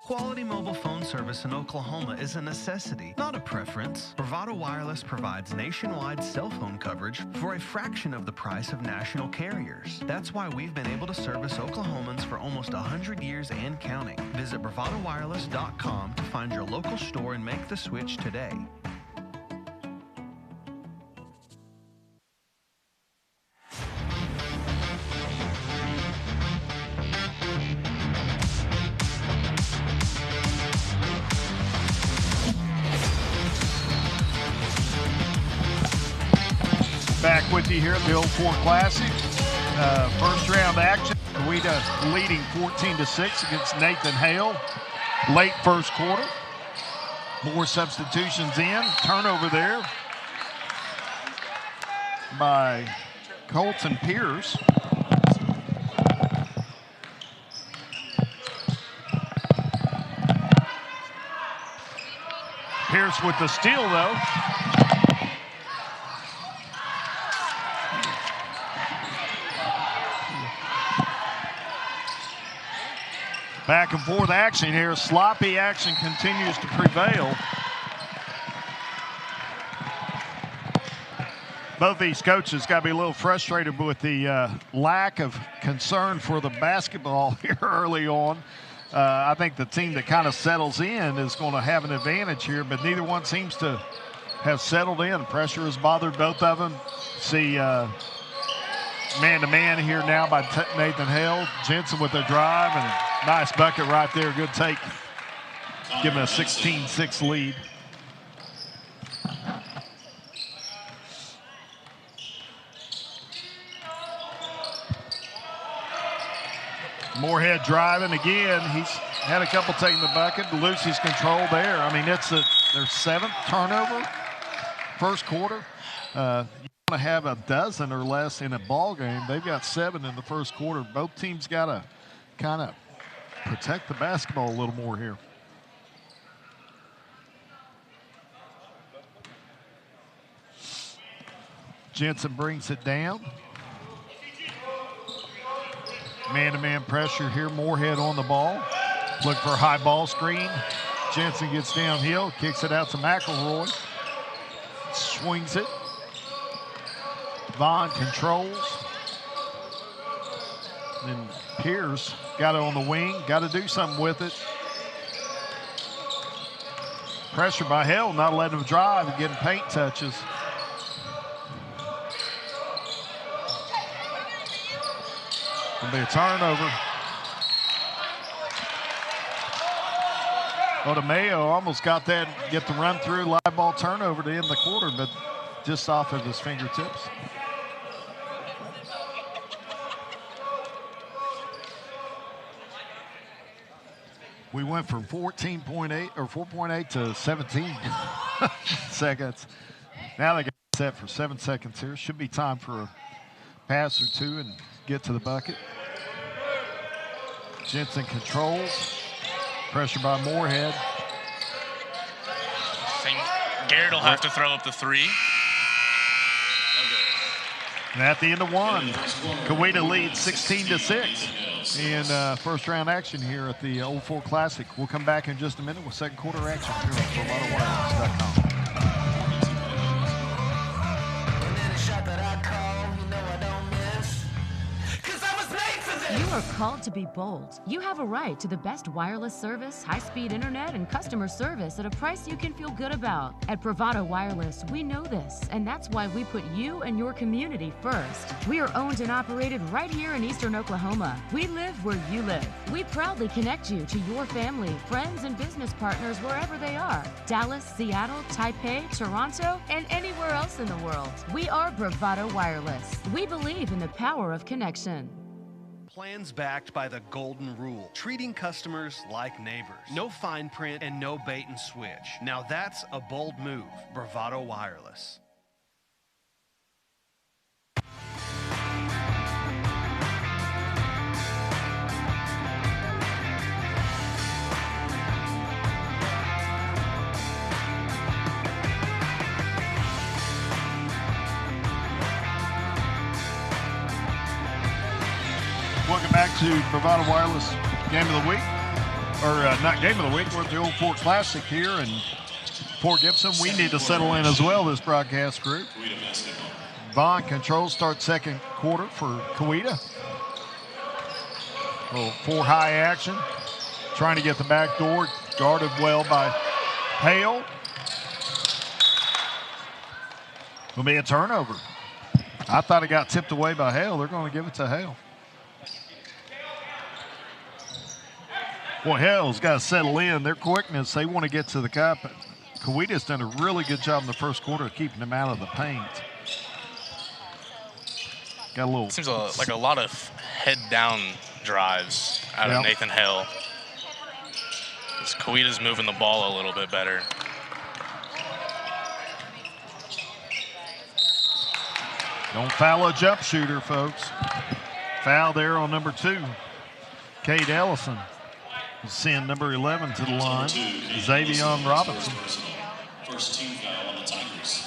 Speaker 11: Quality mobile phone service in Oklahoma is a necessity, not a preference. Bravado Wireless provides nationwide cell phone coverage for a fraction of the price of national carriers. That's why we've been able to service Oklahomans for almost 100 years and counting. Visit bravadowireless.com to find your local store and make the switch today.
Speaker 16: Back with you here at the 04 Classic. First round action. Coweta leading 14-6 against Nathan Hale. Late first quarter. More substitutions in. Turnover there by Colton Pierce. Pierce with the steal though. Back and forth action here. Sloppy action continues to prevail. Both these coaches got to be a little frustrated with the lack of concern for the basketball here early on. I think the team that kind of settles in is going to have an advantage here, but neither one seems to have settled in. Pressure has bothered both of them. See man-to-man here now by Nathan Hale. Jensen with the drive and nice bucket right there. Good take. Giving a 16-6 lead. Moorhead driving again. He's had a couple taking the bucket. Lucy's control there. I mean, it's their 7th turnover first quarter. You want to have a dozen or less in a ball game. They've got 7 in the first quarter. Both teams got to kind of protect the basketball a little more here. Jensen brings it down. Man-to-man pressure here. Moorhead on the ball. Look for a high ball screen. Jensen gets downhill, kicks it out to McElroy. Swings it. Vaughn controls. And Pierce got it on the wing. Got to do something with it. Pressure by Hale, not letting him drive and getting paint touches. Gonna be a turnover. Odemeo almost got that, get the run through, live ball turnover to end the quarter, but just off of his fingertips. We went from 14.8 or 4.8 to 17 seconds. Now they got set for 7 seconds here. Should be time for a pass or two and get to the bucket. Jensen controls. Pressure by Moorhead.
Speaker 4: Garrett will have to throw up the three.
Speaker 16: And at the end of one, Coweta leads 16-6 in first round action here at the Old Fort Classic. We'll come back in just a minute with second quarter action here on BravadoWireless.com.
Speaker 12: You are called to be bold. You have a right to the best wireless service, high-speed internet, and customer service at a price you can feel good about. At Bravado Wireless, we know this, and that's why we put you and your community first. We are owned and operated right here in Eastern Oklahoma. We live where you live. We proudly connect you to your family, friends, and business partners wherever they are. Dallas, Seattle, Taipei, Toronto, and anywhere else in the world. We are Bravado Wireless. We believe in the power of connection.
Speaker 15: Plans backed by the golden rule, treating customers like neighbors. No fine print and no bait and switch. Now that's a bold move. Bravado Wireless.
Speaker 16: Welcome back to Bravado Wireless Game of the Week. Or not Game of the Week, we're at the Old Fort Classic here in Fort Gibson. We need to settle in as well, this broadcast group. Vaughn controls start second quarter for Coweta. A little four-high action. Trying to get the back door, guarded well by Hale. Will be a turnover. I thought it got tipped away by Hale. They're going to give it to Hale. Boy, Hale's got to settle in. Their quickness, they want to get to the cup. Coweta's done a really good job in the first quarter of keeping them out of the paint. Got a little.
Speaker 4: Seems like a lot of head-down drives out of Nathan Hale. Coweta's moving the ball a little bit better.
Speaker 16: Don't foul a jump shooter, folks. Foul there on number 2. Cade Ellison. Send number 11 to the line, Xavier Robinson.
Speaker 5: First team foul on the Tigers.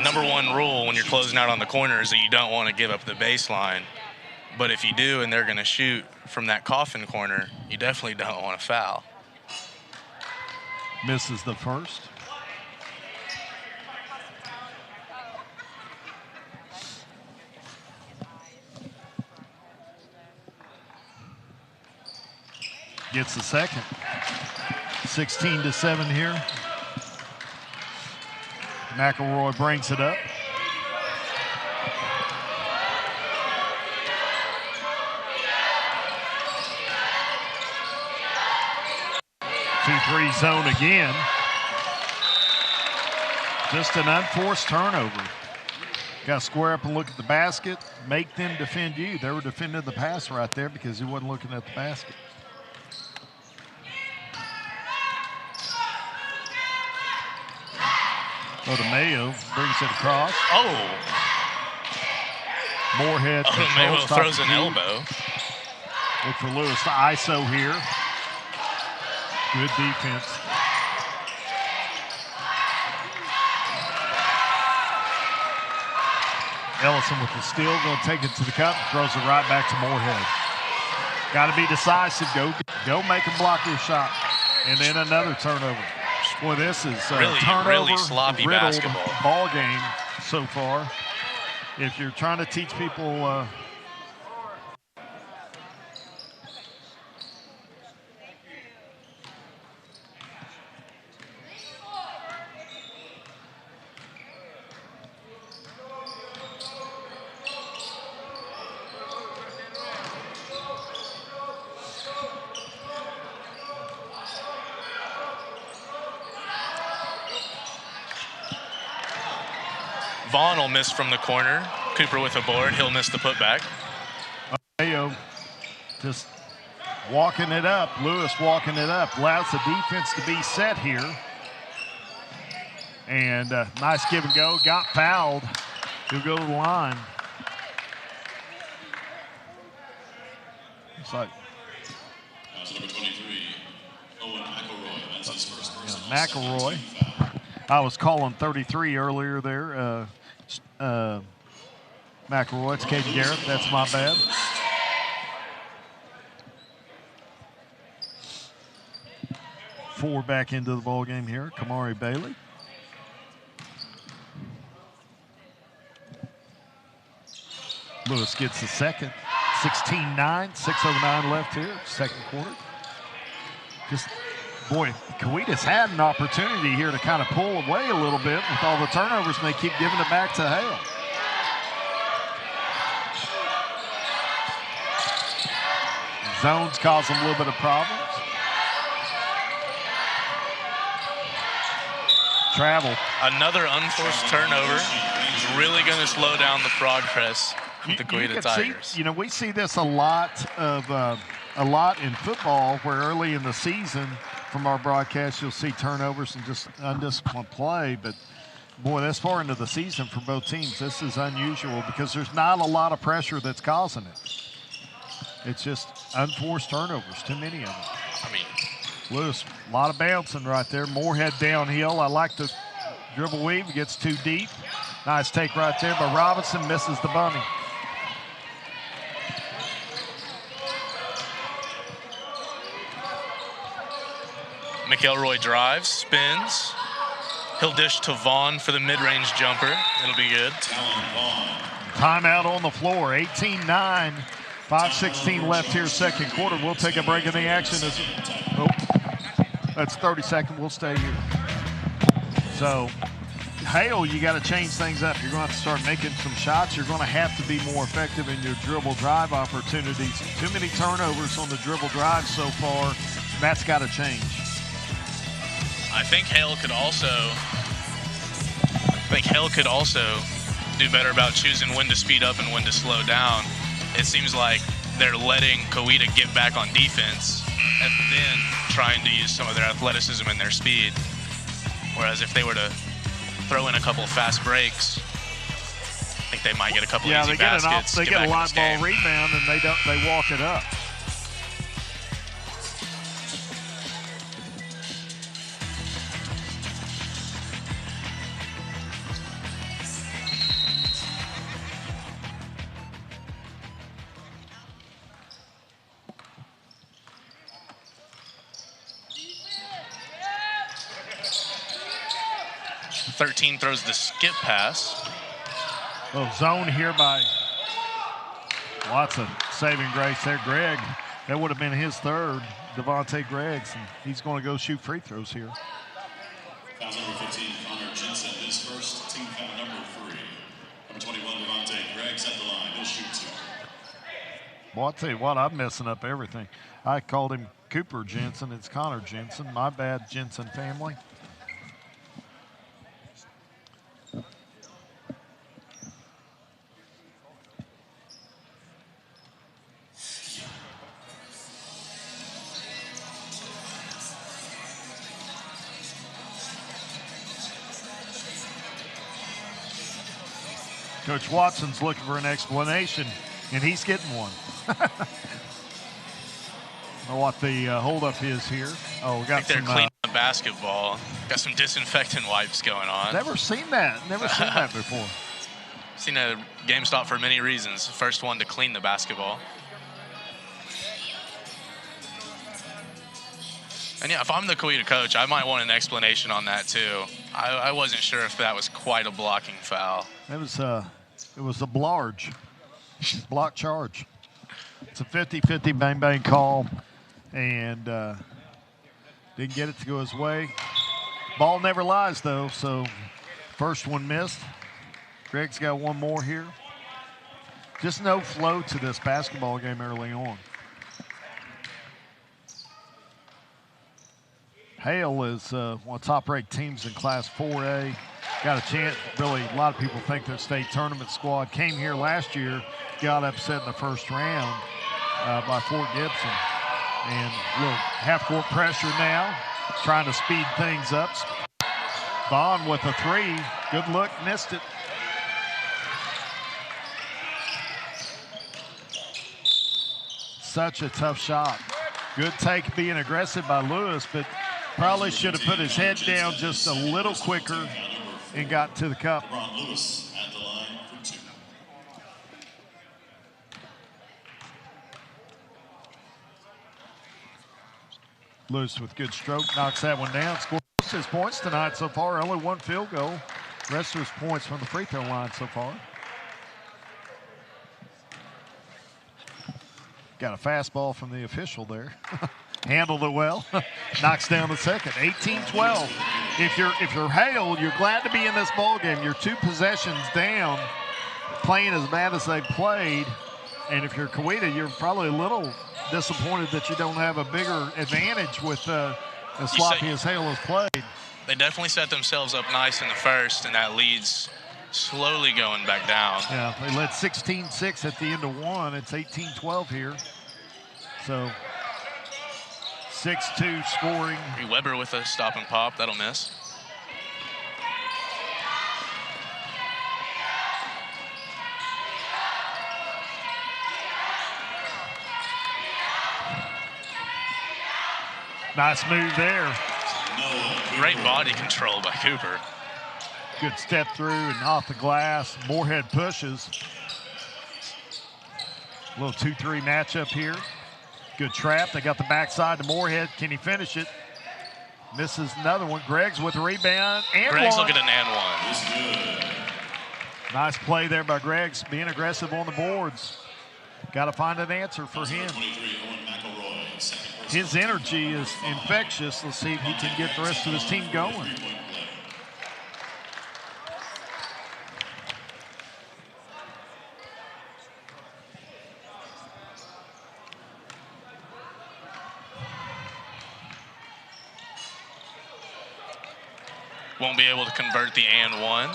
Speaker 4: Number one rule when you're closing out on the corner is that you don't want to give up the baseline. But if you do and they're going to shoot from that coffin corner, you definitely don't want to foul.
Speaker 16: Misses the first. Gets the second. 16-7 here. McElroy brings it up. Two-three zone again. Just an unforced turnover. Got to square up and look at the basket, make them defend you. They were defending the pass right there because he wasn't looking at the basket. Mayo brings it across.
Speaker 4: Oh.
Speaker 16: Moorhead
Speaker 4: Mayo throws an elbow.
Speaker 16: Look for Lewis to ISO here. Good defense. Ellison with the steal, going to take it to the cup, throws it right back to Moorhead. Got to be decisive. Go make him block your shot. And then another turnover. Boy, this is
Speaker 4: really sloppy basketball
Speaker 16: ball game so far. If you're trying to teach people
Speaker 4: Vaughn will miss from the corner. Cooper with a board. He'll miss the putback.
Speaker 16: Mayo just walking it up. Lewis walking it up. Allows the defense to be set here. And nice give and go. Got fouled. He'll go to the line. It's like
Speaker 5: number 23, Owen McElroy. That's his first personal.
Speaker 16: McElroy. I was calling 33 earlier there. McElroy. It's Caden Garrett. That's my bad. Four back into the ball game here. Kamari Bailey. Lewis gets the second. 16-9, 6:09 left here, second quarter. Just, boy, Coweta's had an opportunity here to kind of pull away a little bit with all the turnovers, and they keep giving it back to Hale. Zones cause them a little bit of problems. Travel.
Speaker 4: Another unforced turnover is really going to slow down the progress of the Coweta Tigers.
Speaker 16: See, we see this a lot in football, where early in the season from our broadcast you'll see turnovers and just undisciplined play. But boy, this far into the season for both teams, this is unusual because there's not a lot of pressure that's causing it. It's just unforced turnovers, too many of them.
Speaker 4: I mean,
Speaker 16: Lewis, a lot of bouncing right there. Moorhead downhill. I like the dribble weave. Gets too deep. Nice take right there, but Robinson misses the bunny.
Speaker 4: McElroy drives, spins. He'll dish to Vaughn for the mid-range jumper. It'll be good.
Speaker 16: Timeout on the floor, 18-9. 5:16 left here, second quarter. We'll take a break in the action. That's 30 seconds. We'll stay here. So, Hale, you got to change things up. You're going to have to start making some shots. You're going to have to be more effective in your dribble drive opportunities. Too many turnovers on the dribble drive so far. That's got to change.
Speaker 4: I think Hale could also do better about choosing when to speed up and when to slow down. It seems like they're letting Coweta get back on defense and then trying to use some of their athleticism and their speed. Whereas if they were to throw in a couple of fast breaks, I think they might get a couple easy baskets.
Speaker 16: They get a live ball rebound and they walk it up.
Speaker 4: Throws the skip pass.
Speaker 16: Little zone here by lots of saving grace there. Greg, that would have been his third, Devontae Greggs, and he's going to go shoot free throws here.
Speaker 5: Foul number 15, Connor Jensen, his first team foul number 3. Number 21, Devontae Greggs at the line. He'll shoot 2.
Speaker 16: Well, I'll tell you what, I'm messing up everything. I called him Cooper Jensen. It's Connor Jensen. My bad, Jensen family. Coach Watson's looking for an explanation, and he's getting one. I don't know what the holdup is here. Oh, we got
Speaker 4: they're
Speaker 16: some
Speaker 4: cleaning the basketball. Got some disinfectant wipes going on.
Speaker 16: Never seen that. Never seen that before.
Speaker 4: Seen a GameStop for many reasons. First one to clean the basketball. And yeah, if I'm the Coweta coach, I might want an explanation on that too. I wasn't sure if that was quite a blocking foul.
Speaker 16: It was a blarge, block charge. It's a 50-50 bang-bang call, and didn't get it to go his way. Ball never lies, though, so first one missed. Greg's got one more here. Just no flow to this basketball game early on. Hale is one of the top-ranked teams in Class 4A. Got a chance. Really, a lot of people think their state tournament squad came here last year, got upset in the first round by Fort Gibson. And a little half-court pressure now, trying to speed things up. Vaughn with a three. Good look, missed it. Such a tough shot. Good take being aggressive by Lewis, but probably should have put his head down just a little quicker and got to the cup. Lewis with good stroke, knocks that one down. Scores his points tonight so far. Only one field goal. Rest of his points from the free throw line so far. Got a fastball from the official there. Handled it well. Knocks down the second. 18-12. If you're Hale, you're glad to be in this ball game. You're 2 possessions down, playing as bad as they played. And if you're Coweta, you're probably a little disappointed that you don't have a bigger advantage with as sloppy as Hale has played.
Speaker 4: They definitely set themselves up nice in the first, and that lead's slowly going back down.
Speaker 16: Yeah, they led 16-6 at the end of 1. It's 18-12 here. So 6-2 scoring.
Speaker 4: Weber with a stop and pop. That'll miss.
Speaker 16: Nice move there.
Speaker 4: Great body control by Cooper.
Speaker 16: Good step through and off the glass. Moorhead pushes. A little 2-3 matchup here. Good trap. They got the backside to Moorhead. Can he finish it? Misses another one. Greggs with a rebound. And
Speaker 4: Greggs
Speaker 16: one.
Speaker 4: will get an and one.
Speaker 16: Nice play there by Greggs, being aggressive on the boards. Got to find an answer for him. His energy is infectious. Let's see if he can get the rest of his team going.
Speaker 4: Won't be able to convert the and one.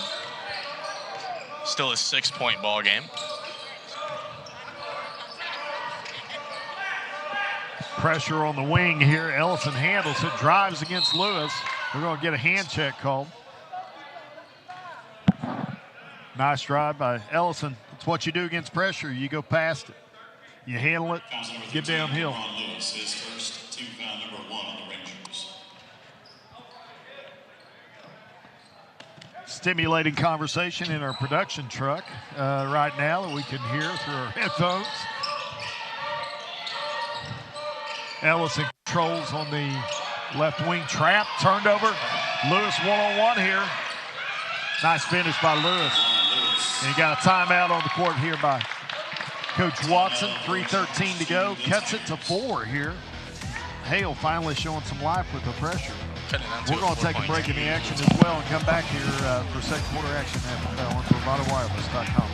Speaker 4: Still a 6-point ball game.
Speaker 16: Pressure on the wing here. Ellison handles it, drives against Lewis. We're going to get a hand check called. Nice drive by Ellison. It's what you do against pressure. You go past it. You handle it, get downhill.
Speaker 5: His first team foul number 1 on the Rangers.
Speaker 16: Stimulating conversation in our production truck right now that we can hear through our headphones. Ellison controls on the left wing trap, turned over. Lewis one-on-one here. Nice finish by Lewis. And he got a timeout on the court here by Coach Watson. 3:13 to go. Cuts it to 4 here. Hale finally showing some life with the pressure. We're going to take a break in the action as well and come back here for second quarter action on BravadoWireless.com.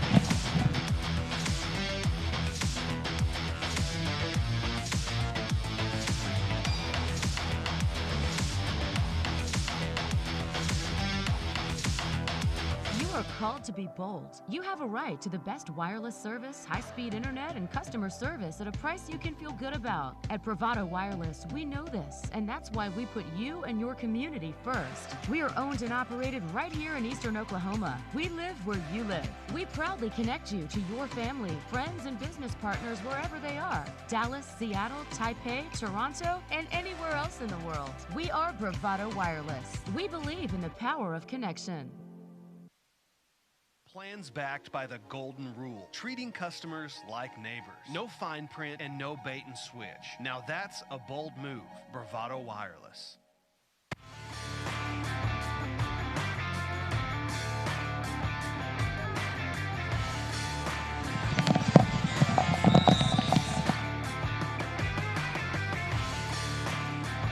Speaker 12: Called to be bold. You have a right to the best wireless service, high-speed internet, and customer service at a price you can feel good about. At Bravado Wireless, we know this, and that's why we put you and your community first. We are owned and operated right here in Eastern Oklahoma. We live where you live. We proudly connect you to your family, friends, and business partners wherever they are. Dallas, Seattle, Taipei, Toronto, and anywhere else in the world. We are Bravado Wireless. We believe in the power of connection.
Speaker 15: Plans backed by the golden rule, treating customers like neighbors. No fine print and no bait and switch. Now that's a bold move. Bravado Wireless.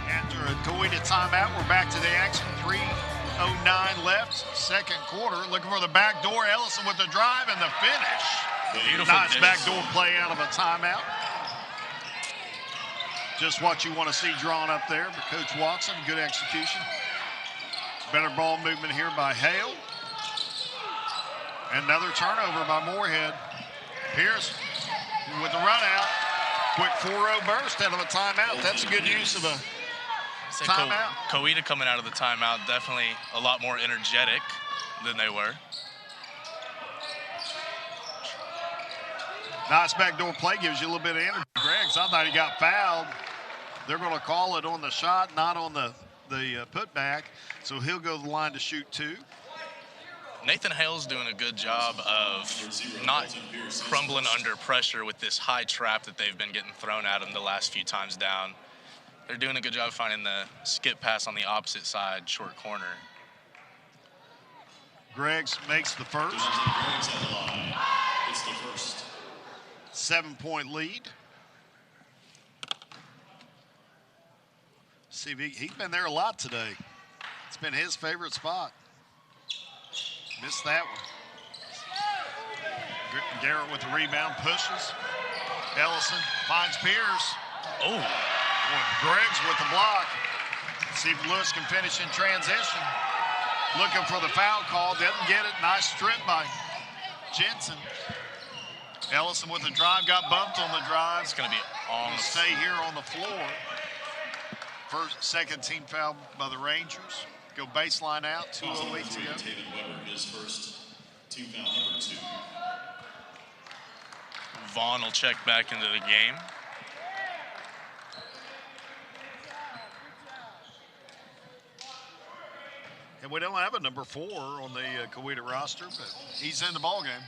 Speaker 16: After a Coweta timeout, we're back to the action. 3:09 left, second quarter. Looking for the back door. Ellison with the drive and the finish.
Speaker 4: Beautiful
Speaker 16: nice
Speaker 4: dish.
Speaker 16: backdoor play out of a timeout. Just what you want to see drawn up there by Coach Watson. Good execution. Better ball movement here by Hale. Another turnover by Moorhead. Pierce with the run out. Quick 4-0 burst out of a timeout. That's a good use of a timeout.
Speaker 4: Coweta coming out of the timeout, definitely a lot more energetic than they were.
Speaker 16: Nice backdoor play, gives you a little bit of energy. Greggs, I thought he got fouled. They're going to call it on the shot, not on the putback. So he'll go to the line to shoot 2.
Speaker 4: Nathan Hale's doing a good job of not crumbling under pressure with this high trap that they've been getting thrown at him the last few times down. They're doing a good job finding the skip pass on the opposite side, short corner.
Speaker 16: Greggs makes the first.
Speaker 5: Greggs at the line. It's the first.
Speaker 16: 7-point lead. See, he's been there a lot today. It's been his favorite spot. Missed that one. Garrett with the rebound, pushes. Ellison finds Pierce.
Speaker 4: Oh.
Speaker 16: Greggs with the block. See if Lewis can finish in transition. Looking for the foul call, doesn't get it. Nice strip by Jensen. Ellison with the drive, got bumped on the drive.
Speaker 4: It's going to be on.
Speaker 16: Stay here on the floor. Second team foul by the Rangers. Go baseline out, 2:08 to go.
Speaker 5: David Weber, his first team foul, number 2.
Speaker 4: Vaughn will check back into the game.
Speaker 16: And we don't have a number 4 on the Coweta roster, but he's in the ballgame.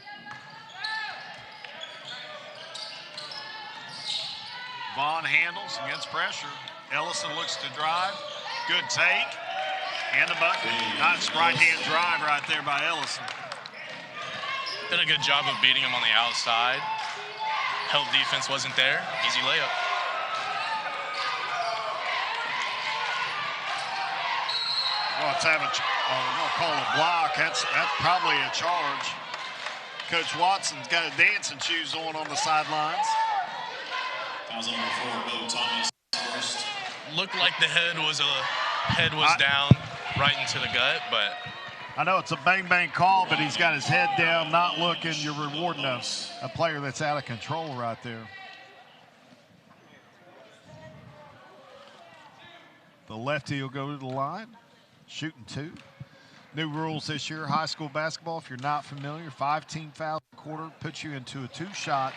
Speaker 16: Vaughn handles against pressure. Ellison looks to drive. Good take. And the bucket. Nice right-hand drive right there by Ellison.
Speaker 4: Did a good job of beating him on the outside. Help defense wasn't there. Easy layup.
Speaker 16: Well, it's having, we're going to call a block. That's probably a charge. Coach Watson's got his dancing shoes on the sidelines.
Speaker 5: Fouls number 4, Bo Thomas first.
Speaker 4: Looked like the head was down right into the gut, but
Speaker 16: I know it's a bang-bang call, but he's got his head down, not looking. You're rewarding a player that's out of control right there. The lefty will go to the line, shooting 2. New rules this year, high school basketball, if you're not familiar, 5-team fouls a quarter puts you into a 2-shot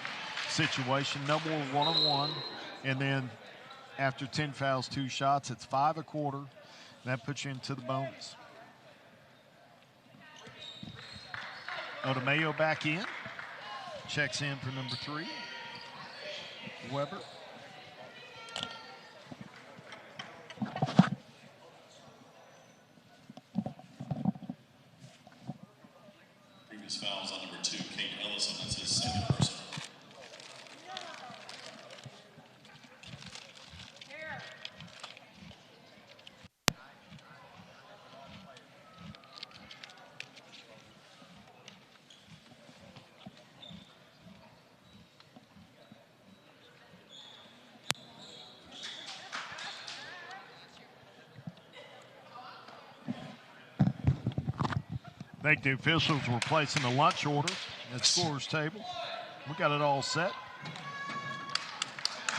Speaker 16: situation, no more 1-on-1. And then after 10 fouls, 2 shots, it's 5 a quarter. And that puts you into the bonus. Odemayo back in. Checks in for number 3. Weber.
Speaker 5: Previous fouls on number 2, Kate Ellison. That's his second person.
Speaker 16: I think the officials were placing a lunch order at scorer's table. We got it all set.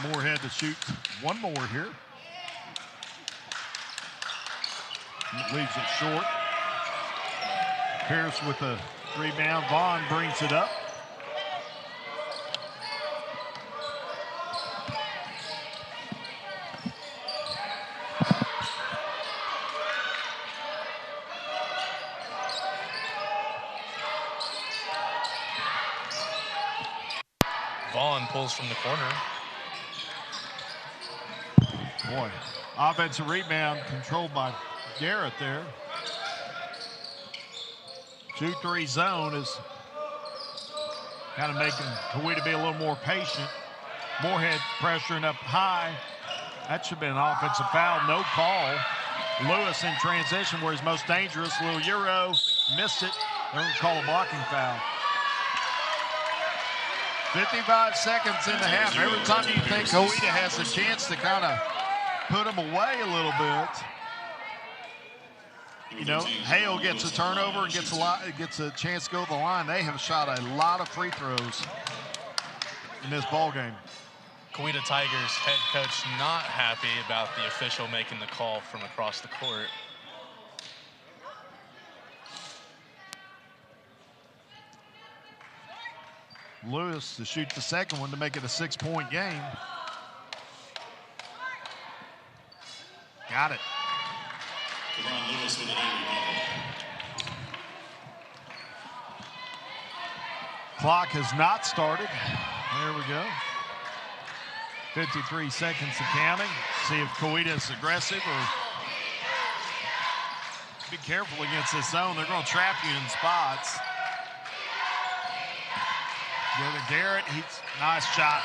Speaker 16: Moorhead to shoot one more here. Leaves it short. Pierce with the rebound. Vaughn brings it up.
Speaker 4: Vaughn pulls from the corner.
Speaker 16: Boy, offensive rebound controlled by Garrett there. 2-3 zone is kind of making Coweta be a little more patient. Moorhead pressuring up high. That should have been an offensive foul, no call. Lewis in transition where he's most dangerous. Little Euro, missed it. They're going to call a blocking foul. 55 seconds in the half. Every time you think Coweta has a chance to kind of put them away a little bit, you know, Hale gets a turnover and gets a chance to go to the line. They have shot a lot of free throws in this ball game.
Speaker 4: Coweta Tigers head coach not happy about the official making the call from across the court.
Speaker 16: Lewis to shoot the second one to make it a 6-point game. Got it.
Speaker 5: LeBron Lewis with an early
Speaker 16: Clock has not started. There we go. 53 seconds and counting. See if Coweta is aggressive or be careful against this zone. They're going to trap you in spots. Go to Garrett. Nice shot.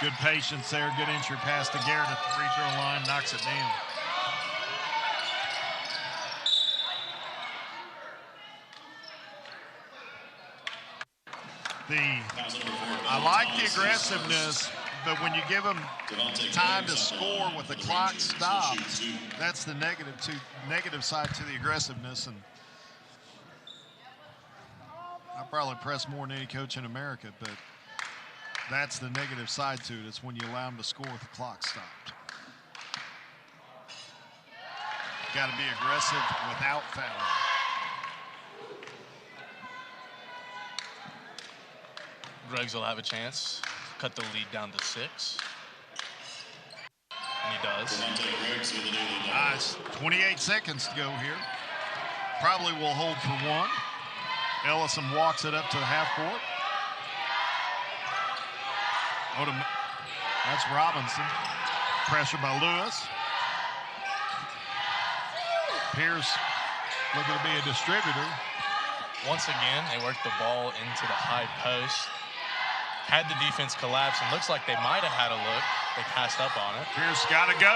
Speaker 16: Good patience there. Good entry pass to Garrett at the free throw line. Knocks it down. I like the aggressiveness, but when you give them time to score with the clock stopped, that's the negative side to the aggressiveness. And I probably press more than any coach in America, but that's the negative side to it. It's when you allow them to score with the clock stopped. Got to be aggressive without fouling.
Speaker 4: Greggs will have a chance. Cut the lead down to 6. And he does.
Speaker 16: Nice. 28 seconds to go here. Probably will hold for 1. Ellison walks it up to the half court. That's Robinson. Pressure by Lewis. Pierce looking to be a distributor.
Speaker 4: Once again, they work the ball into the high post. Had the defense collapse, and looks like they might have had a look. They passed up on it.
Speaker 16: Pierce got to go.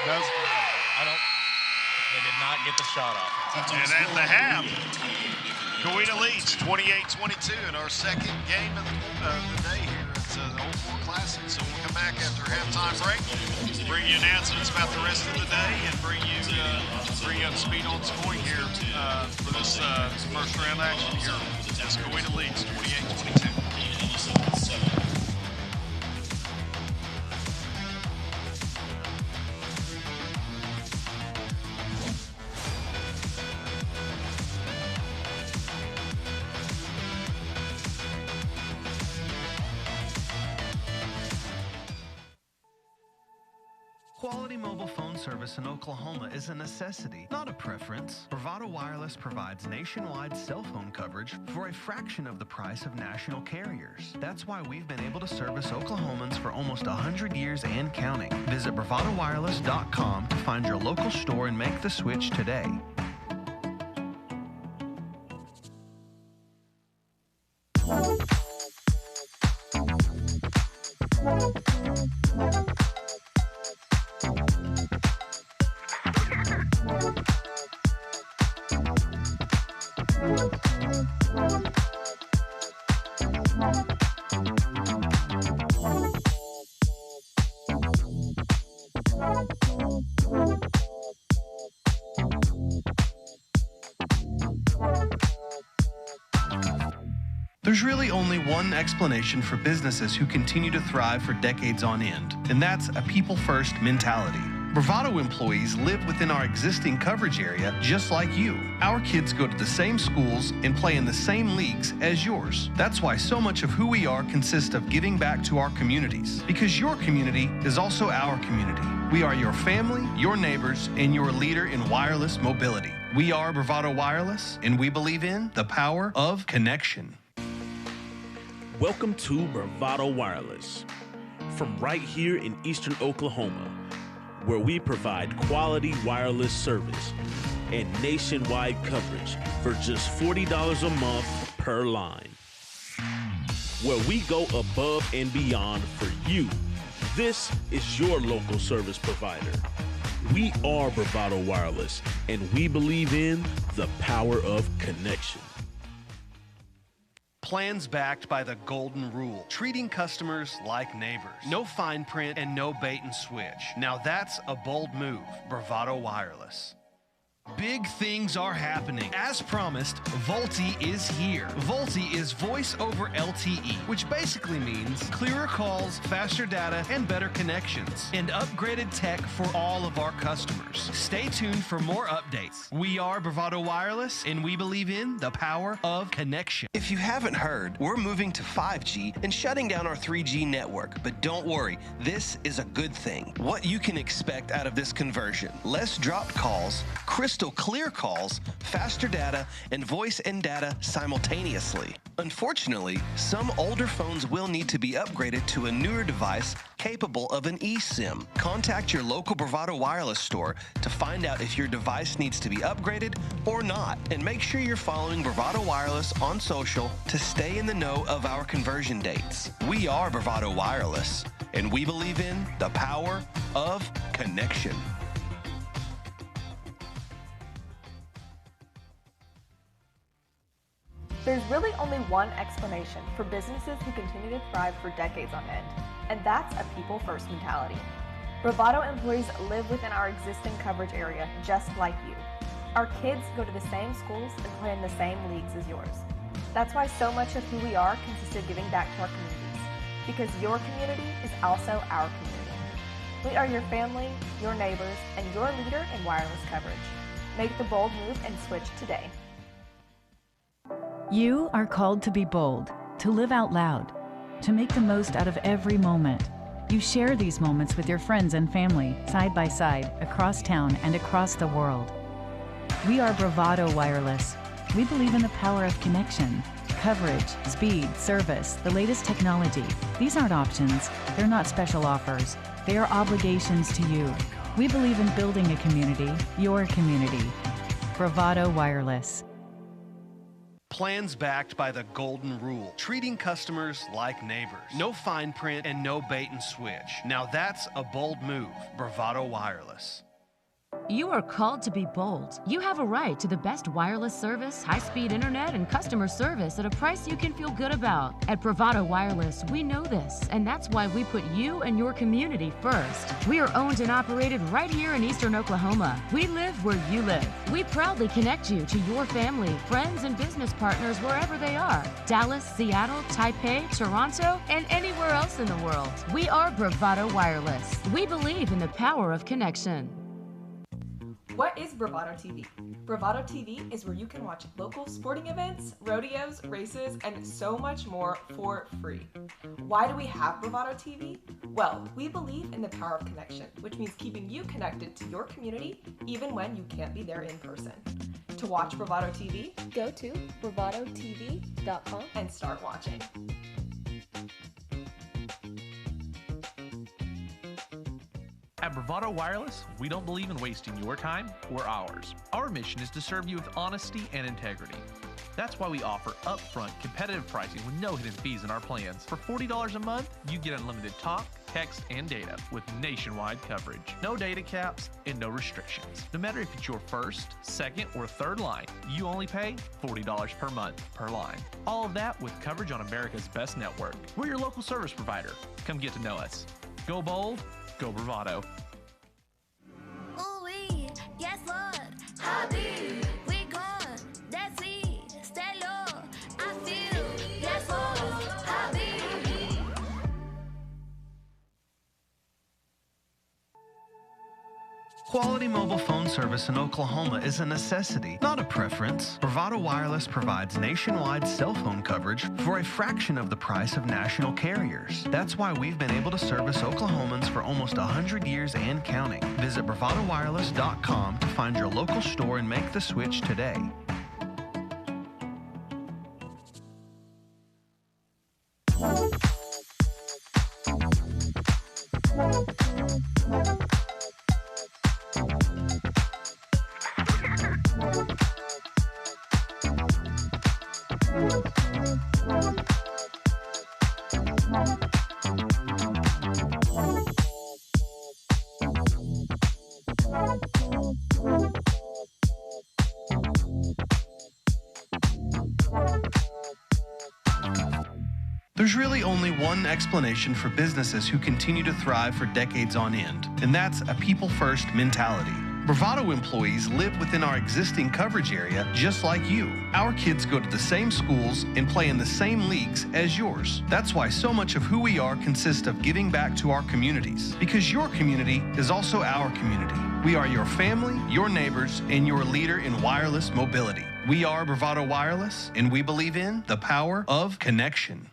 Speaker 4: They did not get the shot off.
Speaker 16: And at the half, Coweta leads 28-22 in our second game of the day here. It's the Old Fort Classic. So we'll come back after halftime break, bring you announcements about the rest of the day, and bring you up speed on scoring here for this first round action here. As Coweta leads 28-22.
Speaker 11: Quality mobile phone service in Oklahoma is a necessity, not a preference. Bravado Wireless provides nationwide cell phone coverage for a fraction of the price of national carriers. That's why we've been able to service Oklahomans for almost 100 years and counting. Visit bravadowireless.com to find your local store and make the switch today. There's really only one explanation for businesses who continue to thrive for decades on end, and that's a people-first mentality. Bravado employees live within our existing coverage area just like you. Our kids go to the same schools and play in the same leagues as yours. That's why so much of who we are consists of giving back to our communities, because your community is also our community. We are your family, your neighbors, and your leader in wireless mobility. We are Bravado Wireless, and we believe in the power of connection.
Speaker 8: Welcome to Bravado Wireless, from right here in Eastern Oklahoma, where we provide quality wireless service and nationwide coverage for just $40 a month per line. Where we go above and beyond for you. This is your local service provider. We are Bravado Wireless, and we believe in the power of connection.
Speaker 11: Plans backed by the golden rule, treating customers like neighbors. No fine print and no bait and switch. Now that's a bold move. Bravado Wireless. Big things are happening. As promised, VoLTE is here. VoLTE is voice over LTE, which basically means clearer calls, faster data, and better connections, and upgraded tech for all of our customers. Stay tuned for more updates. We are Bravado Wireless, and we believe in the power of connection.
Speaker 15: If you haven't heard, we're moving to 5G and shutting down our 3G network. But don't worry, this is a good thing. What you can expect out of this conversion: less dropped calls, crystal crystal clear calls, faster data, and voice and data simultaneously. Unfortunately, some older phones will need to be upgraded to a newer device capable of an eSIM. Contact your local Bravado Wireless store to find out if your device needs to be upgraded or not. And make sure you're following Bravado Wireless on social to stay in the know of our conversion dates. We are Bravado Wireless, and we believe in the power of connection.
Speaker 9: There's really only one explanation for businesses who continue to thrive for decades on end, and that's a people-first mentality. Bravado employees live within our existing coverage area just like you. Our kids go to the same schools and play in the same leagues as yours. That's why so much of who we are consists of giving back to our communities, because your community is also our community. We are your family, your neighbors, and your leader in wireless coverage. Make the bold move and switch today.
Speaker 10: You are called to be bold, to live out loud, to make the most out of every moment. You share these moments with your friends and family, side by side, across town and across the world. We are Bravado Wireless. We believe in the power of connection, coverage, speed, service, the latest technology. These aren't options. They're not special offers. They are obligations to you. We believe in building a community, your community. Bravado Wireless.
Speaker 11: Plans backed by the golden rule, treating customers like neighbors. No fine print and no bait and switch. Now that's a bold move. Bravado Wireless.
Speaker 12: You are called to be bold. You have a right to the best wireless service, high-speed internet, and customer service at a price you can feel good about. At Bravado Wireless, we know this, and that's why we put you and your community first. We are owned and operated right here in Eastern Oklahoma. We live where you live. We proudly connect you to your family, friends, and business partners wherever they are. Dallas, Seattle, Taipei, Toronto, and anywhere else in the world. We are Bravado Wireless. We believe in the power of connection.
Speaker 9: What is Bravado TV? Bravado TV is where you can watch local sporting events, rodeos, races, and so much more for free. Why do we have Bravado TV? Well, we believe in the power of connection, which means keeping you connected to your community even when you can't be there in person. To watch Bravado TV, go to bravadotv.com and start watching.
Speaker 13: At Bravado Wireless, we don't believe in wasting your time or ours. Our mission is to serve you with honesty and integrity. That's why we offer upfront competitive pricing with no hidden fees in our plans. For $40 a month, you get unlimited talk, text, and data with nationwide coverage. No data caps and no restrictions. No matter if it's your first, second, or third line, you only pay $40 per month per line. All of that with coverage on America's best network. We're your local service provider. Come get to know us. Go bold. Go Bravado.
Speaker 14: Ooh-wee, guess what? Hobby, we gone, that's it, stay low, I feel, guess what? Hobby.
Speaker 11: Quality mobile phone service in Oklahoma is a necessity, not a preference. Bravado Wireless provides nationwide cell phone coverage for a fraction of the price of national carriers. That's why we've been able to service Oklahomans for almost 100 years and counting. Visit bravadowireless.com to find your local store and make the switch today. There's really only one explanation for businesses who continue to thrive for decades on end, and that's a people-first mentality. Bravado employees live within our existing coverage area just like you. Our kids go to the same schools and play in the same leagues as yours. That's why so much of who we are consists of giving back to our communities, because your community is also our community. We are your family, your neighbors, and your leader in wireless mobility. We are Bravado Wireless, and we believe in the power of connection.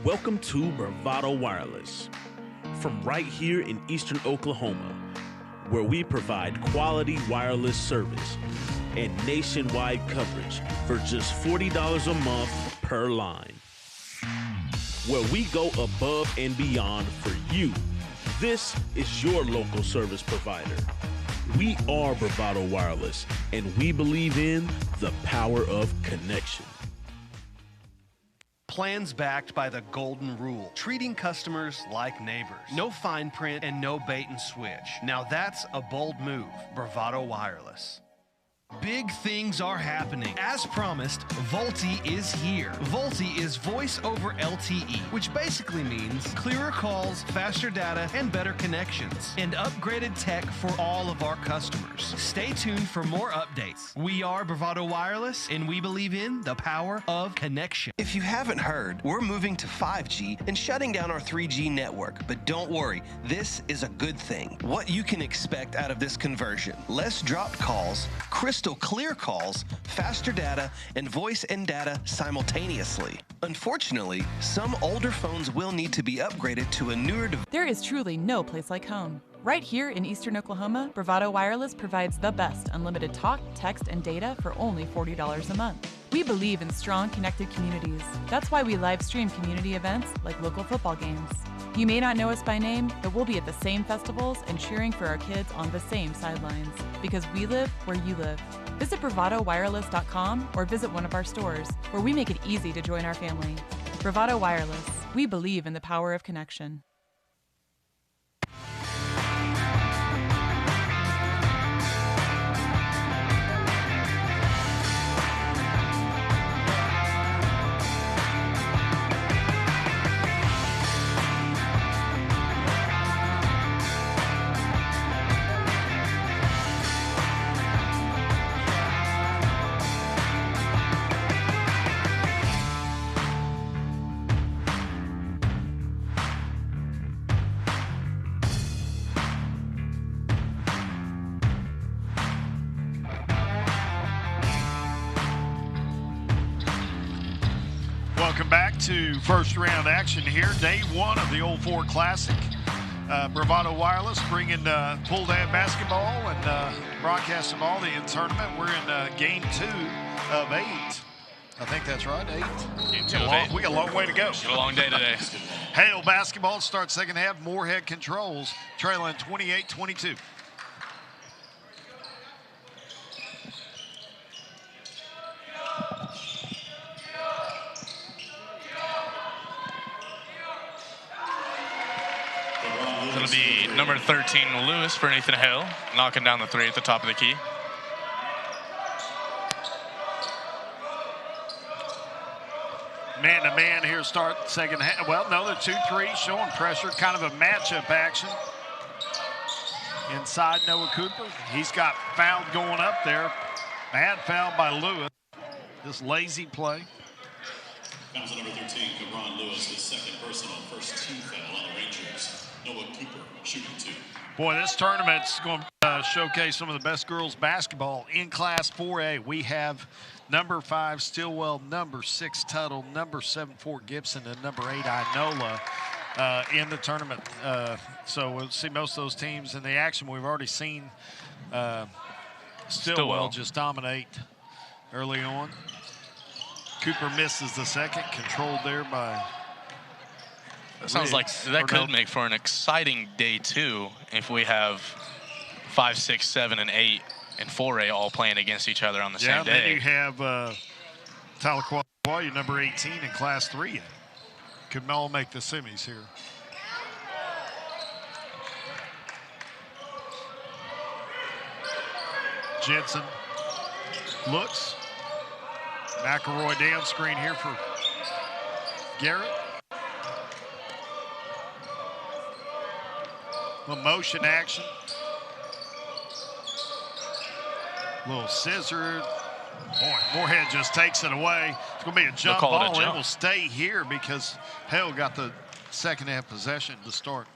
Speaker 8: Welcome to Bravado Wireless. From right here in Eastern Oklahoma, where we provide quality wireless service and nationwide coverage for just $40 a month per line. Where we go above and beyond for you. This is your local service provider. We are Bravado Wireless, and we believe in the power of connection.
Speaker 11: Plans backed by the golden rule, treating customers like neighbors. No fine print and no bait and switch. Now that's a bold move. Bravado Wireless. Big things are happening. As promised, VoLTE is here. VoLTE is voice over LTE, which basically means clearer calls, faster data, and better connections, and upgraded tech for all of our customers. Stay tuned for more updates. We are Bravado Wireless, and we believe in the power of connection.
Speaker 15: If you haven't heard, we're moving to 5G and shutting down our 3G network. But don't worry, this is a good thing. What you can expect out of this conversion: less dropped calls, crystal clear calls, faster data, and voice and data simultaneously. Unfortunately, some older phones will need to be upgraded to a newer device.
Speaker 9: There is truly no place like home. Right here in Eastern Oklahoma, Bravado Wireless provides the best unlimited talk, text, and data for only $40 a month. We believe in strong, connected communities. That's why we live stream community events like local football games. You may not know us by name, but we'll be at the same festivals and cheering for our kids on the same sidelines, because we live where you live. Visit bravadowireless.com or visit one of our stores, where we make it easy to join our family. Bravado Wireless. We believe in the power of connection.
Speaker 16: Welcome back to first round action here. Day one of the Old Ford Classic. Bravado Wireless bringing Full Dad basketball and broadcasting all the in-tournament. We're in game 2 of 8. I think that's right, 8.
Speaker 4: Game 2 of 8.
Speaker 16: We got a long way to go.
Speaker 4: It's a long day today.
Speaker 16: Hale basketball starts second half. Moorhead controls, trailing 28-22.
Speaker 4: It'll be number 13, Lewis, for Nathan Hale, knocking down the 3 at the top of the key.
Speaker 16: Man-to-man here, start second half. Well, no, they're 2-3, showing pressure, kind of a matchup action. Inside Noah Cooper. He's got fouled going up there. Bad foul by Lewis. This lazy play.
Speaker 5: Fouls at number 13, Cabron Lewis, his second personal, first 2 foul on the Rangers. Noah Cooper shooting 2.
Speaker 16: Boy, this tournament's going to showcase some of the best girls basketball in Class 4A. We have number 5 Stillwell, number 6 Tuttle, number 7 Fort Gibson, and number 8 Inola in the tournament. So we'll see most of those teams in the action. We've already seen Stillwell just dominate early on. Cooper misses the second, controlled there by.
Speaker 4: That sounds like that could make for an exciting day 2 if we have 5, 6, 7, and 8 and 4A all playing against each other on the same day.
Speaker 16: Yeah, then you have Tahlequah, number 18 in Class 3. Could all make the semis here. Jensen looks. McElroy down screen here for Garrett. A motion action. Little scissor. Boy, Moorhead just takes it away. It's going to be a jump ball. It will stay here because Hale got the second half possession to start.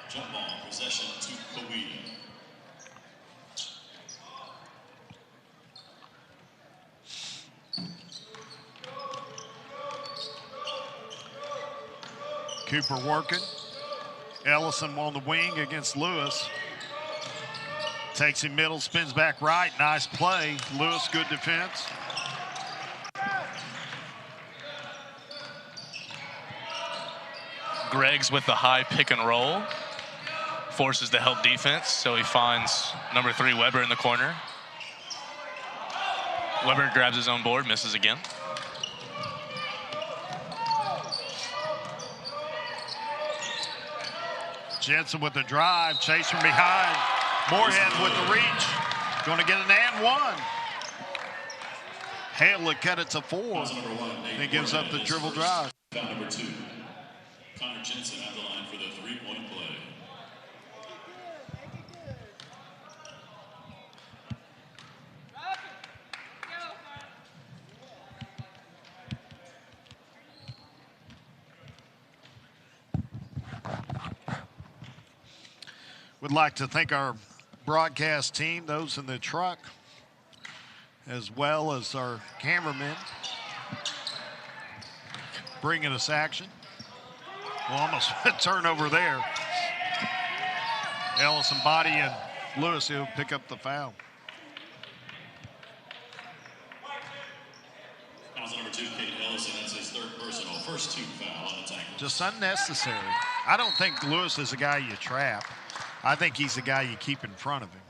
Speaker 5: Jump ball, possession to Kawhi.
Speaker 16: Cooper working. Ellison on the wing against Lewis. Takes him middle, spins back right. Nice play. Lewis, good defense.
Speaker 4: Greggs with the high pick and roll. Forces the help defense, so he finds number 3 Weber in the corner. Weber grabs his own board, misses again.
Speaker 16: Jensen with the drive, chase from behind. Moorhead with the reach. Going to get an and one. Hale would cut it to 4. He gives up the dribble drive.
Speaker 5: Foul number 2. Connor Jensen at the line for the 3-point play.
Speaker 16: Would like to thank our broadcast team, those in the truck, as well as our cameramen, bringing us action. Well, almost a turnover there. Ellison body and Lewis will pick up the foul.
Speaker 5: Fouls number 2, Kate Ellison. That's his 3rd personal. First team foul on the tackle.
Speaker 16: Just unnecessary. I don't think Lewis is a guy you trap. I think he's the guy you keep in front of him.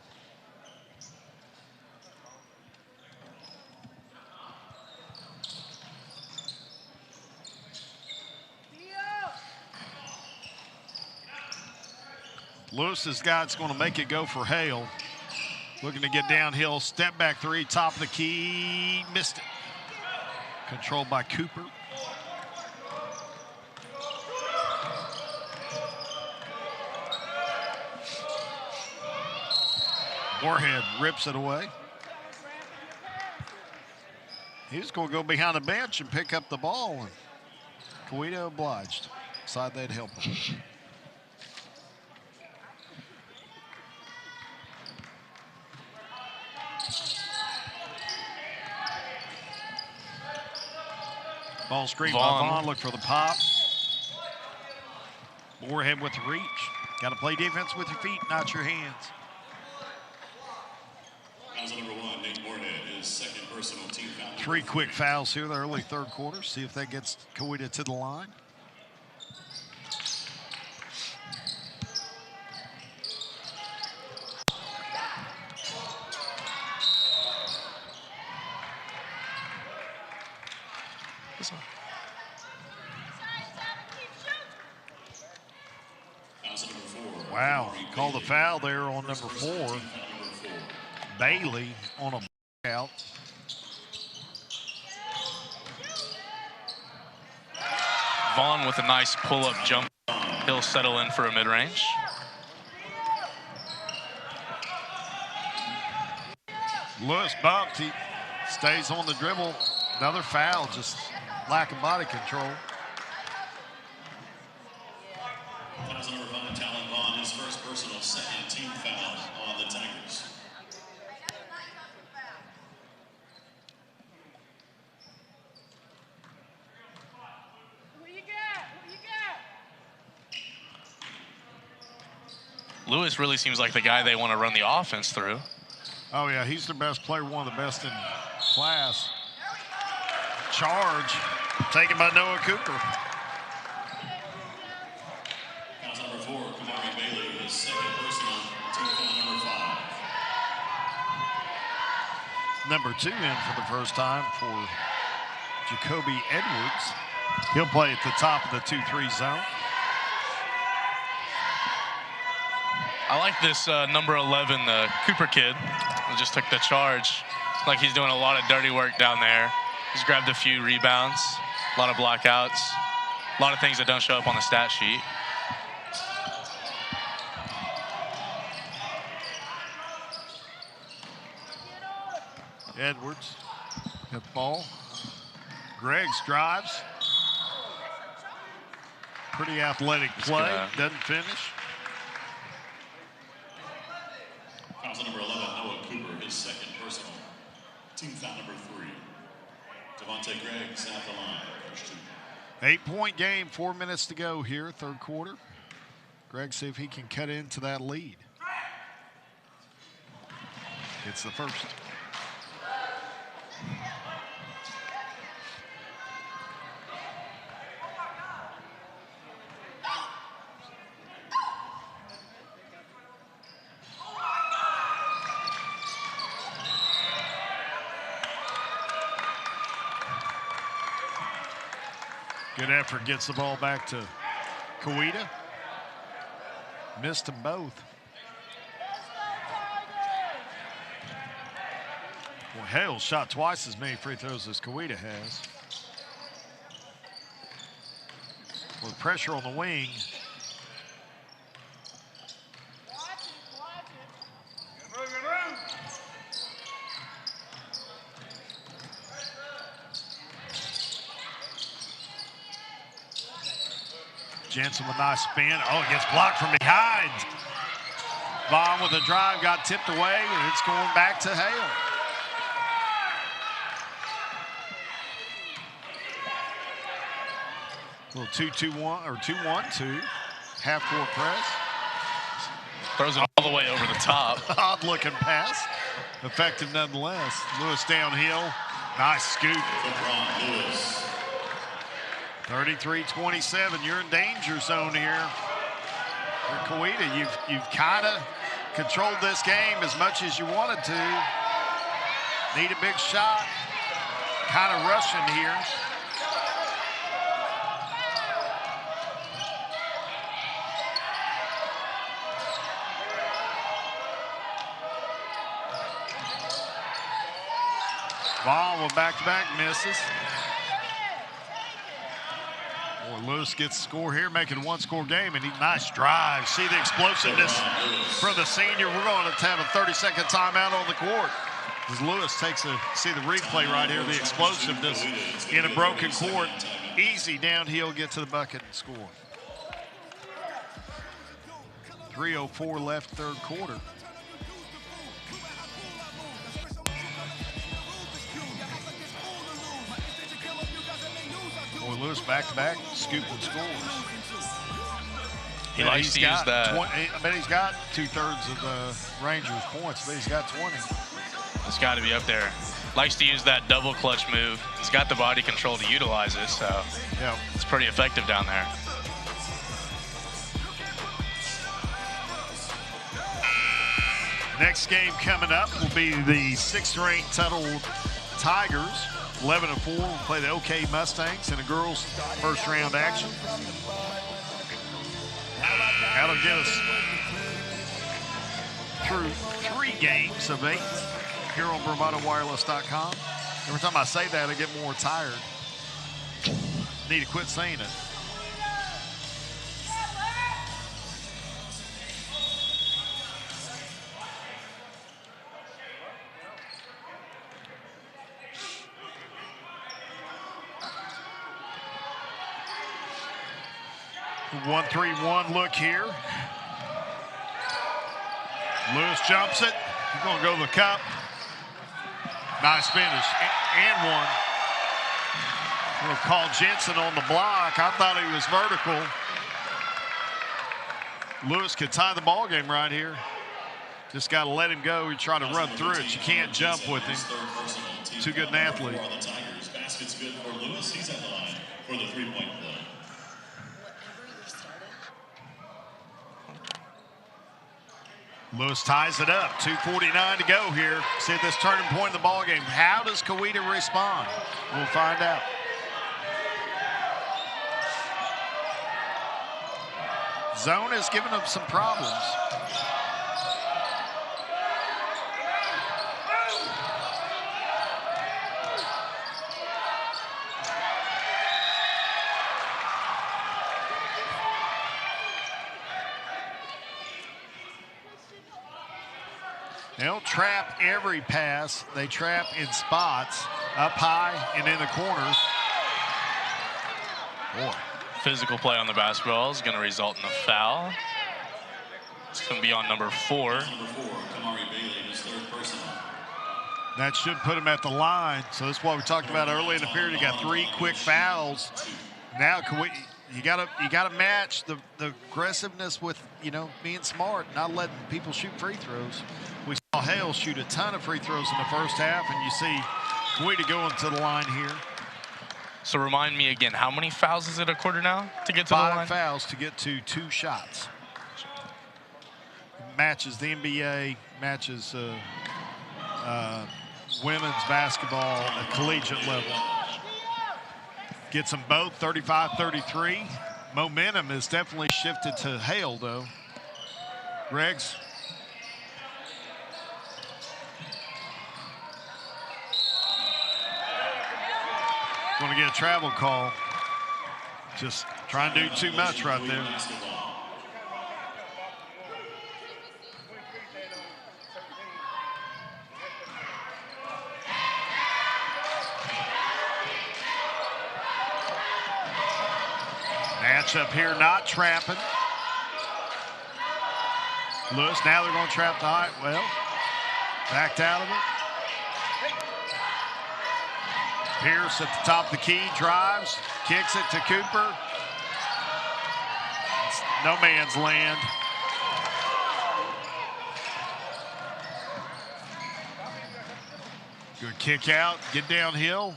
Speaker 16: Lewis is the guy that's going to make it go for Hale. Looking to get downhill, step back 3, top of the key, missed it. Controlled by Cooper. Moorhead rips it away. He was going to go behind the bench and pick up the ball, and Kawita obliged. Decided they'd help him. Ball screen by Vaughn. Look for the pop. Moorhead with the reach. Got to play defense with your feet, not your hands.
Speaker 5: Fouls number 1, Nate Moorhead, his 2nd personal team foul.
Speaker 16: 3 quick fouls here in the early 3rd quarter. See if that gets Kawita to the line.
Speaker 5: This one.
Speaker 16: Wow, called a foul there on number 4. Bailey on a out.
Speaker 4: Vaughn with a nice pull-up jump. He'll settle in for a mid-range.
Speaker 16: Lewis bumped. He stays on the dribble. Another foul, just lack of body control.
Speaker 5: Fouls number 5, Talon Vaughn, his 1st personal, 2nd team foul on the Tigers.
Speaker 4: Lewis really seems like the guy they want to run the offense through.
Speaker 16: Oh, yeah, he's the best player, one of the best in class. Charge taken by Noah Cooper.
Speaker 5: Fouls number 4, Kamari Bailey, his 2nd personal, team foul number 5.
Speaker 16: Number 2 in for the first time for Jacoby Edwards. He'll play at the top of the 2-3 zone.
Speaker 4: I like this number 11, the Cooper kid, who just took the charge. Like he's doing a lot of dirty work down there. He's grabbed a few rebounds, a lot of blockouts, a lot of things that don't show up on the stat sheet.
Speaker 16: Edwards got the ball. Greggs drives. Pretty athletic play, doesn't finish.
Speaker 5: Fouls number 11, Noah Cooper, his 2nd personal. Team foul number 3. Devontae Greggs at the line, first 2.
Speaker 16: 8-point game, 4 minutes to go here, third quarter. Greg, see if he can cut into that lead. It's the first. Good effort, gets the ball back to Kawita. Missed them both. Well, Hale shot twice as many free throws as Kawita has. With pressure on the wing. Jensen with a nice spin. Oh, it gets blocked from behind. Vaughn with a drive got tipped away, and it's going back to Hale. A little 2-2-1 or 2-1-2 half-court press.
Speaker 4: Throws it all the way over the top.
Speaker 16: Odd-looking pass. Effective nonetheless. Lewis downhill. Nice scoop. 33-27. You're in danger zone here. For Kawita, you've kind of controlled this game as much as you wanted to. Need a big shot. Kind of rushing here. Vaughn with back-to-back misses. Boy, Lewis gets the score here, making a one-score game, and nice drive. See the explosiveness from the senior. We're going to have a 30-second timeout on the court. As Lewis see the replay right here, the explosiveness in a broken court. Easy downhill, get to the bucket and score. 3:04 left, third quarter. Boy, Lewis back-to-back, scooping scores.
Speaker 4: He likes to use that.
Speaker 16: I bet he's got 2/3 of the Rangers' points. I bet he's got 20.
Speaker 4: It's got to be up there. Likes to use that double clutch move. He's got the body control to utilize it, so
Speaker 16: yeah,
Speaker 4: it's pretty effective down there.
Speaker 16: Next game coming up will be the 6th-ranked Tuttle Tigers. 11-4 will play the OK Mustangs in a girls' first-round action. That'll get us through 3 games of 8 here on BravadoWireless.com. Every time I say that, I get more tired. Need to quit saying it. The 1-3-1 look here. Lewis jumps it. He's going to go to the cup. Nice finish. And one. We'll call Jensen on the block. I thought he was vertical. Lewis could tie the ball game right here. Just got to let him go. You try to run through it. You can't jump with him. Too good an athlete.
Speaker 5: Basket's good for Lewis. He's at the line for the three-point play.
Speaker 16: Lewis ties it up. 2:49 to go here. See at this turning point in the ball game. How does Kawita respond? We'll find out. Zone has given them some problems. They don't trap every pass. They trap in spots, up high and in the corners.
Speaker 4: Boy. Physical play on the basketball is going to result in a foul. It's going to be on number 4.
Speaker 16: That should put him at the line. So that's what we talked about early in the period. He got 3 quick fouls Now, you gotta match the aggressiveness with, being smart, not letting people shoot free throws. We saw Hale shoot a ton of free throws in the first half, and you see Kawita going to the line here.
Speaker 4: So remind me again, how many fouls is it a quarter now to get to the line?
Speaker 16: 5 fouls to get to 2 shots. Matches the NBA, matches women's basketball at collegiate level. Gets them both 35-33. Momentum has definitely shifted to Hale, though. Greggs. Going to get a travel call. Just trying to do too much right there. Matchup here, not trapping. Lewis, now they're going to trap the height. Well, backed out of it. Pierce at the top of the key, drives, kicks it to Cooper. It's no man's land. Good kick out, get downhill.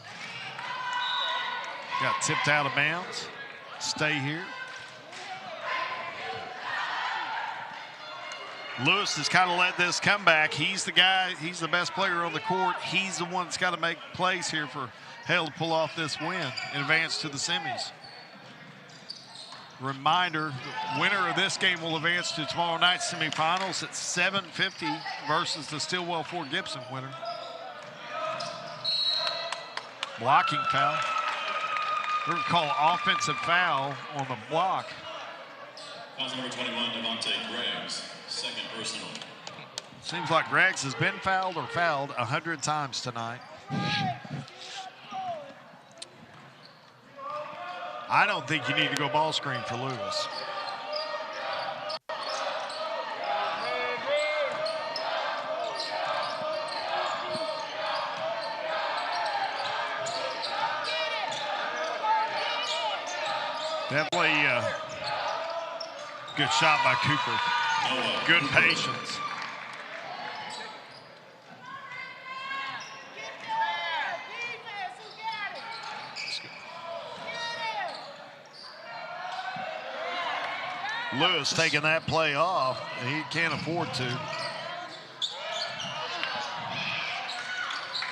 Speaker 16: Got tipped out of bounds. Stay here. Lewis has kind of led this comeback. He's the guy, he's the best player on the court. He's the one that's got to make plays here for Hale to pull off this win and advance to the semis. Reminder, the winner of this game will advance to tomorrow night's semifinals at 7:50 versus the Stillwell Fort Gibson winner. Blocking foul. We're going to call offensive foul on the block.
Speaker 5: Foul number 21, Devontae Greggs, second personal.
Speaker 16: Seems like Greggs has been fouled or fouled 100 times tonight. I don't think you need to go ball screen for Lewis. Definitely a good shot by Cooper. Good patience. Lewis taking that play off, and he can't afford to.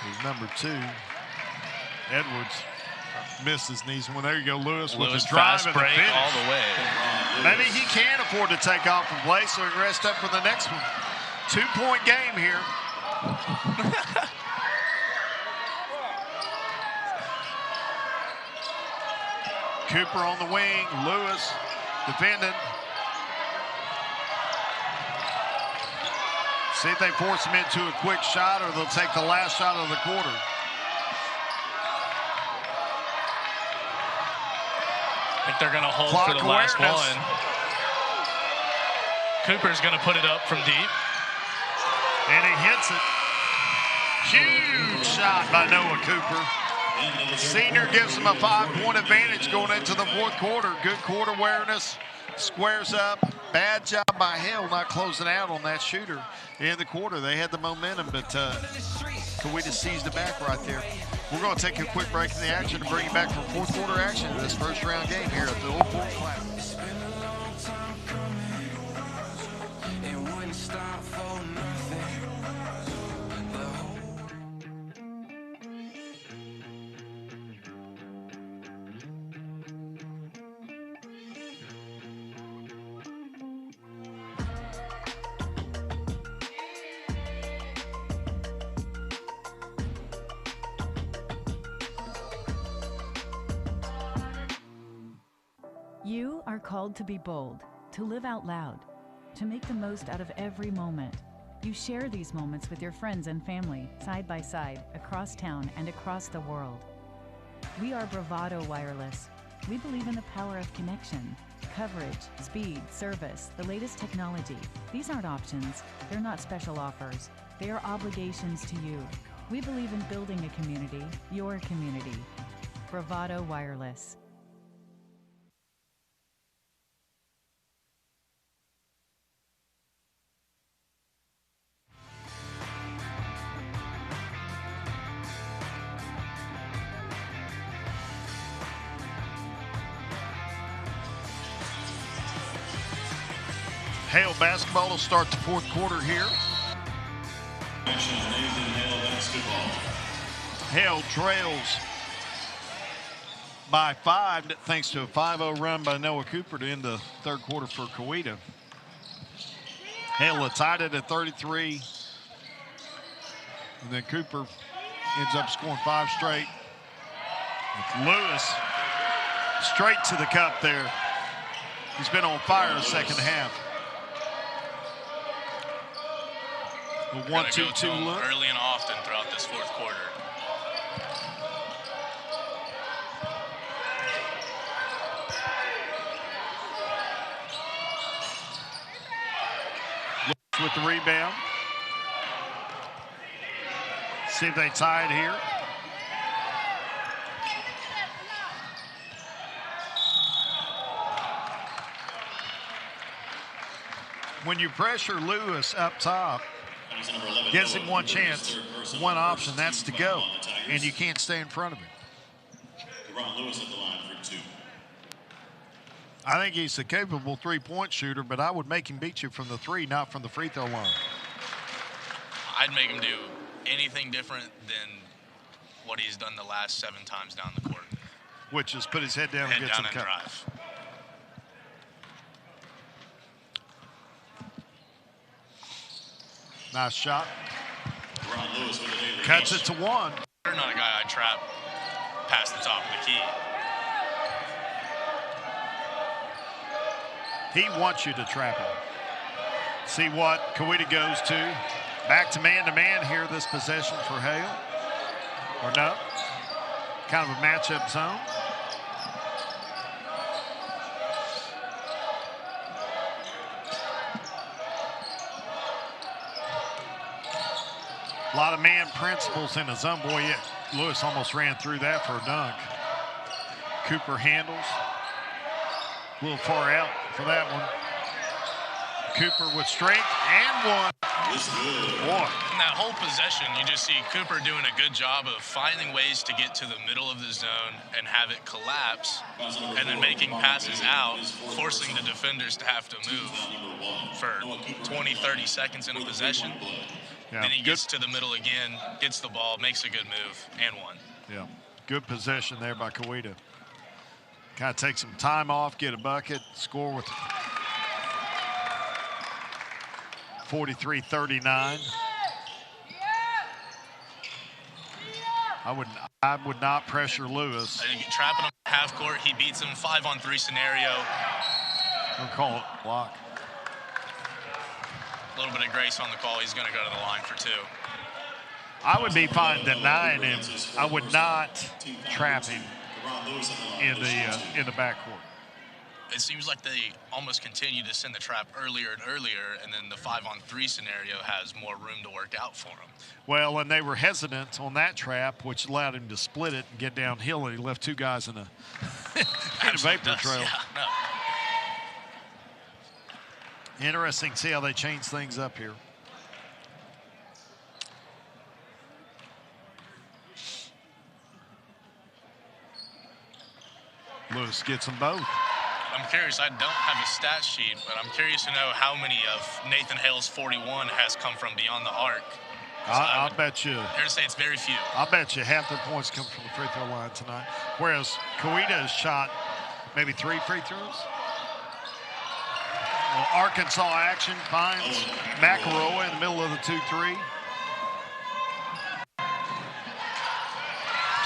Speaker 16: He's number 2. Edwards missed his knees. Well, there you go, Lewis with the drive and the finish.
Speaker 4: All the way.
Speaker 16: Maybe he can afford to take off and play, so he can rest up for the next one. 2-point game here. Cooper on the wing, Lewis defending. See if they force him into a quick shot or they'll take the last shot of the quarter.
Speaker 4: I think they're going to hold
Speaker 16: Clock
Speaker 4: for the last
Speaker 16: awareness.
Speaker 4: one. Cooper's going to put it up from deep.
Speaker 16: And he hits it. Huge shot by Noah Cooper. Senior gives him a 5-point advantage going into the fourth quarter. Good court awareness. Squares up. Bad job by Hale not closing out on that shooter in the quarter. They had the momentum, but Kawita seized it back right there. We're going to take a quick break in the action and bring you back for fourth quarter action in this first round game here at the Old Fort Classic.
Speaker 10: You are called to be bold, to live out loud, to make the most out of every moment. You share these moments with your friends and family, side by side, across town and across the world. We are Bravado Wireless. We believe in the power of connection, coverage, speed, service, the latest technology. These aren't options. They're not special offers. They are obligations to you. We believe in building a community, your community. Bravado Wireless.
Speaker 16: Hale basketball will start the fourth quarter here. Hale trails by 5 thanks to a 5-0 run by Noah Cooper to end the third quarter for Coweta. Hale tied it at 33. And then Cooper ends up scoring 5 straight. With Lewis straight to the cup there. He's been on fire the second half. A 1-2-2 look.
Speaker 4: Early and often throughout this fourth quarter.
Speaker 16: Lewis with the rebound. See if they tie it here. When you pressure Lewis up top, gives him one chance, one option, that's to go. And you can't stay in front of him.
Speaker 5: Lewis at the line for 2.
Speaker 16: I think he's a capable three-point shooter, but I would make him beat you from the 3, not from the free throw line.
Speaker 4: I'd make him do anything different than what he's done the last 7 times down the court.
Speaker 16: Which is put his head down and get some cut.
Speaker 4: Drive.
Speaker 16: Nice shot. Cuts it to 1.
Speaker 4: They're not a guy I'd trap past the top of the key.
Speaker 16: He wants you to trap him. See what Coweta goes to. Back to man here this possession for Hale. Or no? Kind of a matchup zone. A lot of man principles in the zone. Boy, yeah, Lewis almost ran through that for a dunk. Cooper handles. A little far out for that one. Cooper with strength and one. Boy.
Speaker 4: In that whole possession, you just see Cooper doing a good job of finding ways to get to the middle of the zone and have it collapse, and then making passes out, forcing the defenders to have to move for 20, 30 seconds in a possession.
Speaker 16: Yeah,
Speaker 4: then he gets to the middle again, gets the ball, makes a good move, and one.
Speaker 16: Yeah, good possession there by Coweta. Kind of take some time off, get a bucket, score with 43-39. I would not pressure Lewis.
Speaker 4: I think trapping him half court, he beats him 5-on-3 scenario.
Speaker 16: We'll call it block.
Speaker 4: A little bit of grace on the call. He's going to go to the line for 2.
Speaker 16: I would be fine denying him. I would not trap him in the backcourt.
Speaker 4: It seems like they almost continue to send the trap earlier and earlier, and then the 5-on-3 scenario has more room to work out for him.
Speaker 16: Well, and they were hesitant on that trap, which allowed him to split it and get downhill, and he left 2 guys in a, in a vapor trail.
Speaker 4: Yeah, no.
Speaker 16: Interesting to see how they change things up here. Lewis gets them both.
Speaker 4: I'm curious, I don't have a stat sheet, but I'm curious to know how many of Nathan Hale's 41 has come from beyond the arc.
Speaker 16: I'll bet you.
Speaker 4: Fair to say it's very few.
Speaker 16: I'll bet you half their points come from the free throw line tonight. Whereas Coweta has shot maybe 3 free throws. Well, Arkansas action finds McElroy in the middle of the 2-3.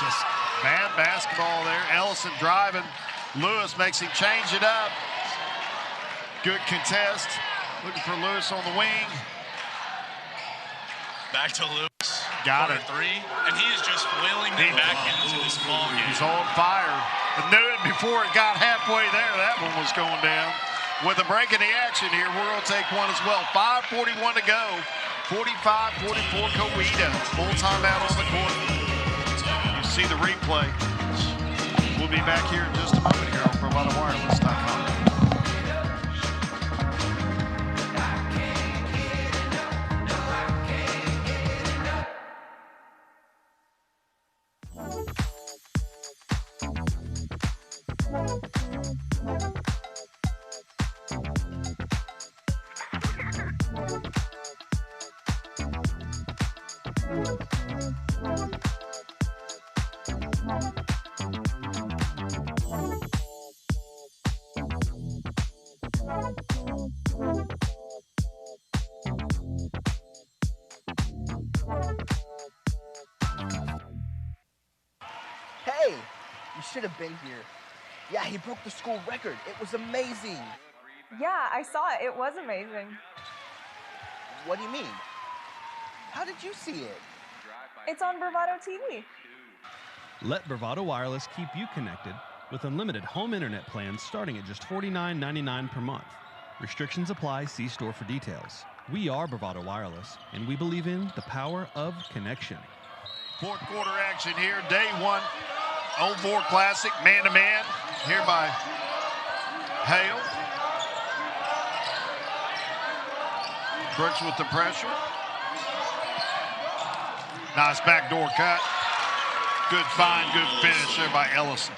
Speaker 16: Just bad basketball there. Ellison driving. Lewis makes him change it up. Good contest. Looking for Lewis on the wing.
Speaker 4: Back to Lewis.
Speaker 16: Got it.
Speaker 4: 3. And he is just willing them back into this ball game.
Speaker 16: He's on fire. I knew it before it got halfway there. That one was going down. With a break in the action here, we're going to take one as well. 5:41 to go. 45-44 Coweta. Full timeout on the court. You see the replay. We'll be back here in just a moment here on BravadoWireless.com.
Speaker 17: You should have been here. Yeah, he broke the school record. It was amazing.
Speaker 9: Yeah, I saw it. It was amazing.
Speaker 17: What do you mean? How did you see it?
Speaker 9: It's on Bravado TV.
Speaker 18: Let Bravado Wireless keep you connected with unlimited home internet plans starting at just $49.99 per month. Restrictions apply. See store for details. We are Bravado Wireless, and we believe in the power of connection.
Speaker 16: Fourth quarter action here, day one, 04 Classic, man-to-man, here by Hale. Brooks with the pressure. Nice backdoor cut. Good find, good finish there by Ellison.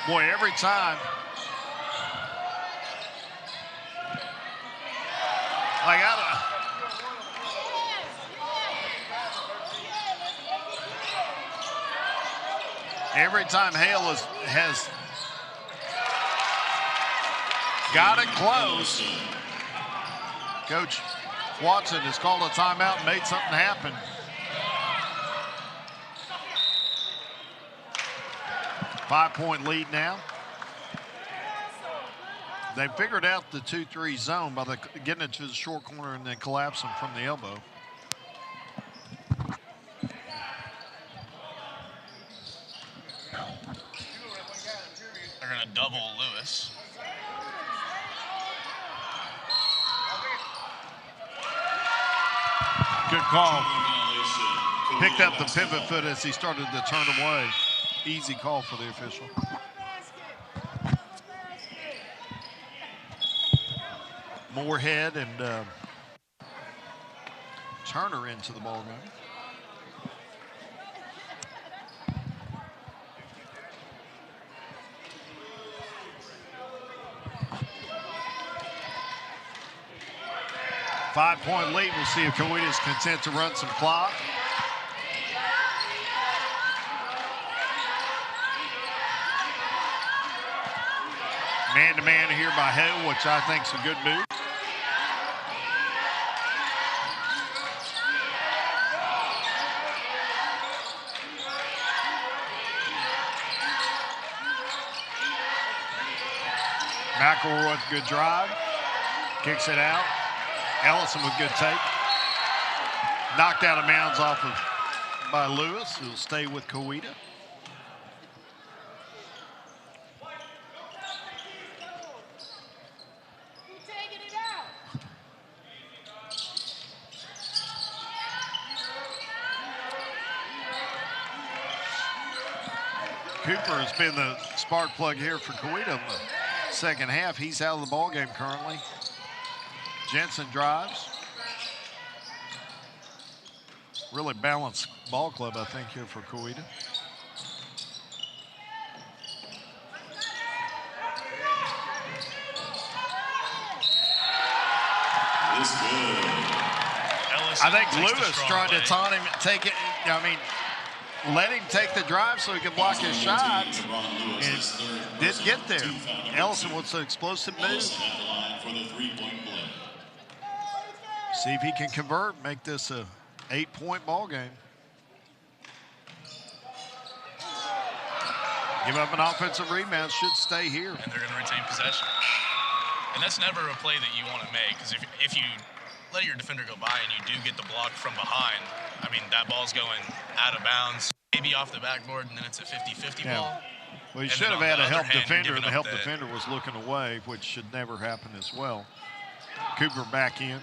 Speaker 16: Boy, every time. Every time Hale has got it close, Coach Watson has called a timeout and made something happen. Five-point lead now. They figured out the 2-3 zone by getting it to the short corner and then collapsing from the elbow.
Speaker 4: They're going to double Lewis.
Speaker 16: Good call. Picked up the pivot foot as he started to turn away. Easy call for the official. Moorhead and Turner into the ball game. Five-point lead. We'll see if Coweta is content to run some clock. Man-to-man here by Hale, which I think is a good move. McElroy with a good drive. Kicks it out. Ellison with good take. Knocked out of bounds by Lewis, who'll stay with Coweta. Cooper has been the spark plug here for Coweta in the second half. He's out of the ball game currently. Jensen drives. Really balanced ball club, I think, here for Coweta. I think Lewis trying to taunt him, take it. I mean, let him take the drive so he can block his shot. And didn't get there. Ellison with an explosive move. See if he can convert, make this a 8-point ball game. Give up an offensive rebound, should stay here.
Speaker 4: And they're going to retain possession. And that's never a play that you want to make, because if you let your defender go by and you do get the block from behind, I mean, that ball's going out of bounds, maybe off the backboard, and then it's a 50-50 ball.
Speaker 16: Well, he should have had a help defender, and the help defender was looking away, which should never happen as well. Cooper back in.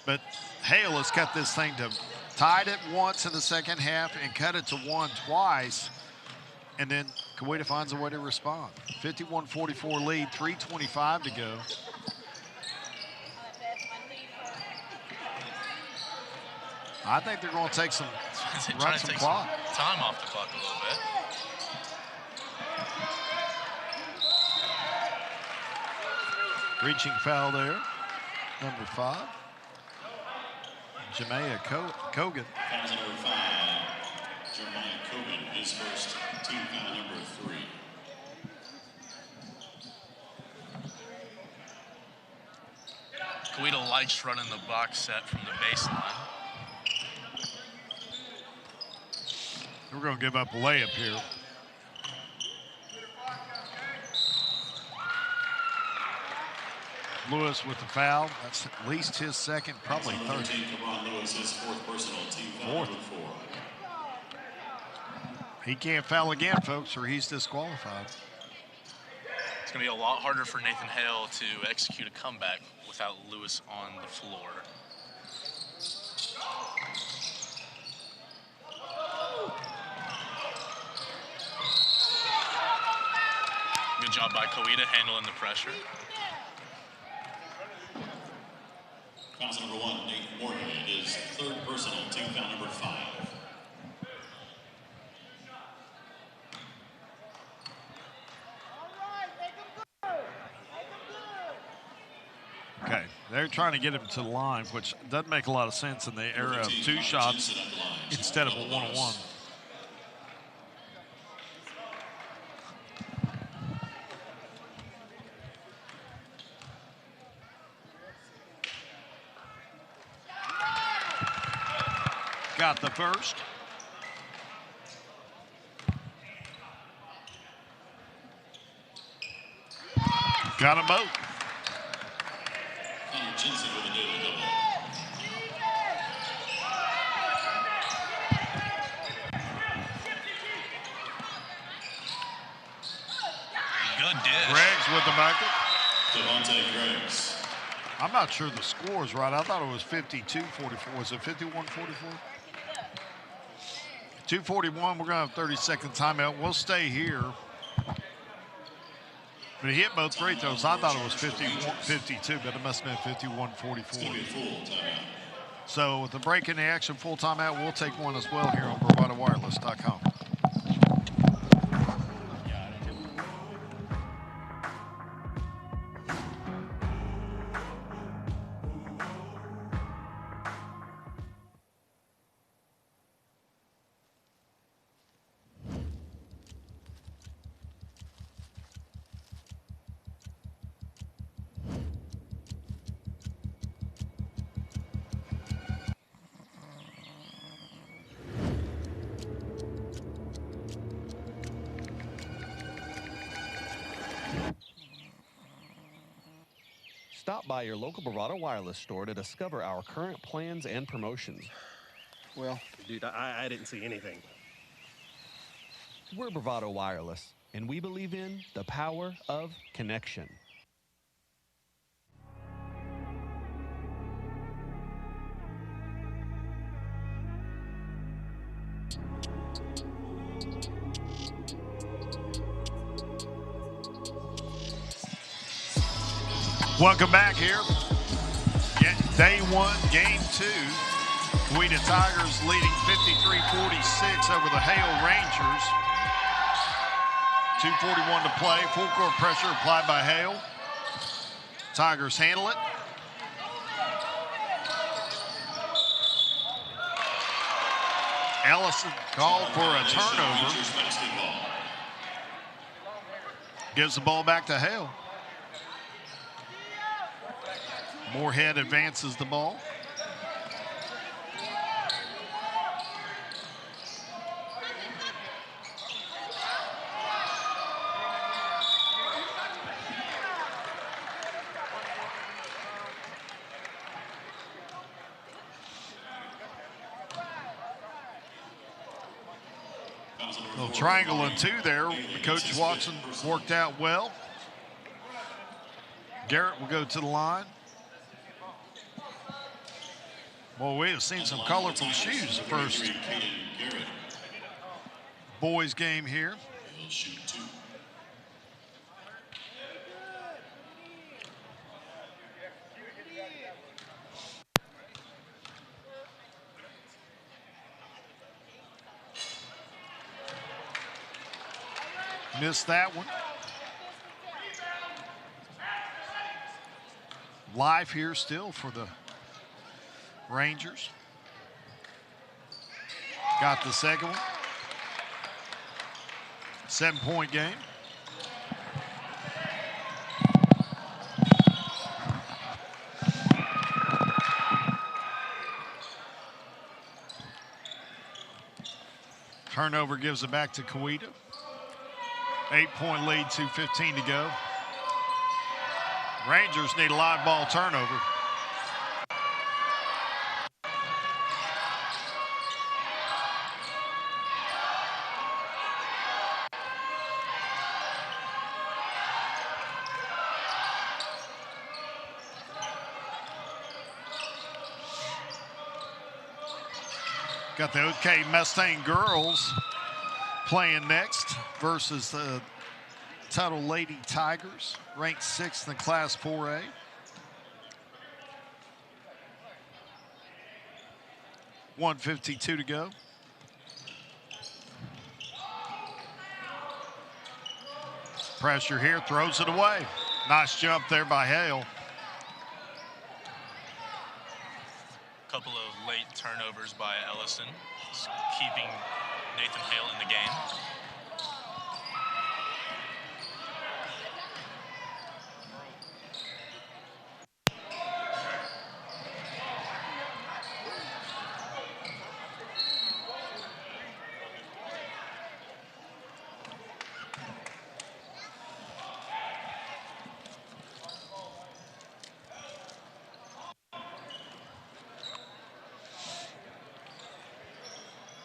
Speaker 16: But Hale has cut this thing to tied it once in the second half and cut it to one twice. And then Coweta finds a way to respond. 51-44 lead, 3:25 to go. I think they're going to take some, run some clock.
Speaker 4: Time off the clock a little bit.
Speaker 16: Reaching foul there, number 5. Jemiah Kogan.
Speaker 5: Foul number 5. Jemiah Kogan, his first team foul number 3.
Speaker 4: Coweta likes running the box set from the baseline.
Speaker 16: We're going to give up a layup here. Lewis with the foul. That's at least his second, probably third.
Speaker 5: Lewis, his fourth personal, team foul number 4.
Speaker 16: He can't foul again, folks, or he's disqualified.
Speaker 4: It's going to be a lot harder for Nathan Hale to execute a comeback without Lewis on the floor. Good job by Koida handling the pressure.
Speaker 5: Foul number 1, Nate Morgan, his third personal, team foul number 5.
Speaker 16: Okay, they're trying to get him to the line, which doesn't make a lot of sense in the era of 2 shots instead of a 1-on-1. Got the first. Got them both.
Speaker 5: Jensen with a daily double.
Speaker 4: Good dish.
Speaker 16: Greggs with the bucket.
Speaker 5: Devontae Greggs.
Speaker 16: I'm not sure the score is right. I thought it was 52-44. Was it 51-44? 2:41. We're going to have a 30-second timeout. We'll stay here. But he hit both free throws. I thought it was 51-52, but it must have been 51-44. So with the break in the action, full timeout, we'll take one as well here on BravadoWireless.com.
Speaker 18: Stop by your local Bravado Wireless store to discover our current plans and promotions.
Speaker 19: Well, dude, I didn't see anything.
Speaker 18: We're Bravado Wireless, and we believe in the power of connection.
Speaker 16: Welcome back here. Day 1, game 2. Coweta Tigers leading 53-46 over the Hale Rangers. 2:41 to play. Full court pressure applied by Hale. Tigers handle it. Ellison called for a turnover. Gives the ball back to Hale. Moorhead advances the ball. Little triangle and 2 there. Coach Watson worked out well. Garrett will go to the line. Well, we have seen some colorful shoes first boys game here. Missed that one. Live here still for the Rangers. Got the second one. 7-point game. Turnover gives it back to Coweta. 8-point lead, 2:15 to go. Rangers need a live ball turnover. Got the OK Mustang girls playing next versus the Tuttle Lady Tigers, ranked 6th in Class 4A. .152 to go. Pressure here, throws it away. Nice jump there by Hale.
Speaker 4: Couple of late turnovers by Ellison, keeping Nathan Hale in the game.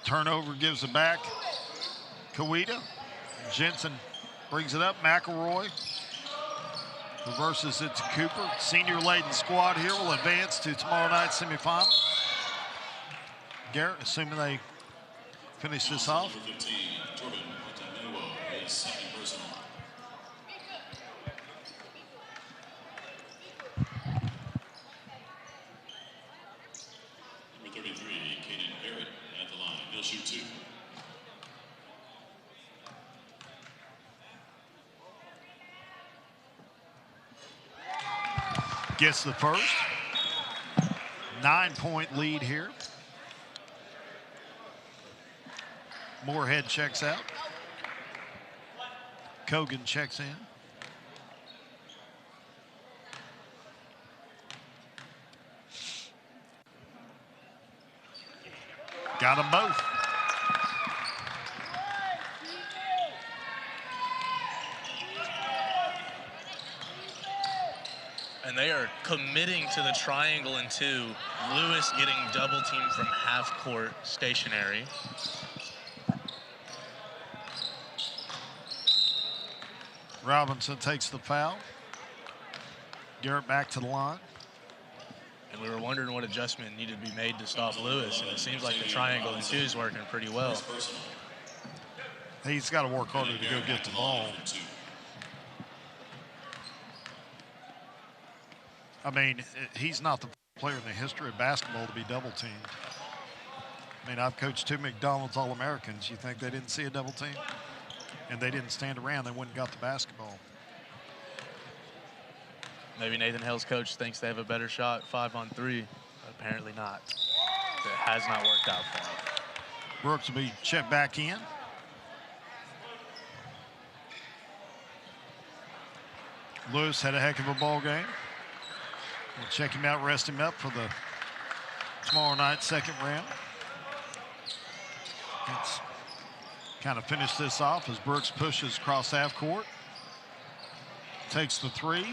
Speaker 16: Turnover gives it back. Kawita. Jensen brings it up. McElroy reverses it to Cooper. Senior-laden squad here will advance to tomorrow night's semifinal. Garrett, assuming they finish this off.
Speaker 5: Shoot 2.
Speaker 16: Gets the first. 9-point lead here. Moorhead checks out. Kogan checks in. Got them both.
Speaker 4: And they are committing to the triangle and 2. Lewis getting double teamed from half court stationary.
Speaker 16: Robinson takes the foul. Garrett back to the line.
Speaker 4: And we were wondering what adjustment needed to be made to stop Lewis, and it seems like the triangle and 2 is working pretty well.
Speaker 16: He's got to work harder to go get the ball. I mean, he's not the player in the history of basketball to be double teamed. I mean, I've coached 2 McDonald's All-Americans. You think they didn't see a double team? And they didn't stand around. They went and got the basketball.
Speaker 4: Maybe Nathan Hale's coach thinks they have a better shot 5-on-3. Apparently not. It has not worked out for him.
Speaker 16: Brooks will be checked back in. Lewis had a heck of a ball game. We'll check him out, rest him up for the tomorrow night second round. Let's kind of finish this off as Brooks pushes across half court. Takes the 3.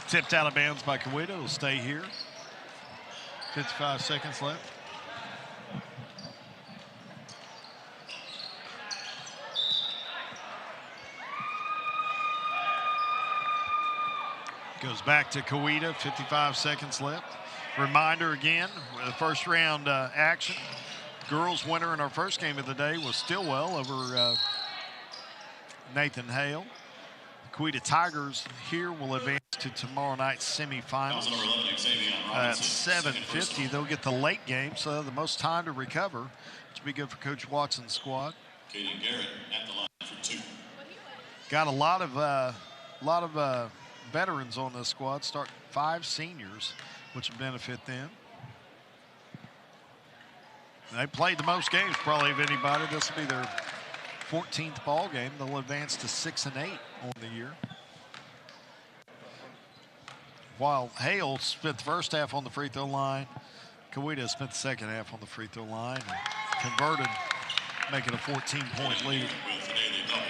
Speaker 16: Tipped out of bounds by Kawita. It'll stay here. 55 seconds left. Goes back to Kawita, 55 seconds left. Reminder again, the first round action. Girls winner in our first game of the day was Stillwell over Nathan Hale. The Kawita Tigers here will advance to tomorrow night's semifinals. At 7:50, they'll get the late game, so the most time to recover, which will be good for Coach Watson's squad.
Speaker 5: Kaden Garrett at the line for 2.
Speaker 16: Got a lot of veterans on this squad, starting 5 seniors, which will benefit them. They played the most games probably of anybody. This will be their 14th ball game. They'll advance to 6-8 on the year. While Hale spent the first half on the free throw line, Kawita spent the second half on the free throw line and converted, making a 14-point lead.
Speaker 5: With the daily double.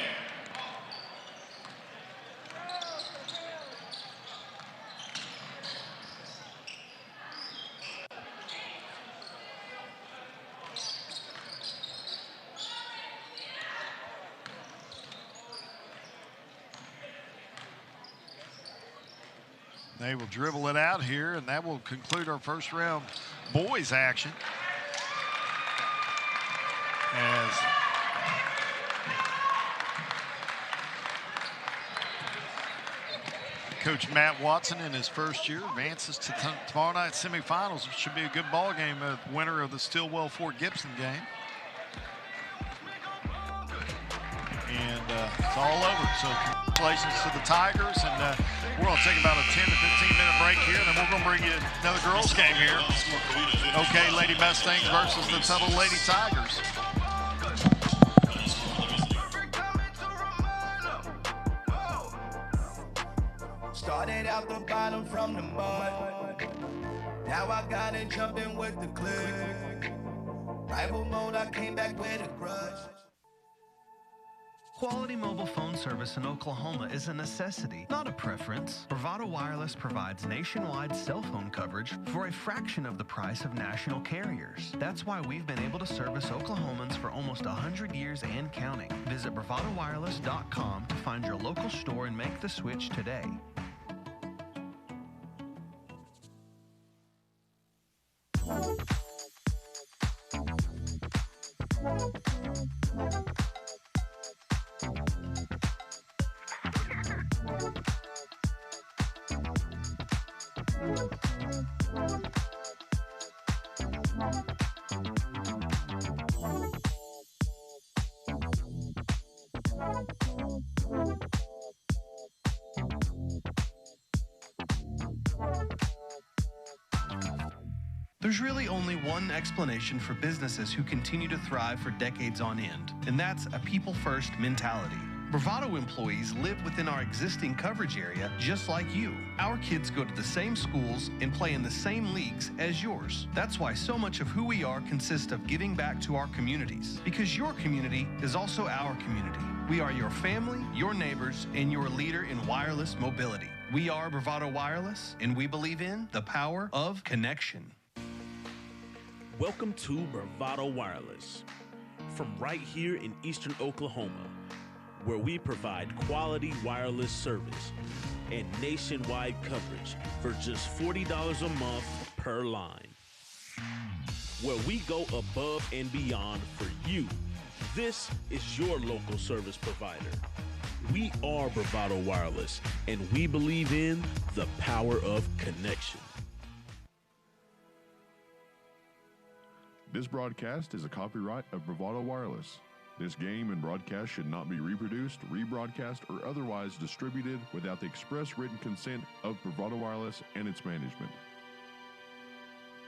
Speaker 16: They will dribble it out here, and that will conclude our first round boys action. As Coach Matt Watson in his first year advances to tomorrow night's semifinals. It should be a good ball game, winner of the Stillwell-Fort Gibson game. And it's all over. So congratulations to the Tigers. And we're going to take about a 10 to 15-minute break here, and then we're going to bring you another girls' game here. Okay, Lady Mustangs versus the Tuttle Lady Tigers.
Speaker 2: Started out the bottom from the mud. Now I gotta jump in with the click. Rival mode, I came back with a grudge.
Speaker 11: Quality mobile phone service in Oklahoma is a necessity, not a preference. Bravado Wireless provides nationwide cell phone coverage for a fraction of the price of national carriers. That's why we've been able to service Oklahomans for almost 100 years and counting. Visit bravadowireless.com to find your local store and make the switch today. There's really only one explanation for businesses who continue to thrive for decades on end, and that's a people-first mentality. Bravado employees live within our existing coverage area just like you. Our kids go to the same schools and play in the same leagues as yours. That's why so much of who we are consists of giving back to our communities, because your community is also our community. We are your family, your neighbors, and your leader in wireless mobility. We are Bravado Wireless, and we believe in the power of connection.
Speaker 8: Welcome to Bravado Wireless, from right here in Eastern Oklahoma, where we provide quality wireless service and nationwide coverage for just $40 a month per line. Where we go above and beyond for you. This is your local service provider. We are Bravado Wireless, and we believe in the power of connection.
Speaker 20: This broadcast is a copyright of Bravado Wireless. This game and broadcast should not be reproduced, rebroadcast, or otherwise distributed without the express written consent of Bravado Wireless and its management.